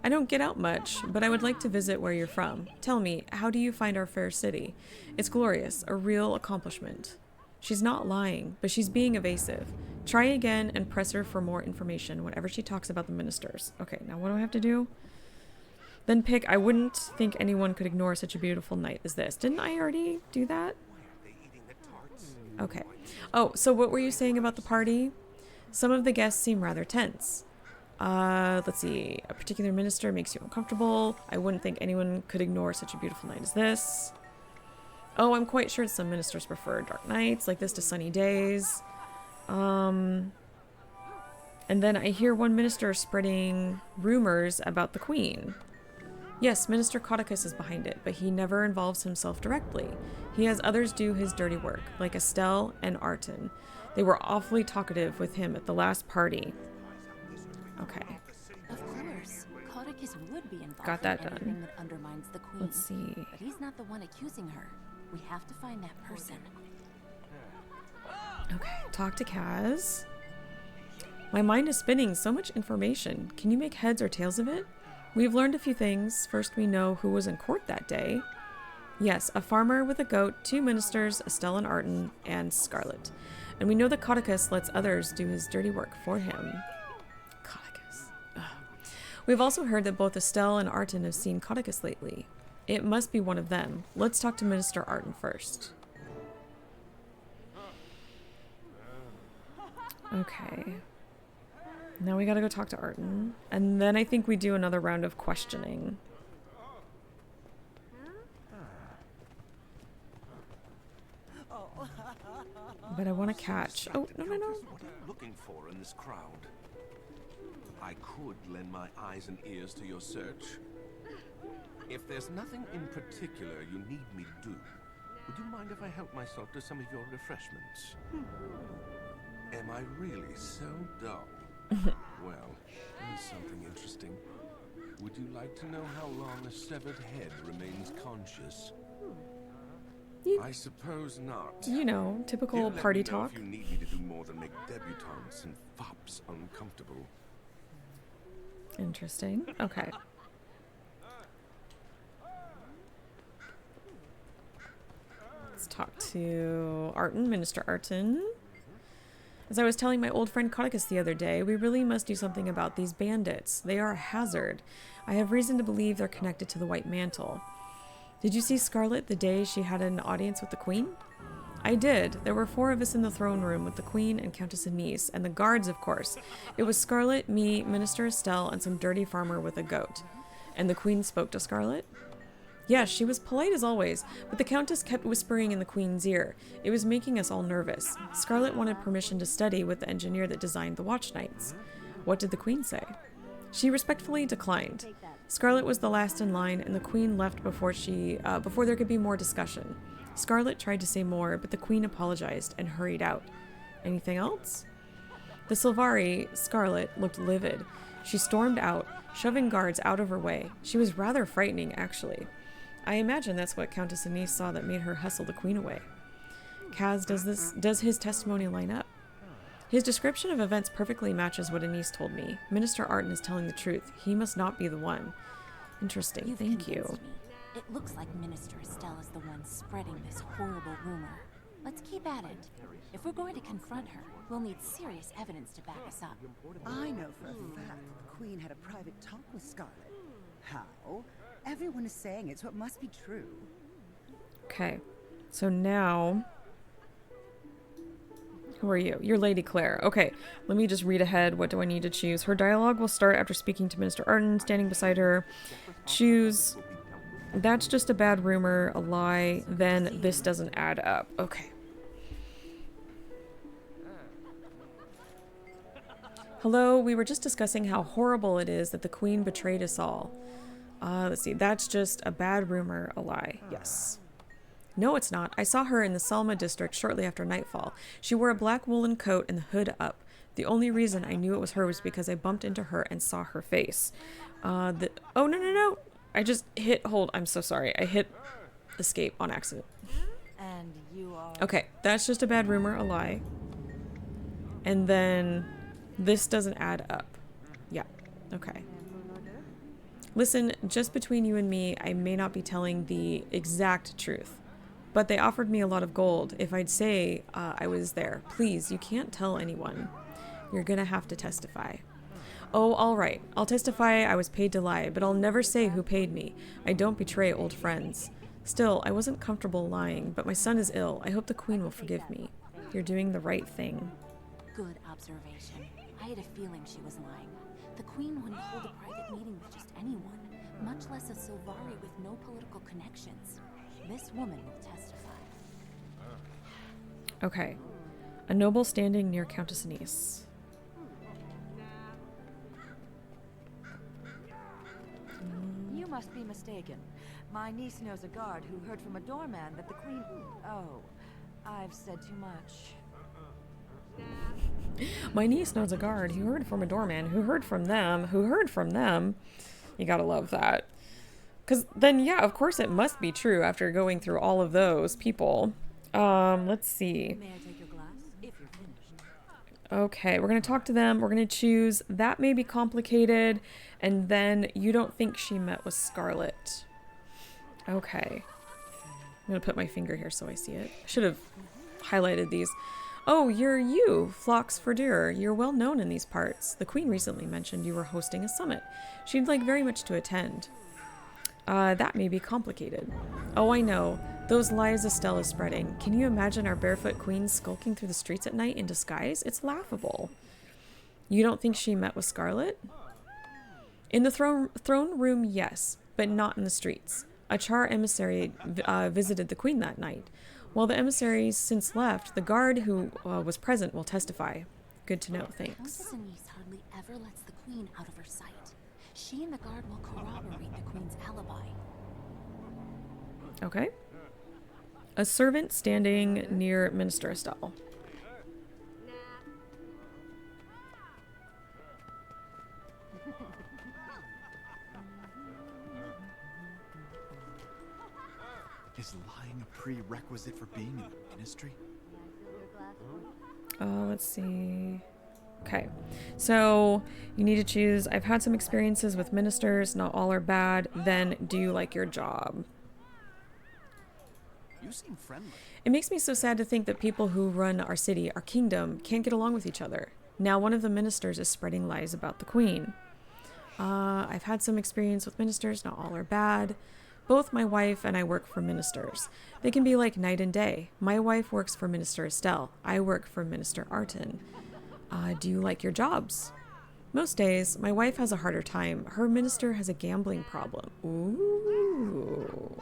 I don't get out much, but I would like to visit where you're from. Tell me, how do you find our fair city? It's glorious, a real accomplishment. She's not lying, but she's being evasive. Try again and press her for more information whenever she talks about the ministers. Okay, now what do I have to do? Then pick, I wouldn't think anyone could ignore such a beautiful night as this. Didn't I already do that? Okay. Oh, so what were you saying about the party? Some of the guests seem rather tense. Let's see. A particular minister makes you uncomfortable. I wouldn't think anyone could ignore such a beautiful night as this. Oh, I'm quite sure some ministers prefer dark nights like this to sunny days. And then I hear one minister spreading rumors about the queen. Yes, Minister Codicus is behind it, but he never involves himself directly. He has others do his dirty work, like Estelle and Arton. They were awfully talkative with him at the last party. Okay. Of course, Codicus would be involved Got that in anything done. that undermines the queen. Let's see. But he's not the one accusing her. We have to find that person. Okay, talk to Kaz. My mind is spinning so much information. Can you make heads or tails of it? We've learned a few things. First, we know who was in court that day. Yes, a farmer with a goat, 2 ministers, Estelle and Arton, and Scarlet. And we know that Codicus lets others do his dirty work for him. Codicus. Ugh. We've also heard that both Estelle and Arton have seen Codicus lately. It must be one of them. Let's talk to Minister Arton first. Okay. Now we gotta go talk to Arton. And then I think we do another round of questioning. But I want to catch... Oh, no. What are you looking for in this crowd? I could lend my eyes and ears to your search. If there's nothing in particular you need me to do, would you mind if I help myself to some of your refreshments? Am I really so dull? Well, here's something interesting. Would you like to know how long a severed head remains conscious? I suppose not. You know, typical party talk. If you need me to do more than make debutantes and fops uncomfortable. Interesting. Okay. Let's talk to Arton, Minister Arton. As I was telling my old friend Codicus the other day, we really must do something about these bandits. They are a hazard. I have reason to believe they're connected to the White Mantle. Did you see Scarlet the day she had an audience with the Queen? I did. There were 4 of us in the throne room with the Queen and Countess Anise, and the guards, of course. It was Scarlet, me, Minister Estelle, and some dirty farmer with a goat. And the Queen spoke to Scarlet? Yes, she was polite as always, but the Countess kept whispering in the Queen's ear. It was making us all nervous. Scarlet wanted permission to study with the engineer that designed the watch nights. What did the Queen say? She respectfully declined. Scarlet was the last in line, and the queen left before there could be more discussion. Scarlet tried to say more, but the queen apologized and hurried out. Anything else? The Sylvari, Scarlet, looked livid. She stormed out, shoving guards out of her way. She was rather frightening, actually. I imagine that's what Countess Anise saw that made her hustle the queen away. Kaz, does his testimony line up? His description of events perfectly matches what Anise told me. Minister Arden is telling the truth. He must not be the one. Interesting, thank you. Me. It looks like Minister Estelle is the one spreading this horrible rumor. Let's keep at it. If we're going to confront her, we'll need serious evidence to back us up. I know for a fact that the Queen had a private talk with Scarlet. How? Everyone is saying it, so it must be true. Okay, so now... Who are you? You're Lady Claire. Okay, let me just read ahead. What do I need to choose? Her dialogue will start after speaking to Minister Arden, standing beside her. Choose... That's just a bad rumor, a lie, then this doesn't add up. Okay. Hello, we were just discussing how horrible it is that the queen betrayed us all. Let's see, that's just a bad rumor, a lie. Yes. No, it's not. I saw her in the Salma district shortly after nightfall. She wore a black woolen coat and the hood up. The only reason I knew it was her was because I bumped into her and saw her face. Oh, no. I just hit hold. I'm so sorry. I hit escape on accident. And you are... Okay, that's just a bad rumor, a lie. And then this doesn't add up. Yeah, okay. Listen, just between you and me, I may not be telling the exact truth. But they offered me a lot of gold if I'd say I was there. Please, you can't tell anyone. You're gonna have to testify. Oh, all right. I'll testify I was paid to lie, but I'll never say who paid me. I don't betray old friends. Still, I wasn't comfortable lying, but my son is ill. I hope the queen will forgive me. You're doing the right thing. Good observation. I had a feeling she was lying. The queen wouldn't hold a private meeting with just anyone, much less a Sylvari with no political connections. This woman will testify. Okay. A noble standing near Countess Anise. You must be mistaken. My niece knows a guard who heard from a doorman that the queen... Oh, I've said too much. My niece knows a guard who heard from a doorman who heard from them. You gotta love that. Because then, yeah, of course it must be true after going through all of those people. Let's see. May I take your glass? If you're finished. Okay, we're going to talk to them. We're going to choose that may be complicated. And then you don't think she met with Scarlet. Okay. I'm going to put my finger here so I see it. I should have highlighted these. Oh, you're you, Phlox Verdure. You're well known in these parts. The queen recently mentioned you were hosting a summit. She'd like very much to attend. That may be complicated. Oh, I know. Those lies Estelle is spreading. Can you imagine our barefoot queen skulking through the streets at night in disguise? It's laughable. You don't think she met with Scarlet? In the throne room, yes, but not in the streets. A Char emissary visited the queen that night. While the emissaries since left, the guard who was present will testify. Good to know, thanks. Countess Anise hardly ever lets the queen out of her sight. She and the guard will corroborate the queen's alibi. Okay. A servant standing near Minister Estelle. Is lying a prerequisite for being in the ministry? Let's see. Okay, so you need to choose. I've had some experiences with ministers. Not all are bad. Then do you like your job? You seem friendly. It makes me so sad to think that people who run our city, our kingdom, can't get along with each other. Now one of the ministers is spreading lies about the queen. I've had some experience with ministers. Not all are bad. Both my wife and I work for ministers. They can be like night and day. My wife works for Minister Estelle. I work for Minister Arden. Do you like your jobs? Most days, my wife has a harder time. Her minister has a gambling problem. Ooh.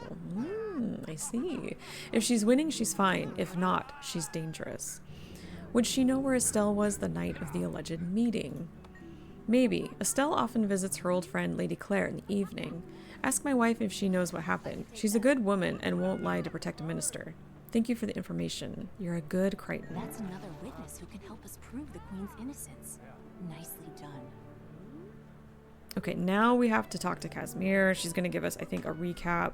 I see. If she's winning, she's fine. If not, she's dangerous. Would she know where Estelle was the night of the alleged meeting? Maybe. Estelle often visits her old friend Lady Claire in the evening. Ask my wife if she knows what happened. She's a good woman and won't lie to protect a minister. Thank you for the information. You're a good Crichton. That's another witness who can help us prove the Queen's innocence. Nicely done. Okay, now we have to talk to Casimir. She's going to give us, I think, a recap.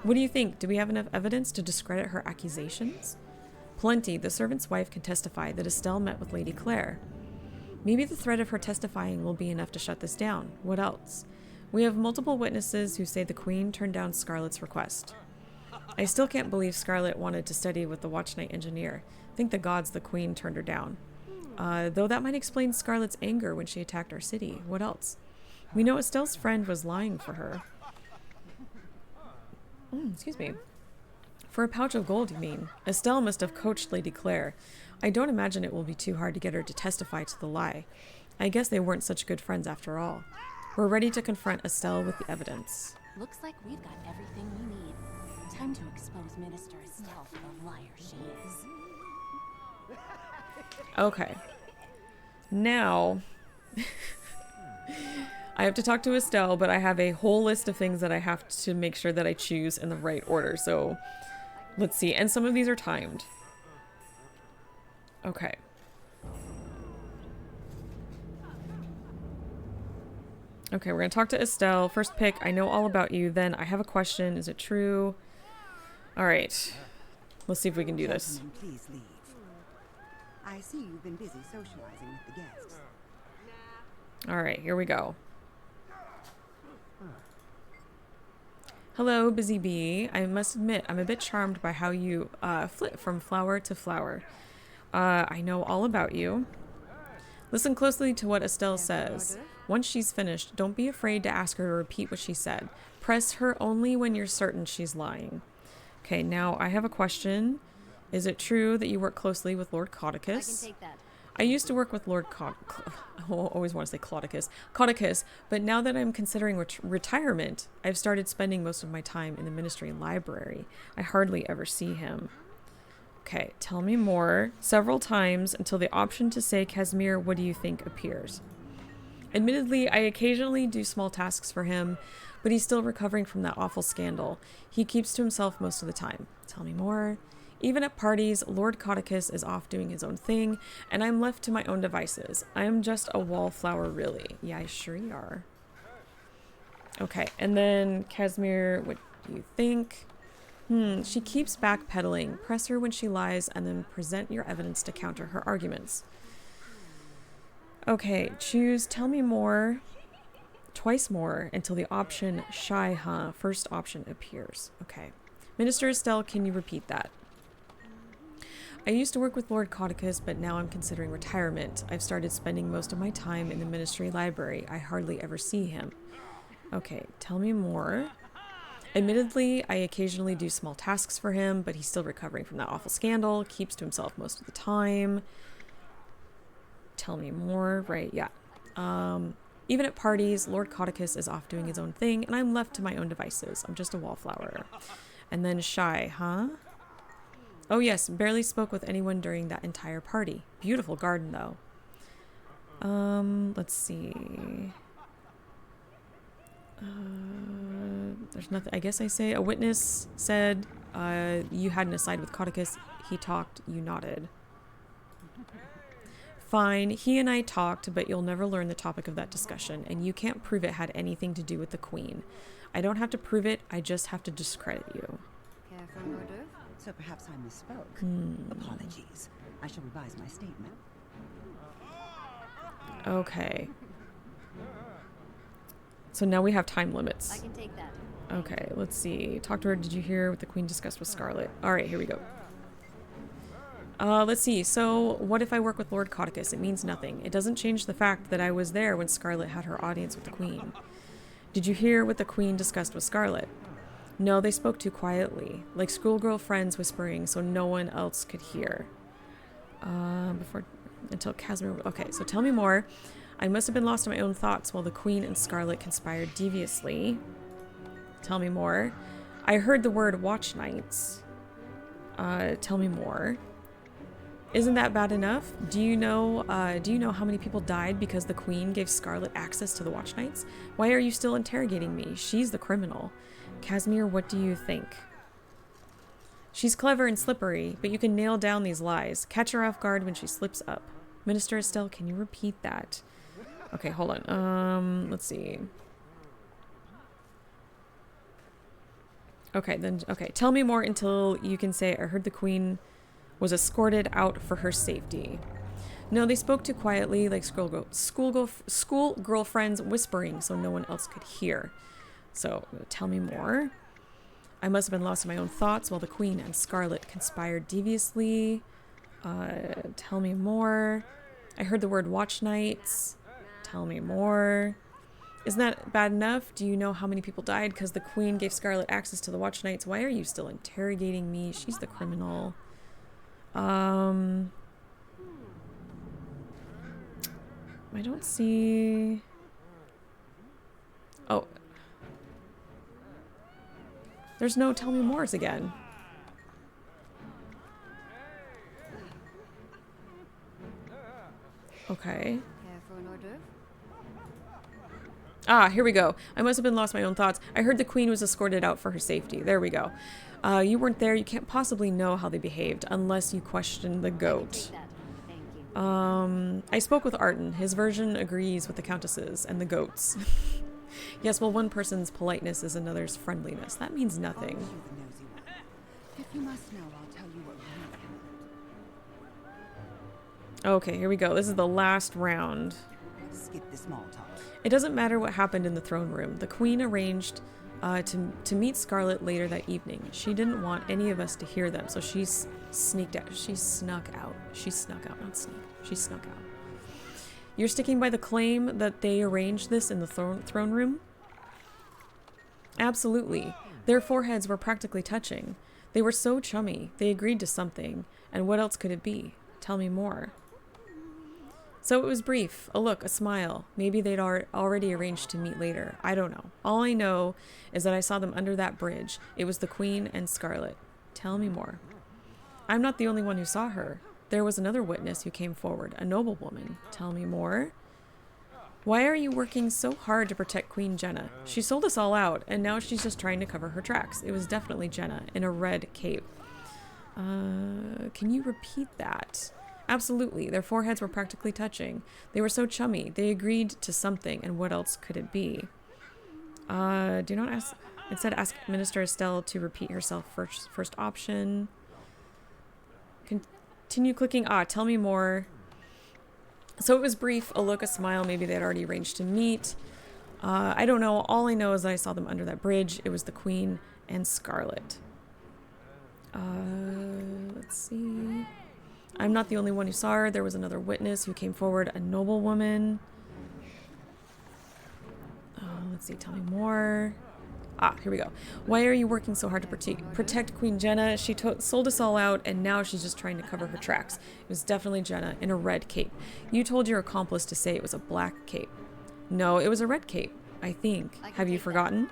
What do you think? Do we have enough evidence to discredit her accusations? Plenty. The servant's wife can testify that Estelle met with Lady Claire. Maybe the threat of her testifying will be enough to shut this down. What else? We have multiple witnesses who say the Queen turned down Scarlet's request. I still can't believe Scarlet wanted to study with the Watch Knight engineer. Thank the gods the Queen turned her down. Though that might explain Scarlet's anger when she attacked our city. What else? We know Estelle's friend was lying for her. Excuse me. For a pouch of gold, you mean? Estelle must have coached Lady Claire. I don't imagine it will be too hard to get her to testify to the lie. I guess they weren't such good friends after all. We're ready to confront Estelle with the evidence. Looks like we've got everything we need. Time to expose Minister Estelle for the liar she is. Okay. Now, I have to talk to Estelle, but I have a whole list of things that I have to make sure that I choose in the right order. So, let's see. And some of these are timed. Okay. Okay, we're going to talk to Estelle. First pick, I know all about you. Then, I have a question. Is it true? All right. Let's see if we can do this. Gentlemen, please leave. I see you've been busy socializing with the guests. All right, here we go. Hello, Busy Bee. I must admit, I'm a bit charmed by how you flit from flower to flower. I know all about you. Listen closely to what Estelle says. Once she's finished, don't be afraid to ask her to repeat what she said. Press her only when you're certain she's lying. Okay, now I have a question. Is it true that you work closely with Lord Caudicus? I can take that. I used to work with Lord I always want to say Caudicus, but now that I'm considering retirement, I've started spending most of my time in the Ministry Library. I hardly ever see him. Okay, tell me more. Several times until the option to say, Casimir, what do you think, appears. Admittedly, I occasionally do small tasks for him, but he's still recovering from that awful scandal. He keeps to himself most of the time. Tell me more. Even at parties, Lord Caudicus is off doing his own thing, and I'm left to my own devices. I am just a wallflower, really. Yeah, I sure you are. Okay, and then Casimir, what do you think? She keeps backpedaling. Press her when she lies, and then present your evidence to counter her arguments. Okay, choose tell me more, twice more, until the option shy, huh? First option appears. Okay. Minister Estelle, can you repeat that? I used to work with Lord Caudicus, but now I'm considering retirement. I've started spending most of my time in the Ministry Library. I hardly ever see him. Okay, tell me more. Admittedly, I occasionally do small tasks for him, but he's still recovering from that awful scandal, keeps to himself most of the time. Tell me more. Right, yeah. Even at parties, Lord Caudicus is off doing his own thing, and I'm left to my own devices. I'm just a wallflower. And then shy, huh? Oh yes, barely spoke with anyone during that entire party. Beautiful garden, though. Let's see. There's nothing. I guess I say a witness said you had an aside with Caudicus. He talked, you nodded. Fine, he and I talked, but you'll never learn the topic of that discussion, and you can't prove it had anything to do with the Queen. I don't have to prove it, I just have to discredit you. Care for an hors d'oeuvre? So perhaps I misspoke. Apologies. I shall revise my statement. Okay. So now we have time limits. I can take that. Okay, let's see. Talk to her. Did you hear what the Queen discussed with Scarlet? All right, here we go. Let's see. So what if I work with Lord Caudicus? It means nothing. It doesn't change the fact that I was there when Scarlet had her audience with the Queen. Did you hear what the Queen discussed with Scarlet? No, they spoke too quietly, like schoolgirl friends whispering so no one else could hear. Until Casimir... Okay, so tell me more. I must have been lost in my own thoughts while the Queen and Scarlet conspired deviously. Tell me more. I heard the word watch nights. Tell me more. Isn't that bad enough? Do you know how many people died because the Queen gave Scarlet access to the Watch Knights? Why are you still interrogating me? She's the criminal. Casimir, what do you think? She's clever and slippery, but you can nail down these lies. Catch her off guard when she slips up. Minister Estelle, can you repeat that? Okay, hold on. Let's see. Okay, then, okay. Tell me more until you can say, I heard the Queen was escorted out for her safety. No, they spoke too quietly, like school girlfriends whispering so no one else could hear. So, tell me more. I must have been lost in my own thoughts while the Queen and Scarlet conspired deviously. Tell me more. I heard the word Watch Knights. Tell me more. Isn't that bad enough? Do you know how many people died because the Queen gave Scarlet access to the Watch Knights? Why are you still interrogating me? She's the criminal. I don't see... Oh. There's no tell me mores again. Okay. Ah, here we go. I must have been lost in my own thoughts. I heard the Queen was escorted out for her safety. There we go. You weren't there. You can't possibly know how they behaved unless you question the goat. I spoke with Arton. His version agrees with the Countess's and the goat's. Yes, well, one person's politeness is another's friendliness. That means nothing. If you must know, I'll tell you what Okay, here we go. This is the last round. Skip the small talk. It doesn't matter what happened in the throne room. The Queen arranged to meet Scarlet later that evening. She didn't want any of us to hear them, so she sneaked out. She snuck out. She snuck out, not sneaked. She snuck out. You're sticking by the claim that they arranged this in the throne room? Absolutely. Their foreheads were practically touching. They were so chummy. They agreed to something. And what else could it be? Tell me more. So it was brief. A look, a smile. Maybe they'd already arranged to meet later. I don't know. All I know is that I saw them under that bridge. It was the Queen and Scarlet. Tell me more. I'm not the only one who saw her. There was another witness who came forward, a noblewoman. Tell me more. Why are you working so hard to protect Queen Jenna? She sold us all out, and now she's just trying to cover her tracks. It was definitely Jenna in a red cape. Can you repeat that? Absolutely. Their foreheads were practically touching. They were so chummy. They agreed to something, and what else could it be? Do not ask... Instead, ask Minister Estelle to repeat herself first option. Continue clicking. Tell me more. So it was brief, a look, a smile. Maybe they had already arranged to meet. I don't know. All I know is that I saw them under that bridge. It was the Queen and Scarlet. Let's see. I'm not the only one who saw her. There was another witness who came forward, a noblewoman. Let's see. Tell me more. Here we go. Why are you working so hard to protect Queen Jenna? She sold us all out, and now she's just trying to cover her tracks. It was definitely Jenna in a red cape. You told your accomplice to say it was a black cape. No, it was a red cape, I think. Have you forgotten?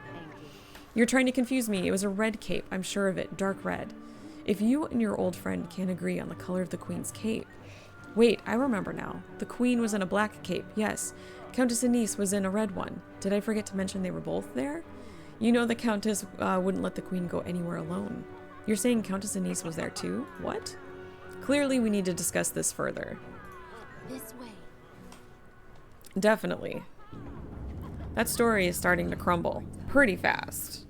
You're trying to confuse me. It was a red cape. I'm sure of it. Dark red. If you and your old friend can't agree on the color of the Queen's cape... Wait, I remember now. The Queen was in a black cape, yes. Countess Anise was in a red one. Did I forget to mention they were both there? You know the Countess wouldn't let the Queen go anywhere alone. You're saying Countess Anise was there too? What? Clearly we need to discuss this further. This way. Definitely. That story is starting to crumble pretty fast.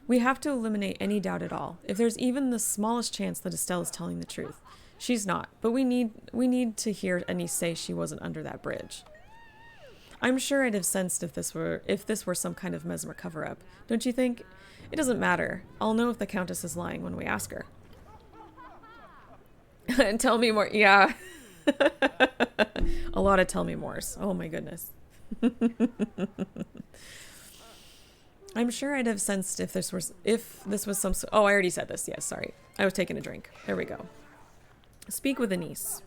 We have to eliminate any doubt at all. If there's even the smallest chance that Estelle is telling the truth. She's not, but we need to hear Anise say she wasn't under that bridge. I'm sure I'd have sensed if this were some kind of mesmer cover-up. Don't you think? It doesn't matter. I'll know if the Countess is lying when we ask her. And tell me more. Yeah. A lot of tell me mores. Oh my goodness. I'm sure I'd have sensed if this was some... Oh, I already said this. Yes, sorry. I was taking a drink. There we go. Speak with Anise.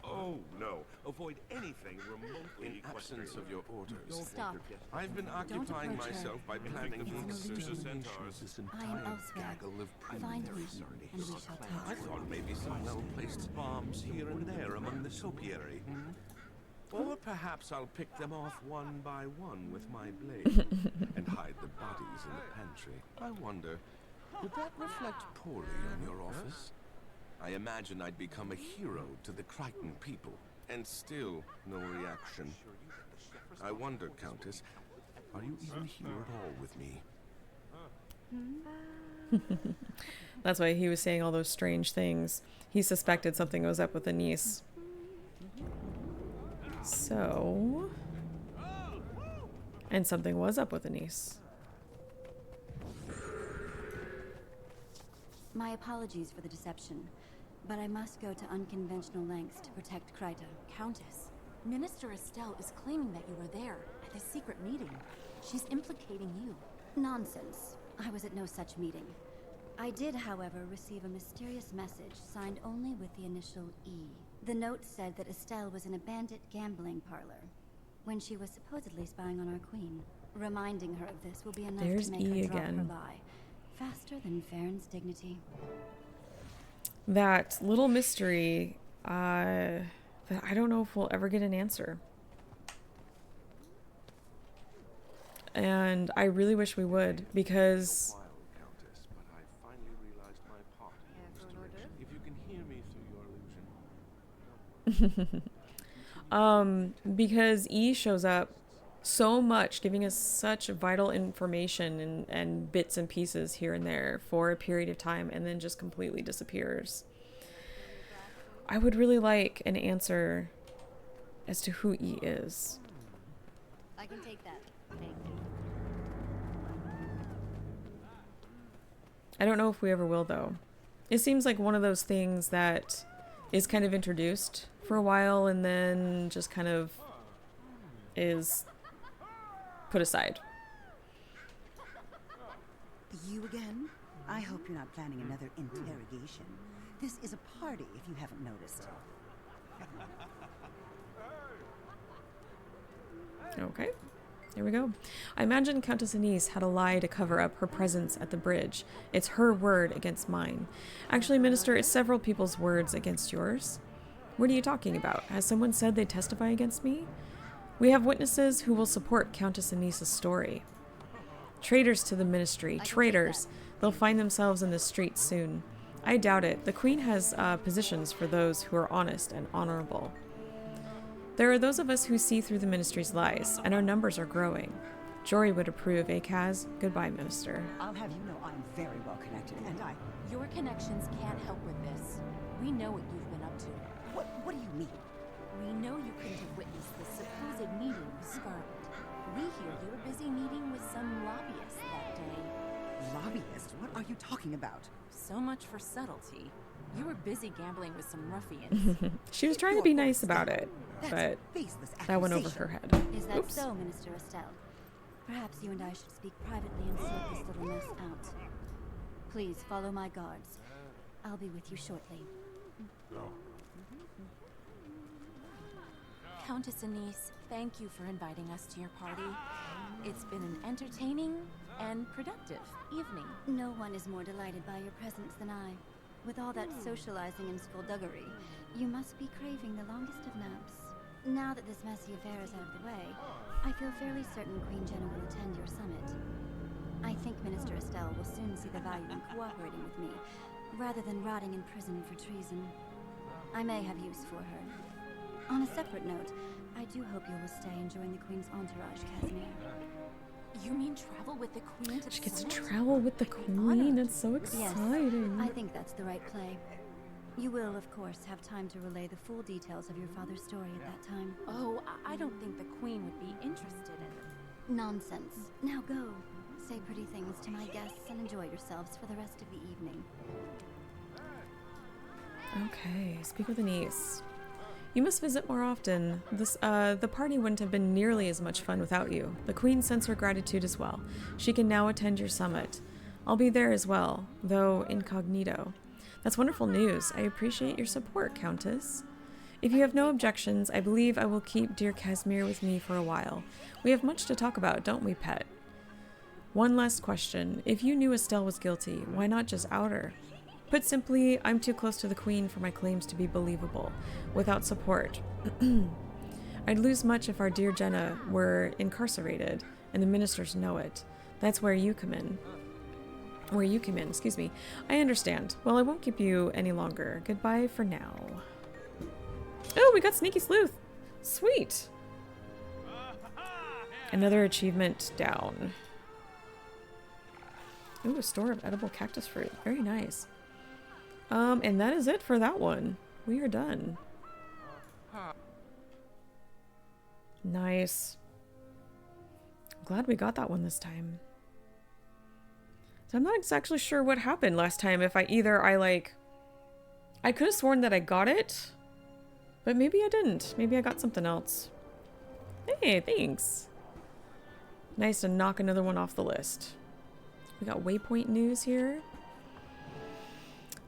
Oh, no. Avoid anything remotely in absence of your orders. Stop. I've been occupying approach her. myself by planning the extermination of this I am entire elsewhere. gaggle of Find me, primitive and we shall talk. I thought maybe some well-placed bombs here and there among the topiary. Or perhaps I'll pick them off one by one with my blade and hide the bodies in the pantry. I wonder, would that reflect poorly on your office? I imagine I'd become a hero to the Crichton people, and still no reaction. I wonder, Countess, are you even here at all with me? That's why he was saying all those strange things. He suspected something was up with Anise. So... And something was up with Anise. My apologies for the deception, but I must go to unconventional lengths to protect Kryta. Countess, Minister Estelle is claiming that you were there at the secret meeting. She's implicating you. Nonsense. I was at no such meeting. I did, however, receive a mysterious message signed only with the initial E. The note said that Estelle was in a bandit gambling parlor when she was supposedly spying on our queen. Reminding her of this will be enough There's to make E her drop again. her lie. Faster than Farron's dignity. That little mystery, that I don't know if we'll ever get an answer. And I really wish we would, because... If you can hear me through your illusion. Because E shows up so much, giving us such vital information and bits and pieces here and there for a period of time, and then just completely disappears. I would really like an answer as to who E is. I can take that. Thank you. I don't know if we ever will, though. It seems like one of those things that is kind of introduced for a while and then just kind of is put aside. You again? I hope you're not planning another interrogation. This is a party, if you haven't noticed. Okay, here we go. I imagine Countess Anise had a lie to cover up her presence at the bridge. It's her word against mine. Actually, Minister, it's several people's words against yours. What are you talking about? Has someone said they'd testify against me? We have witnesses who will support Countess Anise's story. Traitors to the ministry. Traitors. They'll find themselves in the streets soon. I doubt it. The Queen has positions for those who are honest and honorable. There are those of us who see through the ministry's lies, and our numbers are growing. Jory would approve, eh, Kaz? Goodbye, Minister. I'll have you know I'm very well connected, and Your connections can't help with this. We know what you've been up to. What do you mean? We know you couldn't have witnessed the supposed meeting with Scarlet. We hear you were busy meeting with some lobbyists that day. Lobbyists? What are you talking about? So much for subtlety. You were busy gambling with some ruffians. She was trying to be nice about it, but that went over her head. Is that Oops. so, Minister Estelle? Perhaps you and I should speak privately and sort this little mess out. Please follow my guards. I'll be with you shortly. Countess Anise, thank you for inviting us to your party. It's been an entertaining and productive evening. No one is more delighted by your presence than I. With all that socializing and skullduggery, you must be craving the longest of naps. Now that this messy affair is out of the way, I feel fairly certain Queen Jenna will attend your summit. I think Minister Estelle will soon see the value in cooperating with me, rather than rotting in prison for treason. I may have use for her. On a separate note, I do hope you will stay and join the Queen's entourage, Casimir. You mean travel with the Queen to the She gets to summit? travel with the Queen. That's so exciting. Yes, I think that's the right play. You will, of course, have time to relay the full details of your father's story at that time. Oh, I don't think the Queen would be interested in it. Nonsense. Now go. Say pretty things to my guests and enjoy yourselves for the rest of the evening. Okay, speak with Anise. You must visit more often. The party wouldn't have been nearly as much fun without you. The Queen sends her gratitude as well. She can now attend your summit. I'll be there as well, though incognito. That's wonderful news. I appreciate your support, Countess. If you have no objections, I believe I will keep dear Casimir with me for a while. We have much to talk about, don't we, pet? One last question. If you knew Estelle was guilty, why not just out her? Put simply, I'm too close to the Queen for my claims to be believable. Without support. I'd lose much if our dear Jenna were incarcerated, and the ministers know it. That's where you come in. Where you come in, excuse me. I understand. Well, I won't keep you any longer. Goodbye for now. Oh, we got Sneaky Sleuth. Sweet. Another achievement down. Ooh, a store of edible cactus fruit. Very nice. And that is it for that one. We are done. Nice. I'm glad we got that one this time. So I'm not exactly sure what happened last time. If I could have sworn that I got it, but maybe I didn't. Maybe I got something else. Hey, thanks. Nice to knock another one off the list. We got waypoint news here.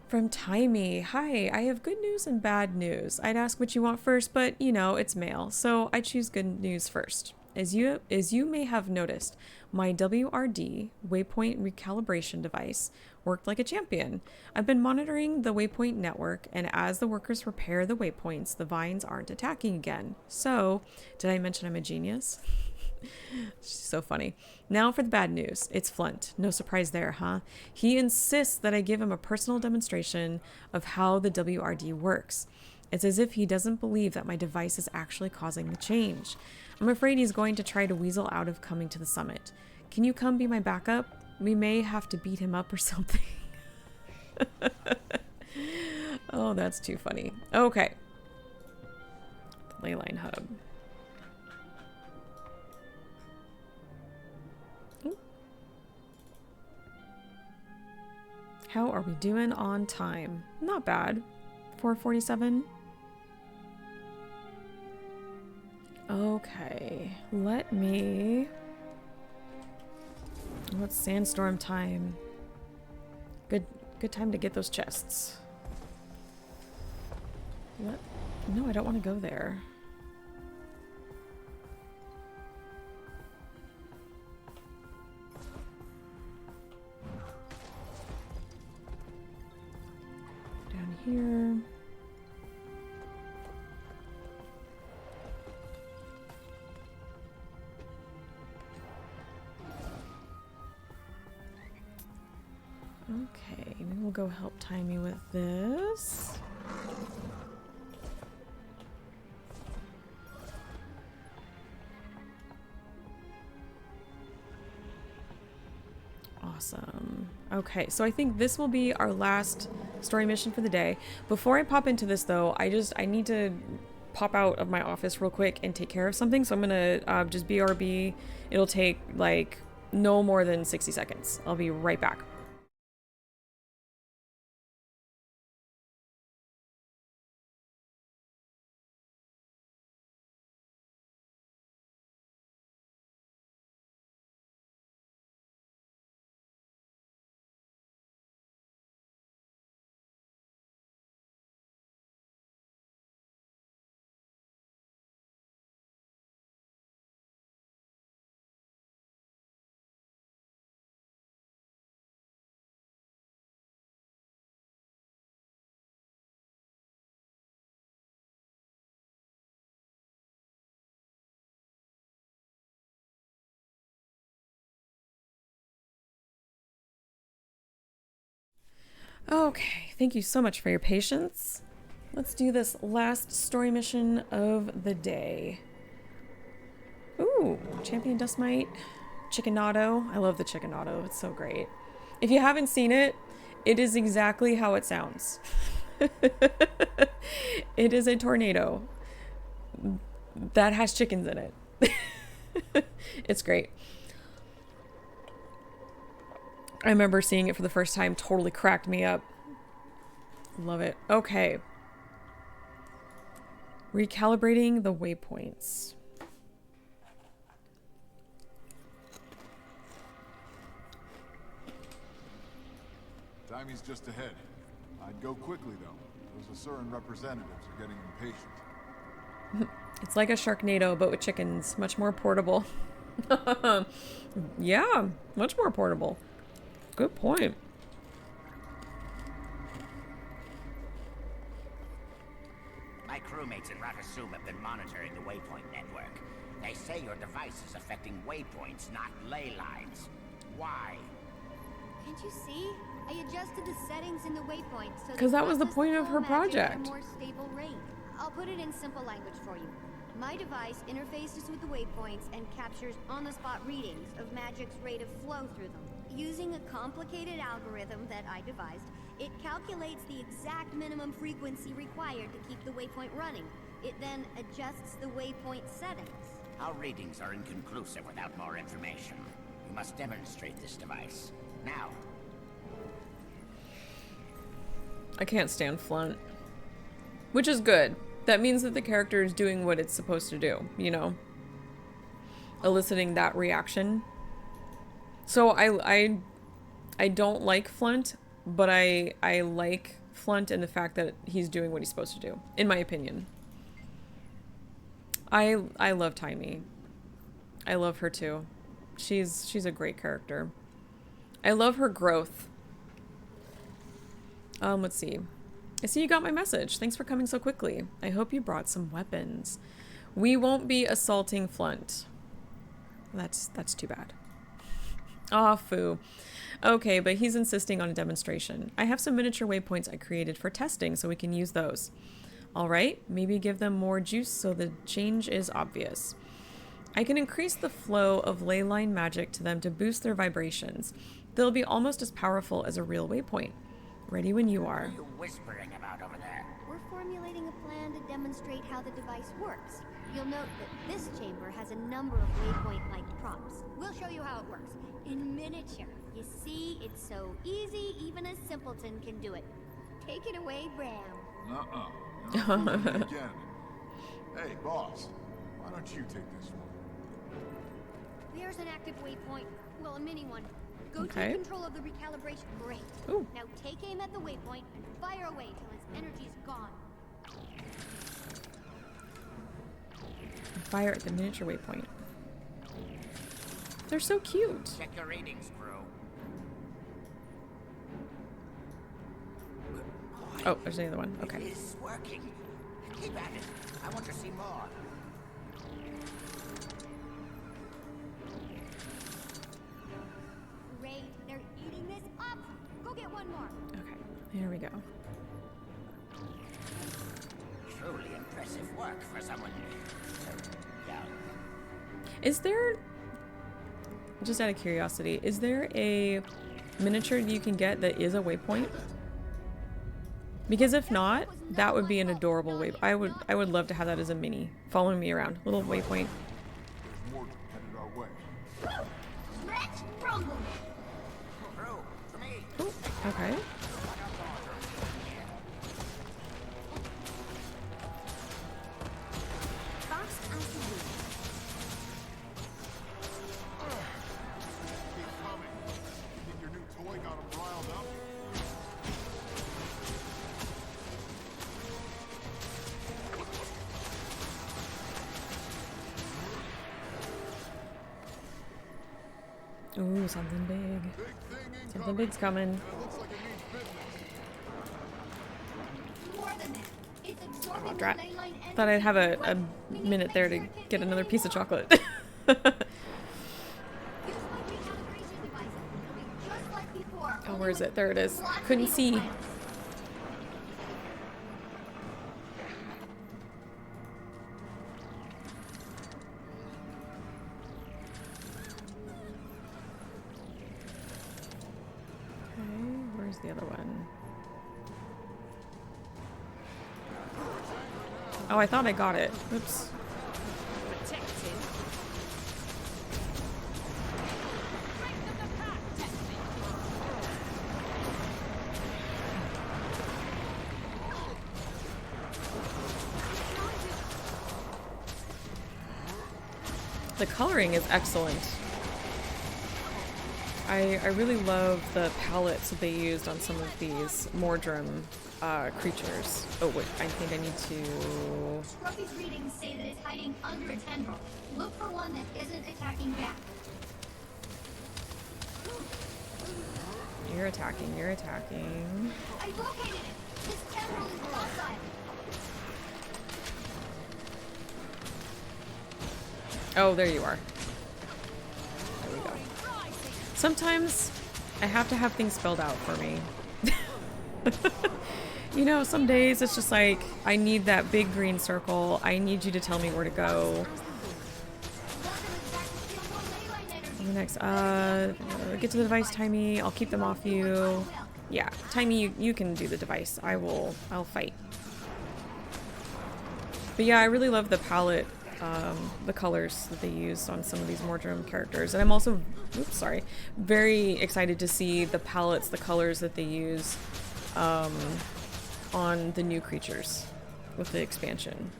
From Timey. Hi, I have good news and bad news. I'd ask what you want first, but you know, it's mail, so I choose good news first. As you may have noticed, my WRD, waypoint recalibration device, worked like a champion. I've been monitoring the waypoint network, and as the workers repair the waypoints, the vines aren't attacking again. So, did I mention I'm a genius? So funny. Now for the bad news. It's Flunt. No surprise there, huh? He insists that I give him a personal demonstration of how the WRD works. It's as if he doesn't believe that my device is actually causing the change. I'm afraid he's going to try to weasel out of coming to the summit. Can you come be my backup? We may have to beat him up or something. Oh, that's too funny. Okay. The Leyline Hub. How are we doing on time? Not bad. 4:47. Okay, what's sandstorm time? Good time to get those chests. No, I don't want to go there. Down here. Okay, maybe we'll go help Timey with this. Awesome. Okay, so I think this will be our last story mission for the day. Before I pop into this though, I need to pop out of my office real quick and take care of something. So I'm gonna just BRB. It'll take like no more than 60 seconds. I'll be right back. Okay, thank you so much for your patience. Let's do this last story mission of the day. Ooh, Champion Dust Mite, Chickenado. I love the Chickenado, it's so great. If you haven't seen it, it is exactly how it sounds. It is a tornado that has chickens in it. It's great. I remember seeing it for the first time, totally cracked me up. Love it. Okay. Recalibrating the waypoints. Timey's just ahead. I'd go quickly, though. Those Asuran representatives are getting impatient. It's like a Sharknado, but with chickens. Much more portable. Yeah, much more portable. Good point. My crewmates at Ratasum have been monitoring the waypoint network. They say your device is affecting waypoints, not ley lines. Why? Can't you see? I adjusted the settings in the waypoint so Because that was the point of her at a project. more stable rate. I'll put it in simple language for you. My device interfaces with the waypoints and captures on-the-spot readings of magic's rate of flow through them. Using a complicated algorithm that I devised, it calculates the exact minimum frequency required to keep the waypoint running. It then adjusts the waypoint settings. Our readings are inconclusive without more information. You must demonstrate this device. Now. I can't stand Flunt. Which is good. That means that the character is doing what it's supposed to do, you know? Eliciting that reaction. So I don't like Flunt, but I like Flunt in the fact that he's doing what he's supposed to do, in my opinion. I love Taimi. I love her too. She's a great character. I love her growth. Let's see. I see you got my message. Thanks for coming so quickly. I hope you brought some weapons. We won't be assaulting Flunt. That's too bad. Aw, foo. Okay, but he's insisting on a demonstration. I have some miniature waypoints I created for testing so we can use those. Alright, maybe give them more juice so the change is obvious. I can increase the flow of ley line magic to them to boost their vibrations. They'll be almost as powerful as a real waypoint. Ready when you are. What are you whispering about over there? We're formulating a plan to demonstrate how the device works. You'll note that this chamber has a number of waypoint-like props. We'll show you how it works. In miniature. You see, it's so easy, even a simpleton can do it. Take it away, Bram. Nuh-uh. You're not fooling me again. Hey, boss. Why don't you take this one? There's an active waypoint. Well, a mini one. Go Okay. take control of the recalibration. Great. Ooh. Now take aim at the waypoint and fire away till its energy is gone. Fire at the miniature waypoint. They're so cute. Check your readings, crew. Oh, there's another one. Okay. It is working. Keep at it. I want to see more. Great. They're eating this up. Go get one more. Okay. Here we go. Truly impressive work for someone so young. Is there, just out of curiosity, is there a miniature you can get that is a waypoint? Because if not, that would be an adorable waypoint. I would love to have that as a mini, following me around. Little waypoint. There's more headed our way. Crew, for me. Ooh, okay. Fast as the wind. Keep coming. Think your new toy got 'em riled up? Ooh, something big. Something big's coming. More than that. It's absorbing Oh, the drat. ley line energy. Thought I'd have a minute there to get another piece of chocolate. Use my recalibration device. It'll be just like before. Oh, where is it? There it is. Couldn't see. Where's the other one? Oh, I thought I got it. Oops. The coloring is excellent. I really love the palettes that they used on some of these Mordrum creatures. Oh wait, I think I need to... Scruffy's readings say that it's hiding under a tendril. Look for one that isn't attacking back. You're attacking, you're attacking. I located it! This tendril is docile. Oh, there you are. There we go. Sometimes I have to have things spelled out for me. You know, some days it's just like, I need that big green circle. I need you to tell me where to go. Next, get to the device, Timey. I'll keep them off you. Yeah, Timey, you can do the device. I'll fight. But yeah, I really love the palette, the colors that they used on some of these Mordrum characters. And I'm also, very excited to see the palettes, the colors that they use on the new creatures with the expansion.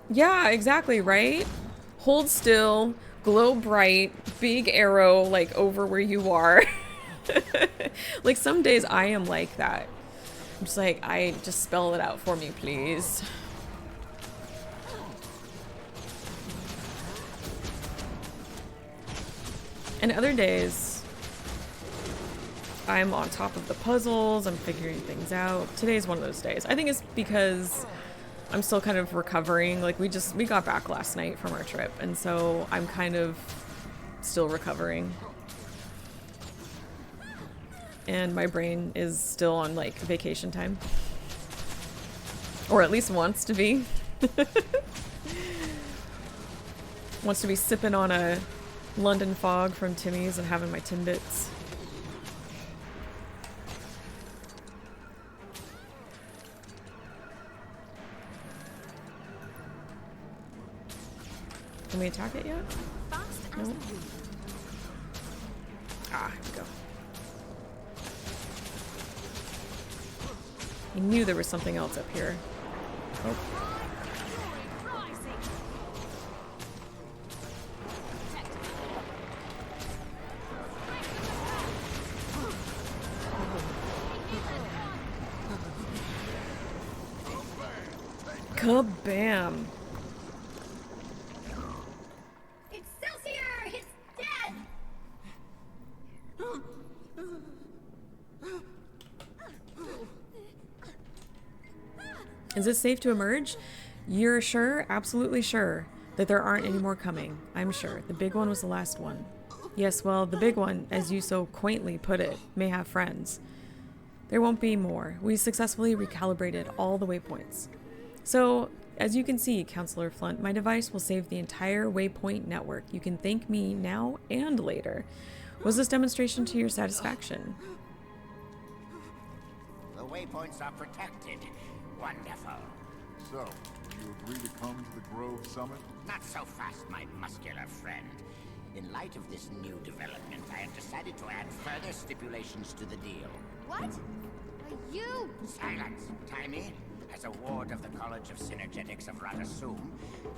Yeah, exactly, right? Hold still, glow bright, big arrow, like, over where you are. Like, some days I am like that. I'm just like, just spell it out for me, please. And other days, I'm on top of the puzzles, I'm figuring things out. Today's one of those days. I think it's because I'm still kind of recovering. Like, we got back last night from our trip, and so I'm kind of still recovering. And my brain is still on, like, vacation time. Or at least wants to be. Wants to be sipping on a London fog from Timmy's and having my Timbits. Can we attack it yet? No. Ah, here we go. I knew there was something else up here. Oh. Kabam! Is it safe to emerge? You're sure? Absolutely sure that there aren't any more coming. I'm sure. The big one was the last one. Yes, well, the big one, as you so quaintly put it, may have friends. There won't be more. We successfully recalibrated all the waypoints. So, as you can see, Counselor Flunt, my device will save the entire waypoint network. You can thank me now and later. Was this demonstration to your satisfaction? The waypoints are protected. Wonderful. So, you agree to come to the Grove Summit? Not so fast, my muscular friend. In light of this new development, I have decided to add further stipulations to the deal. What? You? Silence, Timey. As a ward of the College of Synergetics of Ratasum,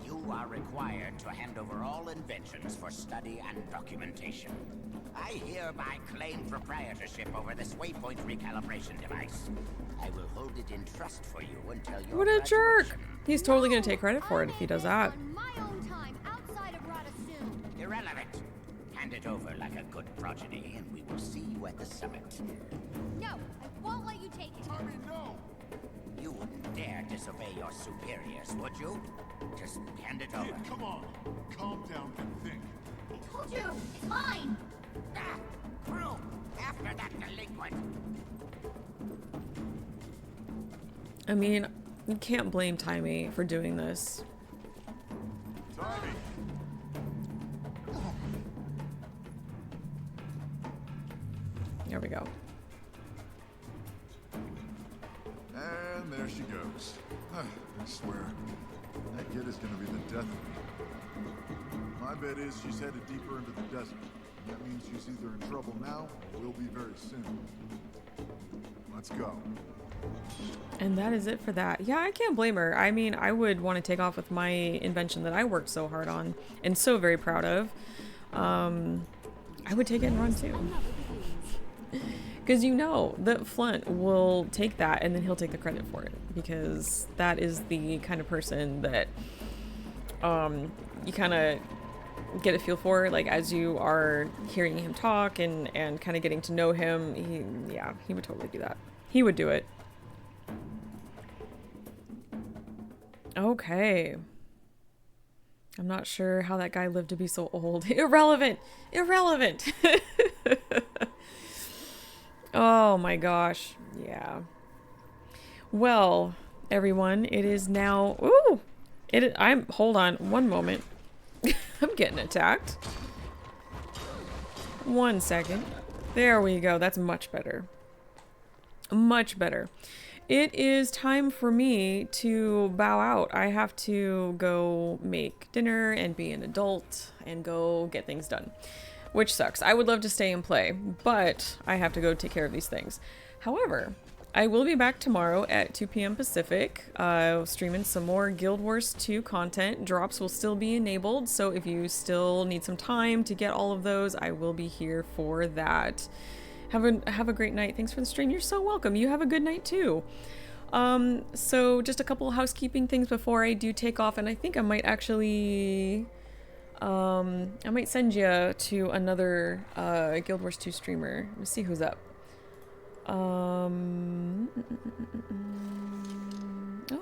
you are required to hand over all inventions for study and documentation. I hereby claim proprietorship over this waypoint recalibration device. I will hold it in trust for you until your What a jerk! He's totally gonna take credit for it if he does that. On my own time, outside of Ratasum. Irrelevant. Hand it over like a good progeny, and we will see you at the summit. No, I won't let you take it. Tommy, no! You wouldn't dare disobey your superiors, would you? Just hand it over. Kid, come on. Calm down and think. I told you, it's mine. Ah, crew, after that delinquent. I mean, you can't blame Timey for doing this. Tommy! There we go. And there she goes. I swear, that kid is gonna be the death of me. My bet is she's headed deeper into the desert. That means she's either in trouble now or will be very soon. Let's go. And that is it for that. Yeah, I can't blame her. I mean, I would want to take off with my invention that I worked so hard on and so very proud of. I would take it and run too. Because you know that Flunt will take that and then he'll take the credit for it. Because that is the kind of person that you kind of get a feel for, like, as you are hearing him talk and kind of getting to know him. He would totally do that. He would do it. Okay. I'm not sure how that guy lived to be so old. Irrelevant! Irrelevant! Oh my gosh. Yeah. Well, everyone, it is now... Ooh! Hold on one moment. I'm getting attacked. 1 second. There we go. That's much better. Much better. It is time for me to bow out. I have to go make dinner and be an adult and go get things done, which sucks. I would love to stay and play, but I have to go take care of these things. However, I will be back tomorrow at 2 p.m. Pacific, streaming some more Guild Wars 2 content. Drops will still be enabled, so if you still need some time to get all of those, I will be here for that. Have a great night. Thanks for the stream. You're so welcome. You have a good night too. So just a couple housekeeping things before I do take off, and I think I might actually I might send you to another Guild Wars 2 streamer. Let's see who's up. Oh,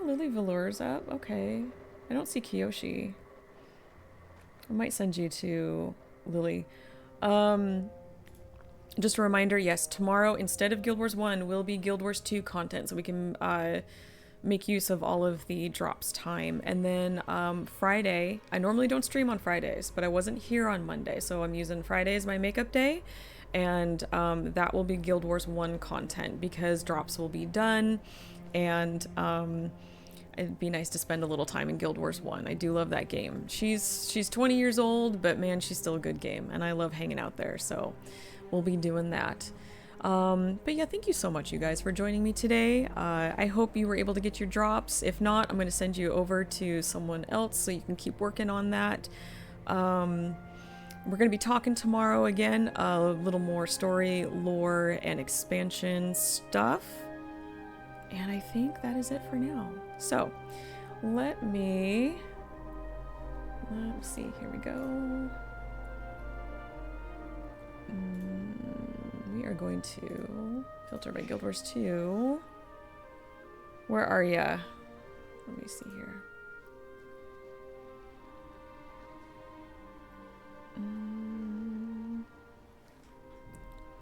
Lily Velour's up. Okay. I don't see Kiyoshi. I might send you to Lily. Just a reminder, yes, tomorrow instead of Guild Wars 1 will be Guild Wars 2 content, so we can make use of all of the drops time. And then Friday, I normally don't stream on Fridays, but I wasn't here on Monday, so I'm using Friday as my makeup day. And that will be Guild Wars 1 content because drops will be done, and it'd be nice to spend a little time in Guild Wars 1. I do love that game. She's 20 years old, but man, she's still a good game, and I love hanging out there, so we'll be doing that. But yeah, thank you so much, you guys, for joining me today. I hope you were able to get your drops. If not, I'm going to send you over to someone else so you can keep working on that. We're going to be talking tomorrow again, a little more story, lore, and expansion stuff. And I think that is it for now. So, let's see, here we go. We are going to filter by Guild Wars 2. Where are ya? Let me see here.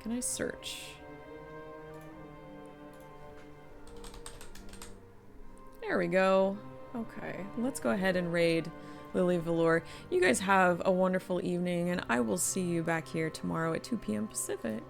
Can I search? There we go. Okay, let's go ahead and raid Lily Velour. You guys have a wonderful evening, and I will see you back here tomorrow at 2 p.m. Pacific.